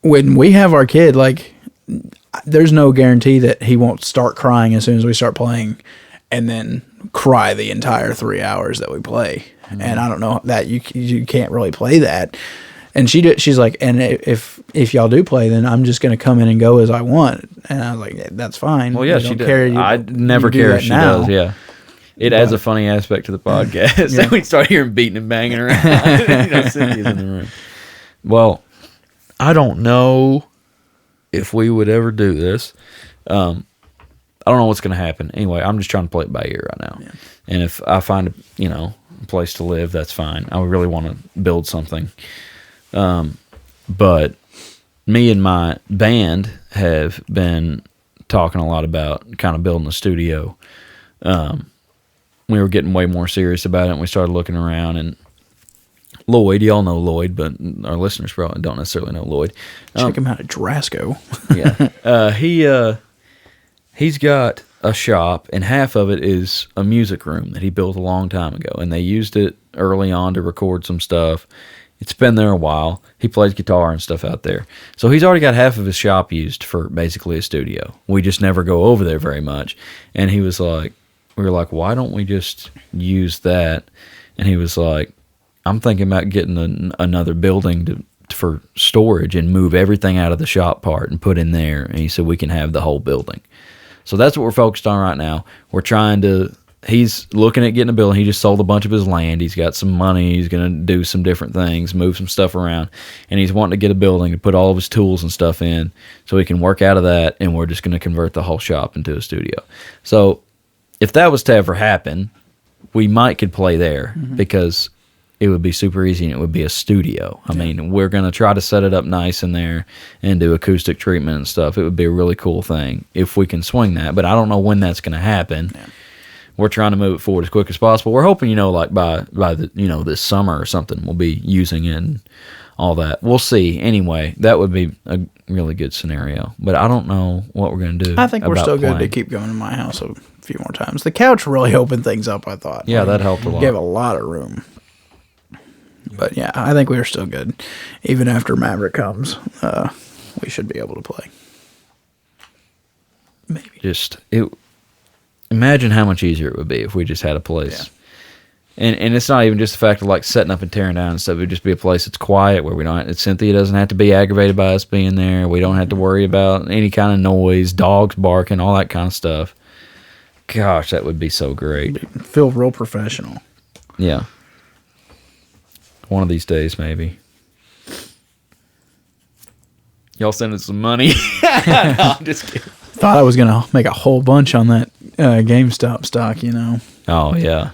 when we have our kid, like, there's no guarantee that he won't start crying as soon as we start playing, and then cry the entire 3 hours that we play. And I don't know that you can't really play that. And she's like, and if y'all do play, then I'm just going to come in and go as I want. And I was like, that's fine. Well, yeah, she does. I never care if she does. Yeah, it adds a funny aspect to the podcast. Yeah. We start hearing beating and banging around. Cynthia's in the room. Well, I don't know if we would ever do this. I don't know what's going to happen. Anyway, I'm just trying to play it by ear right now. Yeah. And if I find a place to live, that's fine. I really want to build something. But me and my band have been talking a lot about kind of building a studio. We were getting way more serious about it, and we started looking around. And Lloyd, y'all know Lloyd, but our listeners probably don't necessarily know Lloyd. Check him out at Drasco. Yeah, he's got a shop, and half of it is a music room that he built a long time ago, and they used it early on to record some stuff. It's been there a while. He plays guitar and stuff out there. So he's already got half of his shop used for basically a studio. We just never go over there very much. And he was like, we were like, why don't we just use that? And he was like, I'm thinking about getting another building for storage and move everything out of the shop part and put in there. And he said, we can have the whole building. So that's what we're focused on right now. We're trying to he's looking at getting a building. He just sold a bunch of his land. He's got some money. He's going to do some different things, move some stuff around. And he's wanting to get a building to put all of his tools and stuff in so he can work out of that, and we're just going to convert the whole shop into a studio. So if that was to ever happen, we could play there because it would be super easy and it would be a studio. I mean, we're going to try to set it up nice in there and do acoustic treatment and stuff. It would be a really cool thing if we can swing that, but I don't know when that's going to happen. Yeah. We're trying to move it forward as quick as possible. We're hoping, like by the, this summer or something, we'll be using it and all that. We'll see. Anyway, that would be a really good scenario, but I don't know what we're going to do. I think we're still good to keep going to my house a few more times. The couch really opened things up, I thought. Yeah, that helped a lot. Gave a lot of room. But yeah, I think we are still good. Even after Maverick comes, we should be able to play. Maybe. Imagine how much easier it would be if we just had a place. Yeah. And it's not even just the fact of like setting up and tearing down and stuff. It would just be a place that's quiet where we don't. Cynthia doesn't have to be aggravated by us being there. We don't have to worry about any kind of noise, dogs barking, all that kind of stuff. Gosh, that would be so great. Feel real professional. Yeah. One of these days, maybe. Y'all sending some money? No, I'm just kidding. Thought I was gonna make a whole bunch on that GameStop stock, Oh yeah.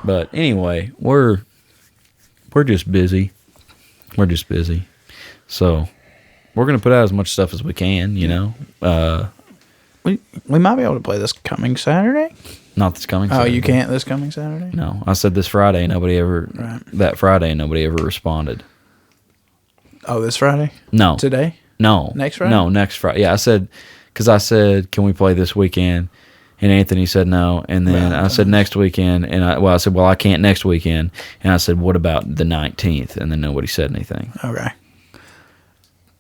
But anyway, we're just busy. We're just busy. So we're gonna put out as much stuff as we can, We might be able to play this coming Saturday. Not this coming Saturday. Oh, you can't this coming Saturday? No. I said this Friday, that Friday, nobody ever responded. Oh, this Friday? No. Today? No. Next Friday? No, next Friday. Yeah, I said, can we play this weekend? And Anthony said no. And then I said next weekend. And I said, I can't next weekend. And I said, what about the 19th? And then nobody said anything. Okay.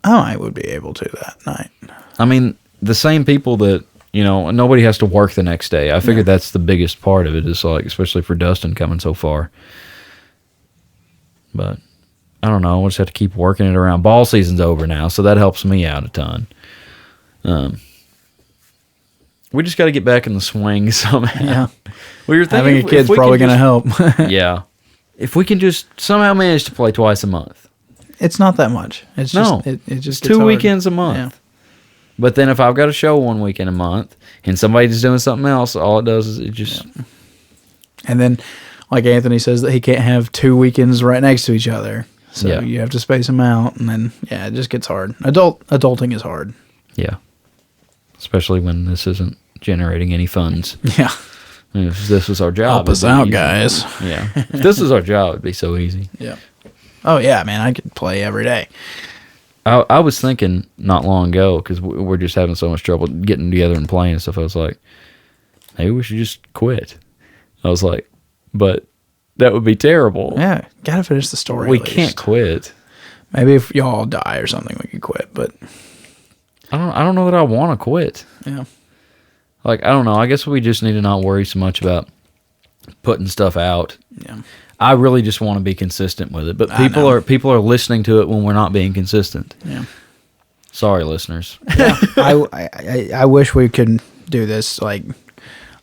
I would be able to that night. I mean, the same people that, nobody has to work the next day. I figured that's the biggest part of it, is like, especially for Dustin coming so far. But I don't know. We'll just have to keep working it around. Ball season's over now, so that helps me out a ton. We just got to get back in the swing somehow. Yeah. We were thinking having a kid's probably going to help. Yeah. If we can just somehow manage to play twice a month. It's not that much. It's just it just gets 2 hard. weekends a month. Yeah. But then if I've got a show 1 weekend a month and somebody's doing something else, all it does is it just... Yeah. And then, like Anthony says, that he can't have 2 weekends right next to each other. So you have to space them out, and then, it just gets hard. Adulting is hard. Yeah. Especially when this isn't generating any funds. Yeah. I mean, if this was our job... Help us out, guys. Yeah. If this was our job, it'd be so easy. Yeah. Oh, yeah, man. I could play every day. I was thinking not long ago, because we're just having so much trouble getting together and playing and stuff. I was like, maybe we should just quit. I was like, but that would be terrible. Yeah, gotta finish the story. We can't quit. Maybe if y'all die or something, we could quit. But I don't know that I want to quit. Yeah. Like, I don't know. I guess we just need to not worry so much about putting stuff out. Yeah. I really just want to be consistent with it, but people are listening to it when we're not being consistent. Yeah. Sorry, listeners. Yeah. I wish we could do this. Like,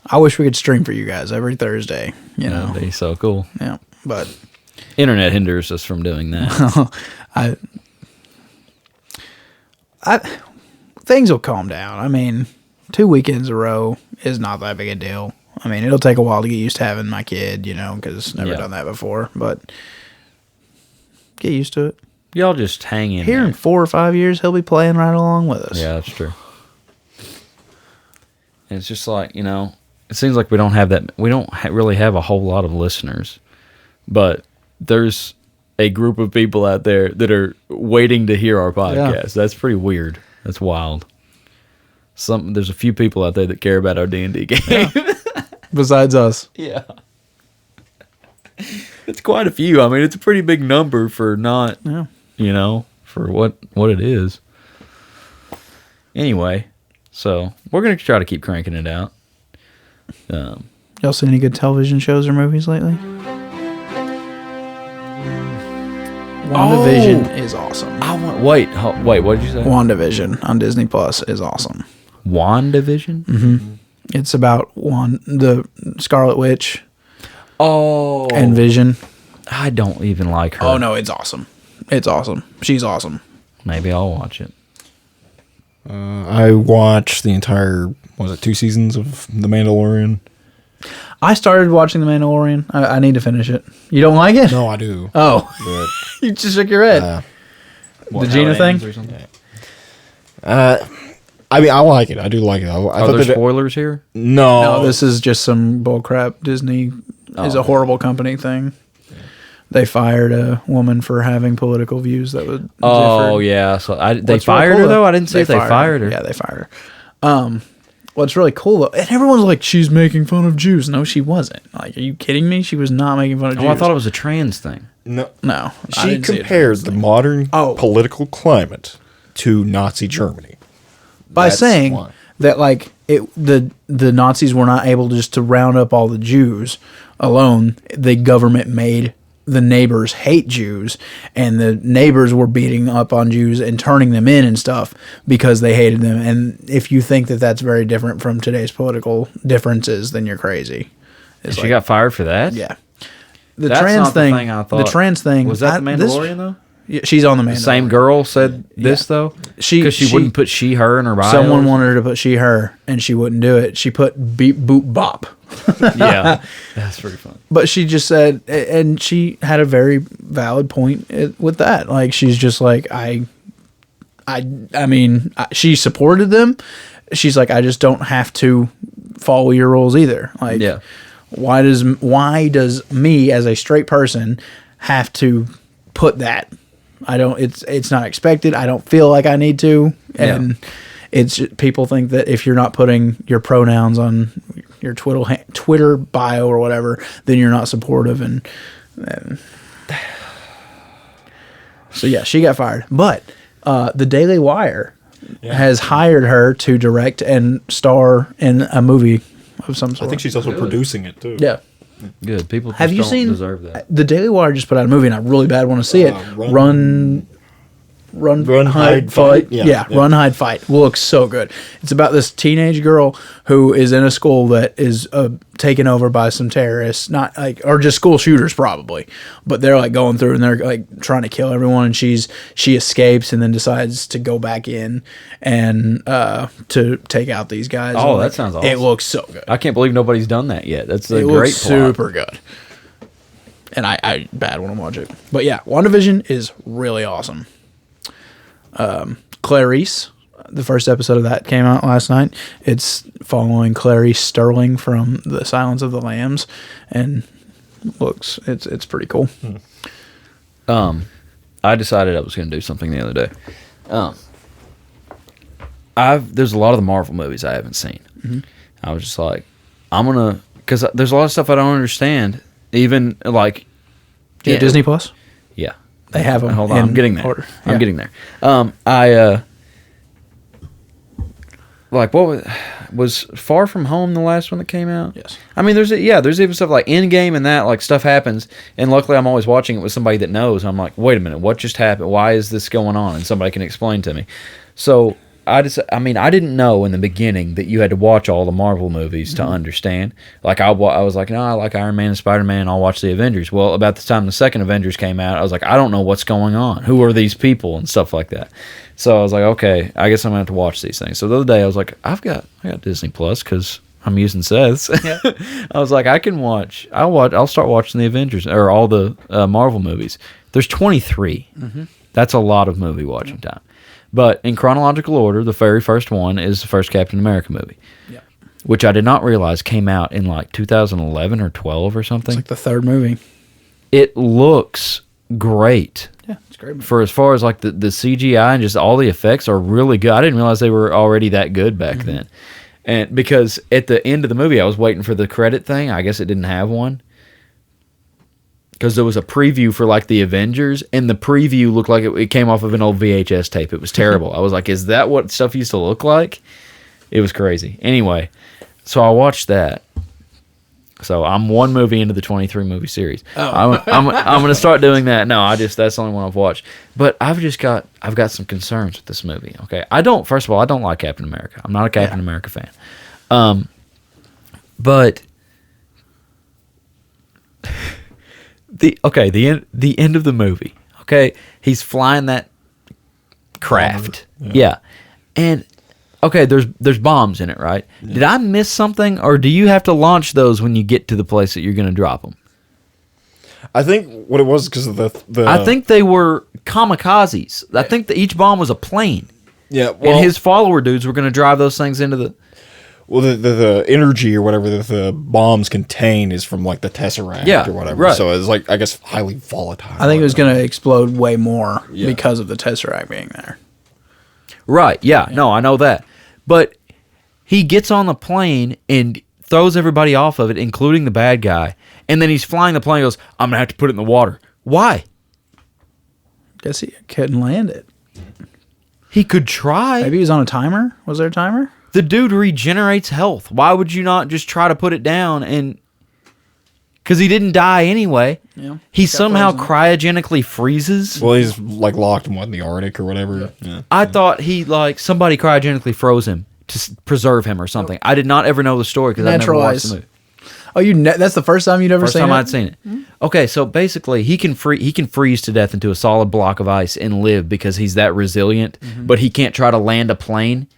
I wish we could stream for you guys every Thursday. That'd be so cool. Yeah, but internet hinders us from doing that. Things will calm down. I mean, 2 weekends in a row is not that big a deal. I mean, it'll take a while to get used to having my kid, because never done that before. But get used to it. Y'all just hang in Here there. in 4 or 5 years, he'll be playing right along with us. Yeah, that's true. And it's just like, it seems like we don't have that. We don't really have a whole lot of listeners, but there's a group of people out there that are waiting to hear our podcast. Yeah. That's pretty weird. That's wild. There's a few people out there that care about our D&D game. Yeah. Besides us. Yeah. It's quite a few. I mean, it's a pretty big number for not, for what it is. Anyway, so we're going to try to keep cranking it out. Y'all seen any good television shows or movies lately? WandaVision is awesome. Wait, what did you say? WandaVision on Disney Plus is awesome. WandaVision? Mm-hmm. It's about the Scarlet Witch Oh, and Vision. I don't even like her. Oh no, it's awesome. It's awesome. She's awesome. Maybe I'll watch it. I watched the entire, was it 2 seasons of The Mandalorian? I started watching The Mandalorian. I need to finish it. You don't like it? No, I do. Oh, But, you just shook your head. The Gina thing? I mean, I like it. I do like it. I Are thought there that spoilers here? no, No, this is just some bullcrap. Disney is a horrible company thing. They fired a woman for having political views that would. Oh yeah, so they What's fired really her cool, though. I didn't see if they fired her. Yeah, they fired her. What's really cool though, and everyone's like, she's making fun of Jews. No, she wasn't. Like, are you kidding me? She was not making fun of Jews. Oh, I thought it was a trans thing. no. No, I She didn't see it. compared the modern Oh. political climate to Nazi Germany by That's saying why. that like the Nazis were not able just to round up all the Jews alone. The government made the neighbors hate Jews, and the neighbors were beating up on Jews and turning them in and stuff because they hated them. And if you think that that's very different from today's political differences, then you're crazy. It's She like- got fired for that. yeah. The That's trans not the thing. thing I The thought. trans thing Was that the this- Mandalorian though? Yeah, she's on the Mandalorian. The same girl said this though. She- because she she- wouldn't put she her in her bio. Someone wanted her to put she her, and she wouldn't do it. She put beep boop bop. Yeah, that's pretty fun. But she just said, and she had a very valid point with that. Like, she's just like, I mean, she supported them. She's like, I just don't have to follow your rules either. Like, Yeah. why does me as a straight person have to put that? I don't. It's not expected. I don't feel like I need to. And it's people think that if you're not putting your pronouns on your Twitter bio or whatever, then you're not supportive. And so yeah, she got fired. But the Daily Wire has hired her to direct and star in a movie of some sort. I think she's also producing it too. Yeah. Good people. Just Have you don't seen deserve that? the Daily Wire just put out a movie, and I really bad want to see it. Run, hide, fight. Yeah, Run, hide, fight. Looks so good. It's about this teenage girl who is in a school that is taken over by some terrorists, not like, or just school shooters probably, but they're like going through and they're like trying to kill everyone, and she escapes and then decides to go back in and to take out these guys. Oh, And, that sounds awesome. It looks so good. I can't believe nobody's done that yet. That's a It great looks plot. super good. And I bad want to watch it. But yeah, WandaVision is really awesome. Clarice, the first episode of that came out last night. It's following Clarice Sterling from The Silence of the Lambs, and it's pretty cool. I decided I was going to do something the other day. There's a lot of the Marvel movies I haven't seen. Mm-hmm. I was just like, because there's a lot of stuff I don't understand. Even like, Yeah, Disney Plus. yeah, They have them. Hold on, I'm getting there. Order. I'm Yeah. getting there. Like what was Far From Home the last one that came out? Yes. I mean, there's even stuff like Endgame and that, like stuff happens, and luckily I'm always watching it with somebody that knows. I'm like, wait a minute, what just happened? Why is this going on? And somebody can explain to me. So I didn't know in the beginning that you had to watch all the Marvel movies to understand. Like I was like, no, I like Iron Man and Spider-Man. I'll watch the Avengers. Well, about the time the second Avengers came out, I was like, I don't know what's going on. Who are these people and stuff like that. So I was like, okay, I guess I'm gonna have to watch these things. So the other day I was like, I got Disney Plus because I'm using Seth's. Yeah. I was like, I'll start watching the Avengers or all the Marvel movies. There's 23. Mm-hmm. That's a lot of movie watching time. But in chronological order, the very first one is the first Captain America movie, which I did not realize came out in like 2011 or 12 or something. It's like the third movie. It looks great. Yeah, it's great. For as far as like the CGI and just all the effects are really good. I didn't realize they were already that good back then. And because at the end of the movie, I was waiting for the credit thing. I guess it didn't have one. Because there was a preview for like the Avengers, and the preview looked like it came off of an old VHS tape. It was terrible. I was like, is that what stuff used to look like? It was crazy. Anyway, so I watched that. So I'm one movie into the 23 movie series. Oh. I'm going to start doing that. No, that's the only one I've watched. But I've got some concerns with this movie. Okay, first of all, I don't like Captain America. I'm not a Captain America fan. But the end of the movie. Okay, he's flying that craft. Yeah. And okay, there's bombs in it, right? Yeah. Did I miss something, or do you have to launch those when you get to the place that you're going to drop them? I think what it was because of the I think they were kamikazes. I think that each bomb was a plane. Yeah, well, and his follower dudes were going to drive those things into the. Well, the energy or whatever that the bombs contain is from like the Tesseract or whatever. Right. So it's like, I guess, highly volatile. I think it was going to explode way more because of the Tesseract being there. Right. Yeah. No, I know that. But he gets on the plane and throws everybody off of it, including the bad guy. And then he's flying the plane and goes, I'm going to have to put it in the water. Why? Guess he couldn't land it. He could try. Maybe he was on a timer. Was there a timer? The dude regenerates health. Why would you not just try to put it down and... Because he didn't die anyway. Yeah. He somehow cryogenically freezes. Well, he's like locked in the Arctic or whatever. Yeah. I thought he somebody cryogenically froze him to preserve him or something. I did not ever know the story because I never watched the movie. Oh, that's the first time you'd ever seen it? First time I'd seen it. Mm-hmm. Okay, so basically he can freeze to death into a solid block of ice and live because he's that resilient, but he can't try to land a plane.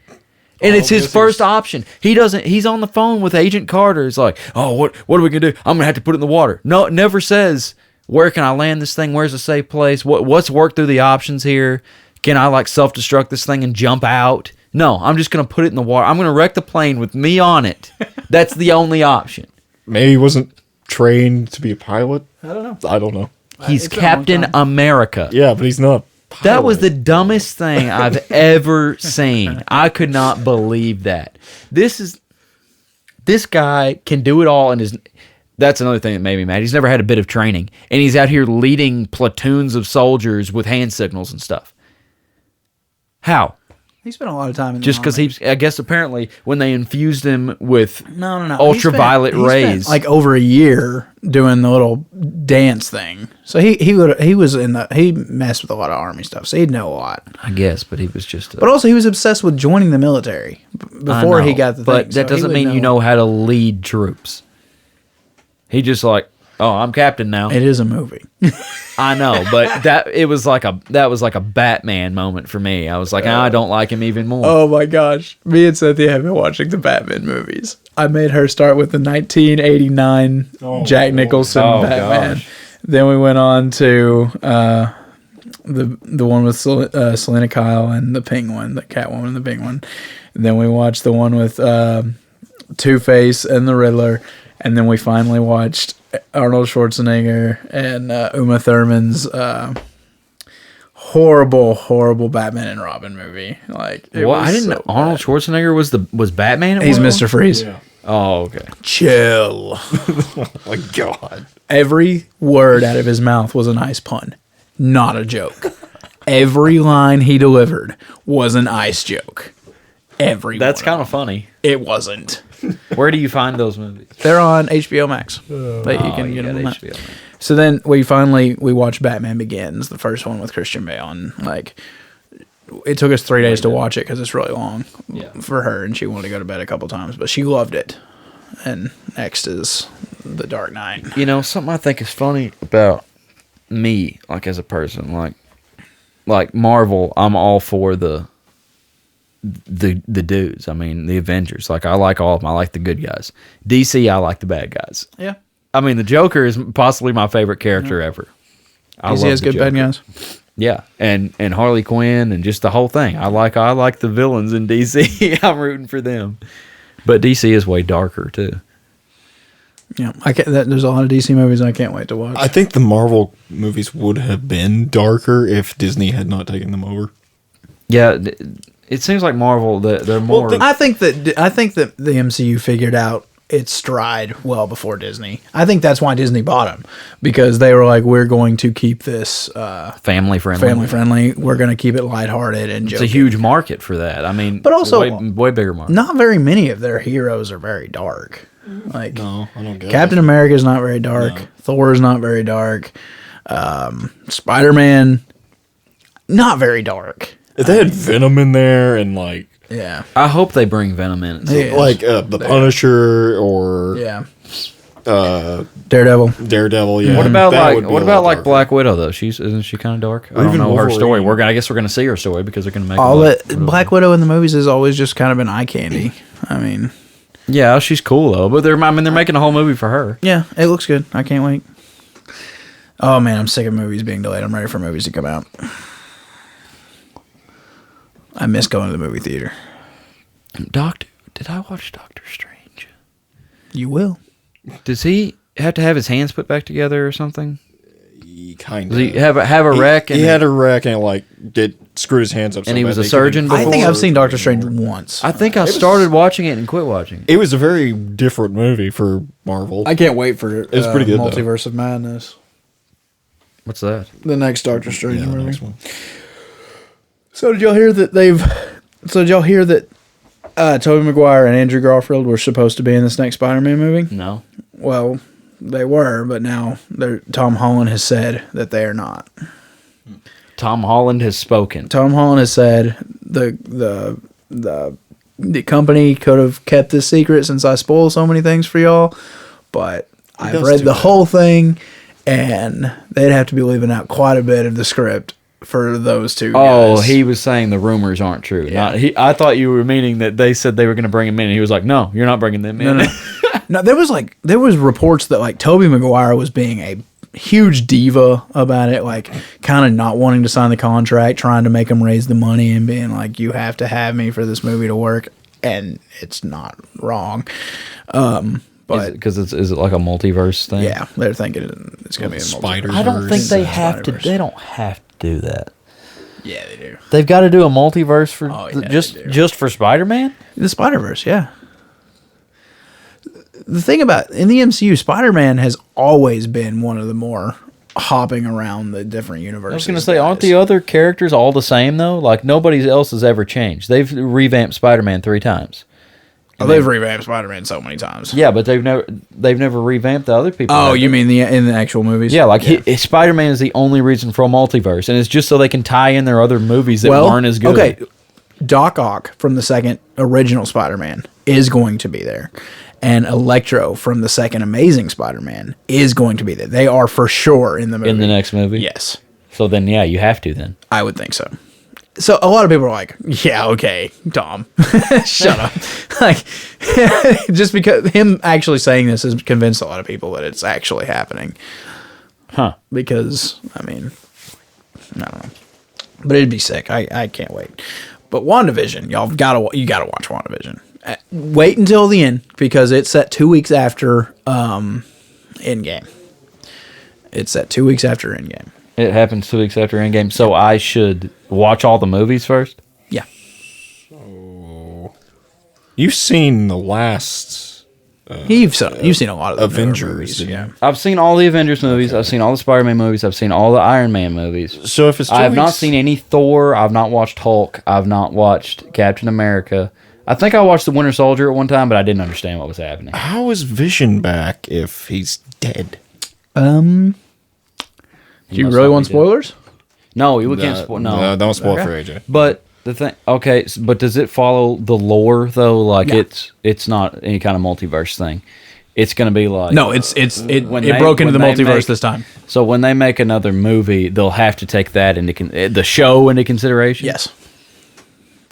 And it's his first option. He's on the phone with Agent Carter. He's like, oh, what are we going to do? I'm going to have to put it in the water. No, it never says, where can I land this thing? Where's a safe place? What's work through the options here? Can I self-destruct this thing and jump out? No, I'm just going to put it in the water. I'm going to wreck the plane with me on it. That's the only option. Maybe he wasn't trained to be a pilot. I don't know. He's Captain America. Yeah, but he's not. Pilot. That was the dumbest thing I've ever seen. I could not believe that. This guy can do it all, and that's another thing that made me mad. He's never had a bit of training, and he's out here leading platoons of soldiers with hand signals and stuff. How? He spent a lot of time in the just because I guess apparently when they infused him with no ultraviolet rays, he spent like over a year doing the little dance thing. So he messed with a lot of army stuff, so he'd know a lot. I guess, but he was just. But also, he was obsessed with joining the military before he got the thing. But that doesn't mean you know how to lead troops. He just I'm captain now. It is a movie. I know, but that was like a Batman moment for me. I was like, I don't like him even more. Oh my gosh. Me and Cynthia have been watching the Batman movies. I made her start with the 1989 Jack Nicholson Batman. Gosh. Then we went on to the one with Selena Kyle and the Penguin, the Catwoman and the Penguin. Then we watched the one with Two-Face and the Riddler. And then we finally watched Arnold Schwarzenegger and Uma Thurman's horrible Batman and Robin movie. I didn't know Arnold Schwarzenegger was Batman. He's Mr. Freeze. Yeah. Oh, okay. Chill. Oh my God. Every word out of his mouth was a nice pun, not a joke. Every line he delivered was an ice joke. That's kind of funny. It wasn't. Where do you find those movies? They're on HBO Max. But you can get them on HBO Max. So then we watched Batman Begins, the first one with Christian Bale, and it took us 3 days to watch it because it's really long for her, and she wanted to go to bed a couple times, but she loved it. And next is The Dark Knight. Something I think is funny about me, as a person, like Marvel, I'm all for the dudes. I mean, the Avengers. I like all of them. I like the good guys. DC, I like the bad guys. Yeah. I mean, the Joker is possibly my favorite character ever. DC has good bad guys. Yeah, and Harley Quinn and just the whole thing. I like the villains in DC. I'm rooting for them. But DC is way darker too. Yeah, there's a lot of DC movies I can't wait to watch. I think the Marvel movies would have been darker if Disney had not taken them over. Yeah. It seems like Marvel, they're more... Well, I think that the MCU figured out its stride well before Disney. I think that's why Disney bought them, because they were like, we're going to keep this... family friendly. We're going to keep it lighthearted and joking. It's a huge market for that. I mean, but also, way bigger market. Not very many of their heroes are very dark. No, I don't get Captain America is not very dark. No. Thor is not very dark. Spider-Man, not very dark. If they had Venom in there and Yeah. I hope they bring Venom in. Yeah. Like the Punisher or Yeah. uh, Daredevil. Daredevil. Yeah. What about That would like be what a about lot like darker. Black Widow though? Isn't she kind of dark? I don't even know her story. Wolverine. I guess we're gonna see her story because they're gonna make All a that Black Widow in the movies has always just kind of been eye candy. I mean, Yeah, she's cool though. But they're making a whole movie for her. yeah, it looks good. I can't wait. Oh man, I'm sick of movies being delayed. I'm ready for movies to come out. I miss going to the movie theater. Did I watch Doctor Strange? You will. Does he have to have his hands put back together or something? He kind Does of he have a wreck? He had a wreck and like screwed his hands up. And so he bad was a they surgeon couldn't- I think I've seen Doctor Strange once. I think I started watching it and quit watching it. It was a very different movie for Marvel. I can't wait for It's pretty good, though. Multiverse of Madness. What's that? The next Doctor Strange yeah, the movie. next one. So did y'all hear that Tobey Maguire and Andrew Garfield were supposed to be in this next Spider-Man movie? No. Well, they were, but now Tom Holland has said that they are not. Tom Holland has spoken. Tom Holland has said the company could have kept this secret since I spoiled so many things for y'all, but I've does read do the that. whole thing, and they'd have to be leaving out quite a bit of the script for those two Oh, guys. he was saying the rumors aren't true. Yeah. I thought you were meaning that they said they were going to bring him in, and he was like, "No, you're not bringing them in." No. No, there was reports that like Tobey Maguire was being a huge diva about it, like kind of not wanting to sign the contract, trying to make him raise the money and being like, "You have to have me for this movie to work," and it's not wrong. But Because is it like a multiverse thing? yeah, they're thinking it's gonna be a Spiders. multiverse. I don't think they have to. Spider-Verse. They don't have to do that. Yeah, they do. They've got to do a multiverse for Oh, yeah, they do. just for Spider-Man. The Spider-Verse, yeah. The thing about in the MCU, Spider-Man has always been one of the more hopping around the different universes. I was going to say, aren't the other characters all the same though? Like nobody else has ever changed. They've revamped Spider-Man 3 times. Oh, they've revamped Spider-Man so many times. Yeah, but they've never revamped the other people. Oh, have you they? mean in the actual movies? Yeah, like Spider-Man is the only reason for a multiverse, and it's just so they can tie in their other movies that aren't as good. Okay, Doc Ock from the second original Spider-Man is going to be there, and Electro from the second Amazing Spider-Man is going to be there. They are for sure in the movie. in the next movie. Yes, So then, yeah, you have to then. I would think so. So a lot of people are like, "Yeah, okay, Tom, shut up." Like, just because him actually saying this has convinced a lot of people that it's actually happening. Huh. Because I mean, I don't know, but it'd be sick. I can't wait. But WandaVision, you gotta watch WandaVision. Wait until the end because it's set 2 weeks after Endgame. It's set 2 weeks after Endgame. It happens 2 weeks after Endgame, so I should watch all the movies first. Yeah. You've seen the last You've seen a lot of the newer Avengers, movies, didn't yeah. you? I've seen all the Avengers movies. I've seen all the Spider-Man movies. I've seen all the Iron Man movies. So if it's 2 I have not weeks- seen any Thor. I've not watched Hulk. I've not watched Captain America. I think I watched The Winter Soldier at one time, but I didn't understand what was happening. How is Vision back if he's dead? Do you must really not want be dead. spoilers? No, we can't spoil. No, don't spoil Okay. for AJ. But the thing, okay, but does it follow the lore though? Like Yeah. it's not any kind of multiverse thing. It's going to be like No, it when broke into the when they multiverse make- this time. So when they make another movie, they'll have to take that into the show into consideration. Yes.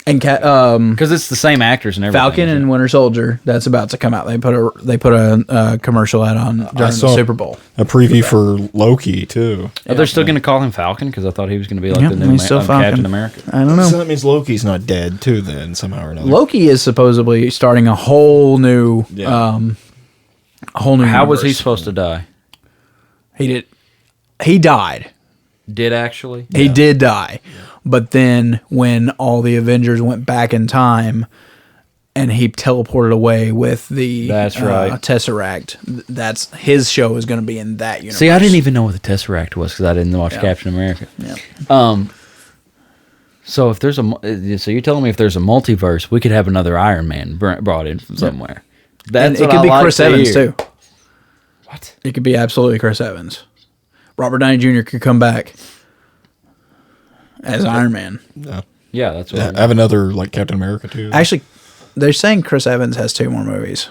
And because it's the same actors and everything. Falcon isn't and it? Winter Soldier, that's about to come out. They put a commercial ad on during the saw- Super Bowl. A preview for Loki too. Are they still going to call him Falcon? Because I thought he was going to be like Yeah, the new he's still Falcon. Captain America. I don't know. So that means Loki's not dead too. Then somehow or another. Loki is supposedly starting a whole new, Yeah. a whole new. How was he universe. supposed to die? He died. Did actually? He did die. But then when all the Avengers went back in time and he teleported away with the That's right. Tesseract, that's his show is going to be in that universe. See, I didn't even know what the Tesseract was because I didn't watch Captain America. Yeah. So if there's so you're telling me if there's a multiverse, we could have another Iron Man brought in from somewhere. That's And it what could I be like Chris to Evans hear. too. What? It could be absolutely Chris Evans. Robert Downey Jr. could come back as Iron Man. No. Yeah, that's what I have another like Captain America too. Actually, they're saying Chris Evans has 2 more movies.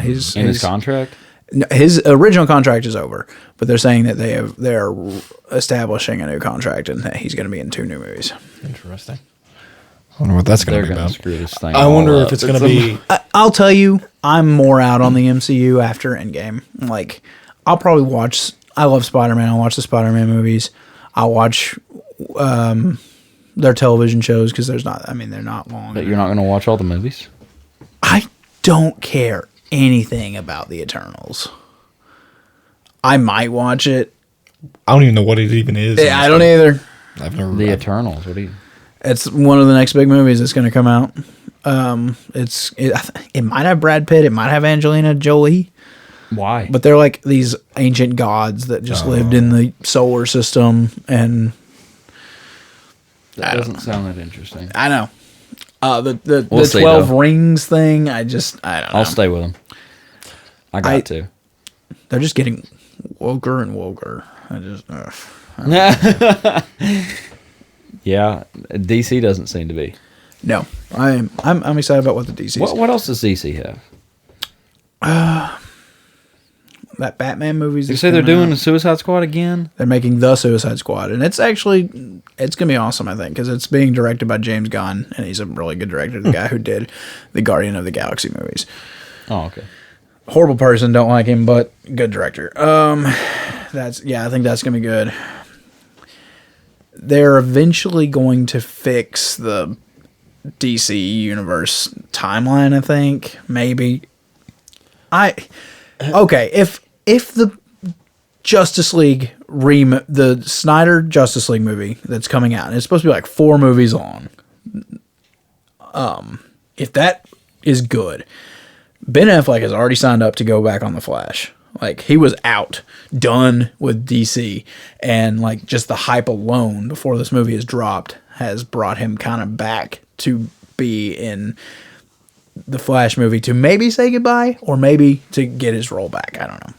He's in his contract. No, his original contract is over, but they're saying that they're establishing a new contract and that he's going to be in 2 new movies. Interesting. I wonder what that's going They're to be going to about. screw this thing. I wonder all if up. it's going to be. I'll tell you, I'm more out on the MCU after Endgame. Like, I'll probably watch. I love Spider-Man. I'll watch the Spider-Man movies. I'll watch their television shows because they're not long. But you're not going to watch all the movies. I don't care anything about the Eternals. I might watch it. I don't even know what it even is. Yeah, I don't either. I've never. The Eternals. What do you? It's one of the next big movies that's going to come out. It might have Brad Pitt. It might have Angelina Jolie. Why? But they're like these ancient gods that just lived in the solar system, and that doesn't sound that interesting. I know the We'll see, 12 though. rings thing. I don't know. I'll stay with them. I got to. They're just getting woker and woker. Yeah, DC doesn't seem to be. No, I'm excited about what the DC. What else does DC have? That Batman movies. You say they're doing the Suicide Squad again? They're making the Suicide Squad, and it's gonna be awesome. I think because it's being directed by James Gunn, and he's a really good director. The guy who did the Guardian of the Galaxy movies. Oh, okay. Horrible person, don't like him, but good director. I think that's gonna be good. They're eventually going to fix the DC universe timeline. I think maybe. If the Justice League the Snyder Justice League movie that's coming out, and it's supposed to be like 4 movies long. If that is good, Ben Affleck has already signed up to go back on The Flash. Like, he was done with DC, and like just the hype alone before this movie is dropped has brought him kind of back to be in the Flash movie to maybe say goodbye or maybe to get his role back. I don't know.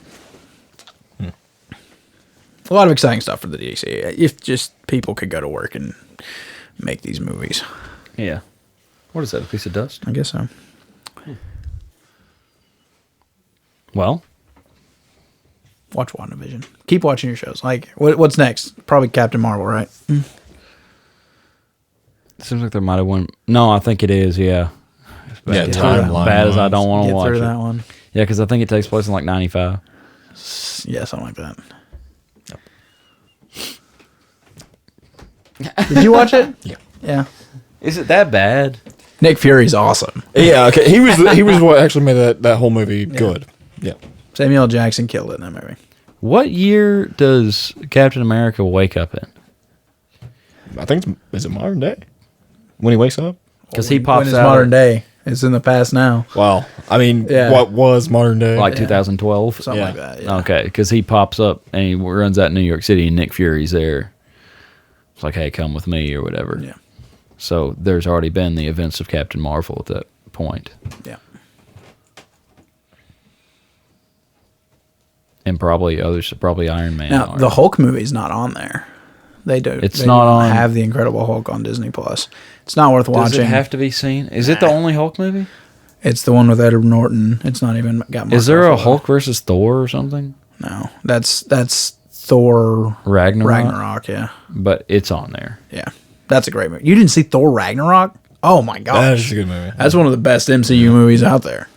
A lot of exciting stuff for the DC. If just people could go to work and make these movies. Yeah. What is that? A piece of dust? I guess so. Well, watch WandaVision. Keep watching your shows. Like, what's next? Probably Captain Marvel, right? it seems like there might have one. No, I think it is. Yeah. Yeah, timeline. Bad as I don't want to Get watch through it. that one. Yeah, because I think it takes place in like 95. Yeah, something like that. Did you watch it? Yeah. Yeah. Is it that bad? Nick Fury's awesome. Yeah, okay. He was what actually made that whole movie good. Yeah. Samuel L. Jackson killed it in that movie. What year does Captain America wake up in? I think is it modern day when he wakes up? Because he When pops it's out modern day. It's in the past now. Wow. I mean, Yeah. what was modern day? like 2012. Something Yeah. like that. Yeah. Okay, because he pops up and he runs out in New York City and Nick Fury's there. It's like, hey, come with me or whatever. Yeah. So there's already been the events of Captain Marvel at that point. Yeah. And probably others, probably Iron Man. Now, are. the Hulk movie's not on there. They do. It's they not don't on- have the Incredible Hulk on Disney Plus. It's not worth Does watching. it have to be seen? Is it the only Hulk movie? It's the one with Edward Norton. It's not even got. Mark Is there a Ruffalo. Hulk versus Thor or something? No, that's Thor Ragnarok? Yeah, But it's on there. yeah, that's a great movie. You didn't see Thor Ragnarok? Oh my That gosh, is a good movie. that's one of the best MCU movies out there.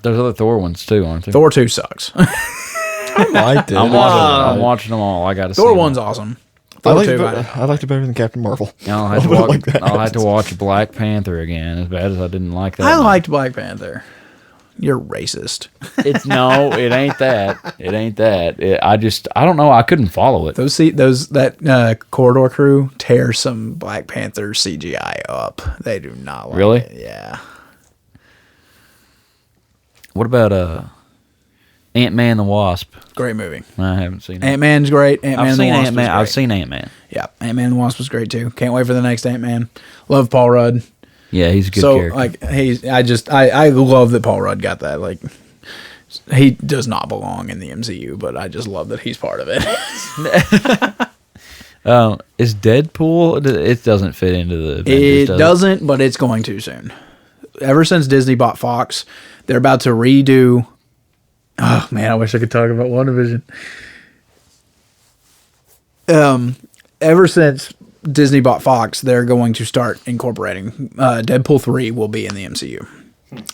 There's other Thor ones too, aren't there? Thor 2 sucks. I liked it. I'm watching them all. I got to see Thor them. 1's awesome. I Thor liked 2, I liked it better than Captain Marvel. I'll have, to I would've watch, liked that. I'll have to watch Black Panther again. As bad as I didn't like that. I one. liked Black Panther. You're racist. It's no, it ain't that. It ain't that. I don't know. I couldn't follow it. That corridor crew tear some Black Panther CGI up. They do not like Really? it. Yeah. What about Ant-Man and the Wasp? Great movie. I haven't seen it. Ant-Man's great. Ant-Man I've and the seen Wasp Ant-Man. was great. I've seen Ant-Man. Yeah, Ant-Man and the Wasp was great too. Can't wait for the next Ant-Man. Love Paul Rudd. Yeah, he's a good So character. like I love that Paul Rudd got that. Like, he does not belong in the MCU, but I just love that he's part of it. Is Deadpool? It doesn't fit into the Avengers, It doesn't, but it's going to soon. Ever since Disney bought Fox, they're about to redo. Oh man, I wish I could talk about WandaVision. Ever since Disney bought Fox, they're going to start incorporating Deadpool 3 will be in the MCU.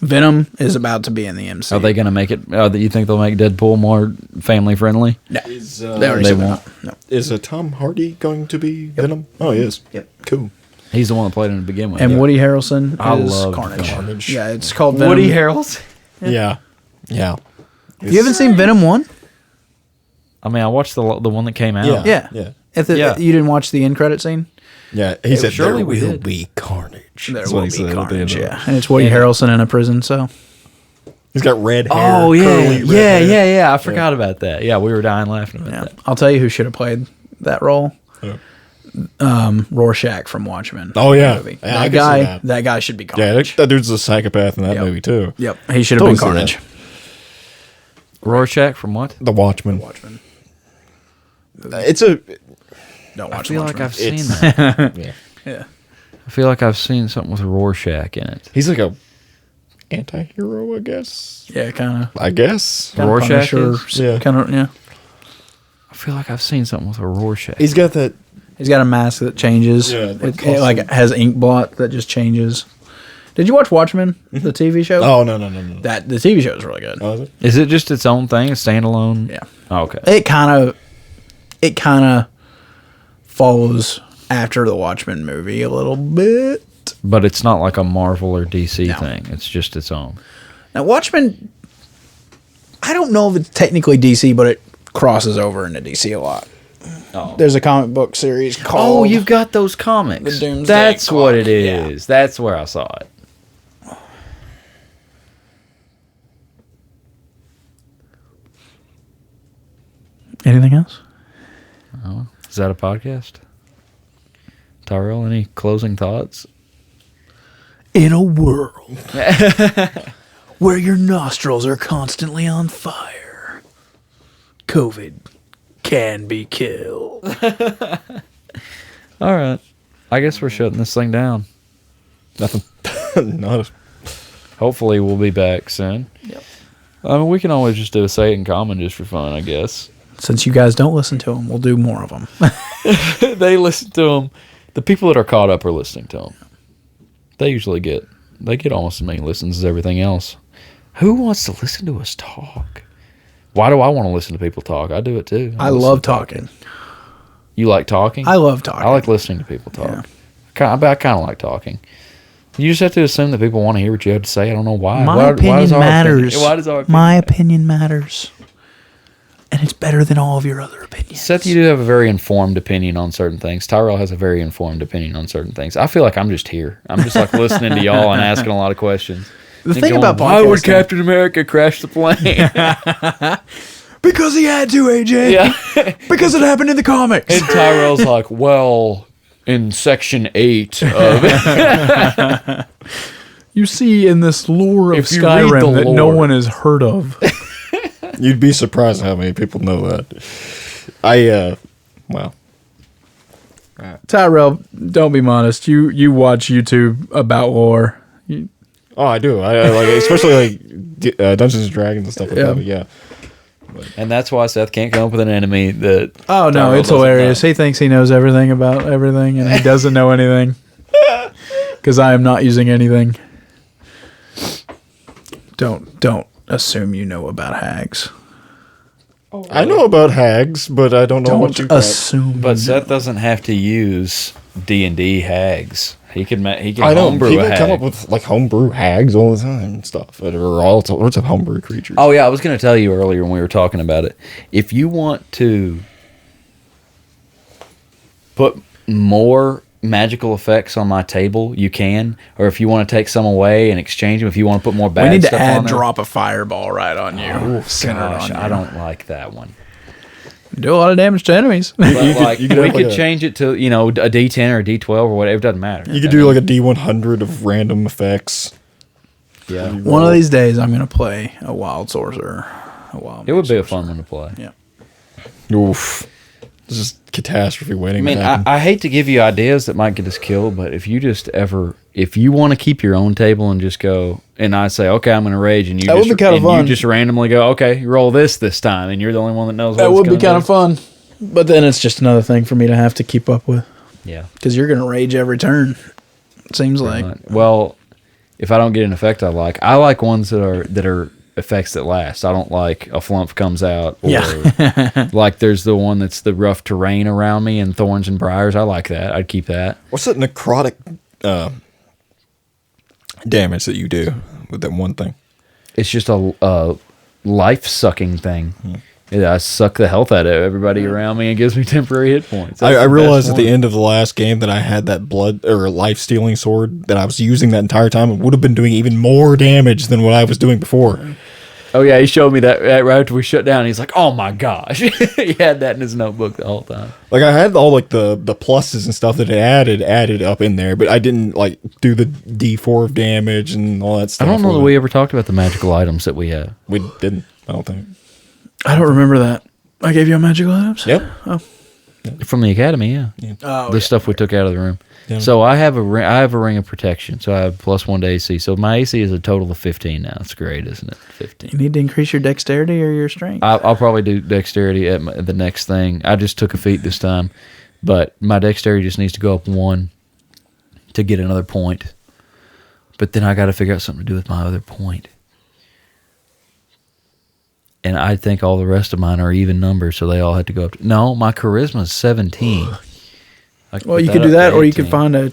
Venom is about to be in the MCU. Are they going to make it? Do you think they'll make Deadpool more family friendly? No, Is, they already they said won't. no. is Tom Hardy going to be Venom? Oh, he is. Yep. Cool. He's the one that played him to begin with. And Woody Harrelson I is love Carnage. Carnage. Yeah, it's called Venom. Woody Harrelson. Yeah. Yeah. You haven't seen Venom 1? I mean, I watched the one that came out. Yeah. Yeah. Yeah. You didn't watch the end credit scene? Yeah. He said, surely there we will did. be carnage. There That's will what he be said at the end Carnage, of it. yeah. And it's Woody Harrelson in a prison, so. He's got red hair. Oh yeah, curly red hair. yeah. I forgot about that. Yeah, we were dying laughing about Yeah. that. I'll tell you who should have played that role. Yeah. Rorschach from Watchmen. Oh, yeah. Movie. Yeah, I that can see guy that. should be Yeah, Carnage. that dude's a psychopath in that Yep. movie, too. Yep, he should have been Totally see Carnage. Rorschach from what? The Watchmen. Watchmen. It's a... Don't I watch feel Watchmen. like I've seen It's- that. Yeah. Yeah. I feel like I've seen something with Rorschach in it. He's like a anti-hero, I guess. Yeah, kind of. I guess. Rorschach is? Yeah. Kind of, yeah. I feel like I've seen something with a Rorschach. He's got that... He's got a mask that changes. Yeah, like It like has ink blot that just changes. Did you watch Watchmen, the TV show? Oh, no. That the TV show is really good. Oh, is it? Is it just its own thing, a standalone? Yeah. Oh, okay. It kind of follows after the Watchmen movie a little bit. But it's not like a Marvel or DC No. thing. It's just its own. Now Watchmen, I don't know if it's technically DC, but it crosses over into DC a lot. Oh. There's a comic book series called. Oh, you've got those comics. The Doomsday That's what it Clock, is. That's where I saw it. Anything else? Is that a podcast? Tyrel, any closing thoughts? In a world where your nostrils are constantly on fire, COVID can be killed. All right. I guess we're shutting this thing down. Nothing. Not Hopefully we'll be back soon. Yep. I mean, we can always just do a Say It in Common just for fun, I guess. Since you guys don't listen to them, we'll do more of them. They listen to them. The people that are caught up are listening to them. They usually get almost as many listens as everything else. Who wants to listen to us talk? Why do I want to listen to people talk? I do it too. I listen love to talking. You like talking? I love talking. I like listening to people talk. Yeah. I kind of like talking. You just have to assume that people want to hear what you have to say. I don't know why. My Why opinion does our matters. Why does our opinion My opinion matters. And it's better than all of your other opinions. Seth, you do have a very informed opinion on certain things. Tyrell has a very informed opinion on certain things. I feel like I'm just here. I'm just like listening to y'all and asking a lot of questions. The And thing going, about why would podcasting- Captain America crash the plane? Because he had to, AJ. Yeah. Because it happened in the comics. And Tyrell's like, well, in section 8 of You see in this lore of If you read the Skyrim that no lore. one has heard of. You'd be surprised how many people know that. Well, Tyrell, don't be modest. You watch YouTube about lore. oh, I do. I like, especially like Dungeons and Dragons and stuff like Yeah. that. But yeah, And that's why Seth can't come up with an enemy that. Oh, no, Tyrell it's doesn't hilarious. know. He thinks he knows everything about everything, and he doesn't know anything. Because I am not using anything. Don't assume you know about hags. I know about hags, but I don't know what you Don't assume. But Seth doesn't have to use D&D hags. He can he can I know homebrew people a hag. come up with like homebrew hags all the time and stuff, or all sorts of homebrew creatures. Oh yeah, I was going to tell you earlier when we were talking about it. If you want to put more magical effects on my table, you can. Or if you want to take some away and exchange them, if you want to put more bad we need to stuff add on there. drop a fireball right on you. Oh, Centered gosh, on I you. don't like that one. Do a lot of damage to enemies. But you could we have could like a- change it to a D10 or a D12 or whatever. It doesn't matter. You could do like a D100 of random effects. yeah. One of these days, I'm going to play a wild sorcerer. It would be a fun one to play. Yeah. Oof. Just catastrophe waiting. I mean, to happen. I hate to give you ideas that might get us killed, but if you want to keep your own table and just go, and I say, okay, I'm going to rage, and That would be kinda fun. you just randomly go, okay, you roll this time, and you're the only one that knows. That what would be kind of fun. But then it's just another thing for me to have to keep up with. Yeah. Because you're going to rage every turn. It seems like. Well, if I don't get an effect I like ones that are effects that last. I don't like a flump comes out. Or like there's the one that's the rough terrain around me and thorns and briars. I like that. I'd keep that. What's that necrotic damage that you do with that one thing? It's just a life sucking thing. I suck the health out of everybody around me and gives me temporary hit points. I realized at the end of the last game that I had that blood or life stealing sword that I was using that entire time. It would have been doing even more damage than what I was doing before. Oh yeah, he showed me that right after we shut down. He's like, "Oh my gosh," he had that in his notebook the whole time. Like I had all like the pluses and stuff that it added up in there, but I didn't like do the D4 of damage and all that stuff. I don't know that we ever talked about the magical items that we have. We didn't. I don't think. I don't remember that. I gave you a magical items? Yep. Oh. From the academy, yeah. The stuff we took out of the room. Yeah. So I have a ring of protection. So I have +1 to AC. So my AC is a total of 15 now. It's great, isn't it? 15. You need to increase your dexterity or your strength. I'll probably do dexterity at the next thing. I just took a feat this time, but my dexterity just needs to go up 1 to get another point. But then I got to figure out something to do with my other point. And I think all the rest of mine are even numbers, so they all had to go up. No, my charisma is 17. Well, you could do that, or you could find a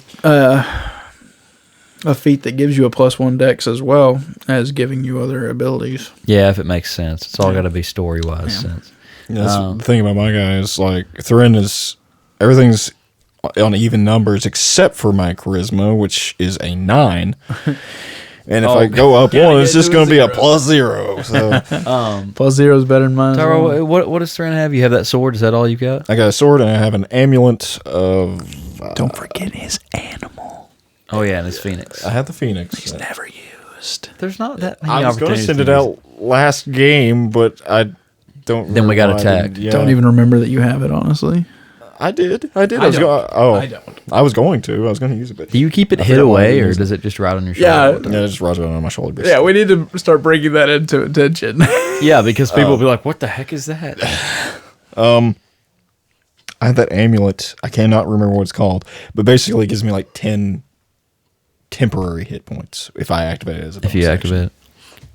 feat that gives you a +1 dex as well as giving you other abilities. Yeah, if it makes sense. It's all got to be story-wise sense. Yeah, that's the thing about my guy is like Thrin is everything's on even numbers except for my charisma, which is a 9. And if I go up 1, it's just going to be a +0. So +0 is better than mine. Tyrel, what does Thrin have? You have that sword? Is that all you got? I got a sword and I have an amulet of. Don't forget his animal. Oh yeah, and his phoenix. I have the phoenix. He's never used. There's not that many I was going to opportunities. send it out last game, but I don't. Then we got remember why I attacked. didn't. Yeah. Don't even remember that you have it, honestly. I did. I was don't. I don't. I was going to. I was going to use it, but Do you keep it hid away, or does it just ride on your shoulder? Yeah. all the time? yeah, just Roger on my shoulder. Yeah, we need to start bringing that into attention. Yeah, because people will be like, "What the heck is that?" I have that amulet. I cannot remember what it's called, but basically it gives me like 10 temporary hit points if I activate it as a If you bonus activate action. it,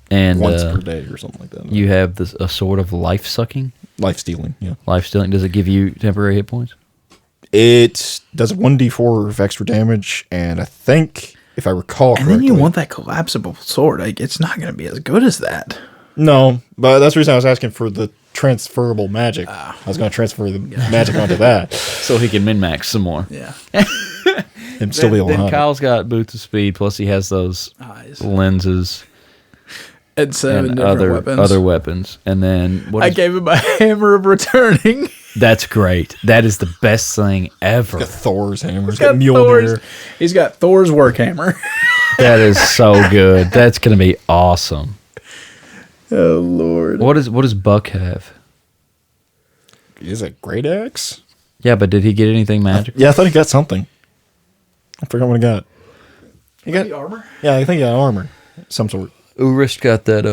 and Once per day or something like that. you have a sword of life sucking, Life stealing, yeah. life stealing. Does it give you temporary hit points? It does 1d4 of extra damage, and I think, if I recall And correctly... then you want that collapsible sword. Like, it's not going to be as good as that. No, but that's the reason I was asking for the transferable magic. I was going to transfer the magic onto that. So he can min-max some more. Yeah. And still be able to Then hunt. Kyle's got boots of speed, plus he has those Eyes. lenses And 7 and different other weapons. weapons. And then I gave him a hammer of returning. that's great. That is the best thing ever. Got Thor's hammer. He's Got got Mjolnir. Thor's- He's got Thor's work hammer. That is so good. That's gonna be awesome. Oh, Lord. What does Buck have? Is it Great Axe? Yeah, but did he get anything magical? Yeah, I thought he got something. I forgot what he got. He got armor? Yeah, I think he got armor. Some sort. Urist got that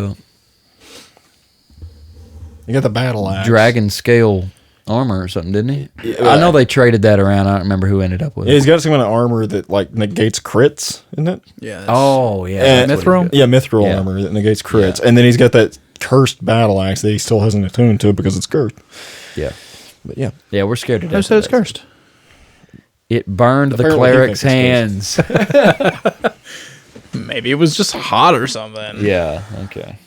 He got the battle axe. dragon scale armor or something, didn't he? Yeah, I know they traded that around. I don't remember who ended up with Yeah, it. he's got some kind of armor that like negates crits, isn't it? Yeah. Oh, yeah. And- that's what he Mithril? got. Yeah, mithril Yeah. armor that negates crits. Yeah. And then he's got that cursed battle axe that he still hasn't attuned to because it's cursed. Yeah. But yeah. Yeah, we're scared to death. Who said it's of that. cursed? It burned the Apparently he cleric's thinks hands. Maybe it was just hot or something. Yeah, okay.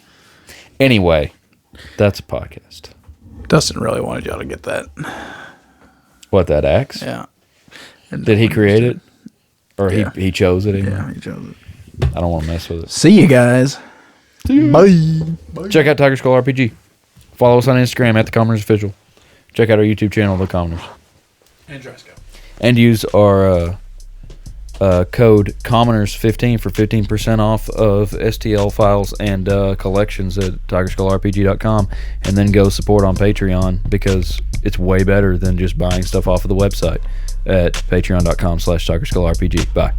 Anyway, that's a podcast. Dustin really wanted y'all to get that. What, that axe? Yeah. And Did he create it? Or Yeah. he chose it? Yeah, he chose it. I don't want to mess with it. See you guys. Bye. Check out Tiger Skull RPG. Follow us on Instagram at The Commoners Official. Check out our YouTube channel, The Commoners. And Driscoll. And use our code Commoners15 for 15% off of STL files and collections at TigerSkullRPG.com. And then go support on Patreon because it's way better than just buying stuff off of the website at patreon.com/TigerSkullRPG. Bye.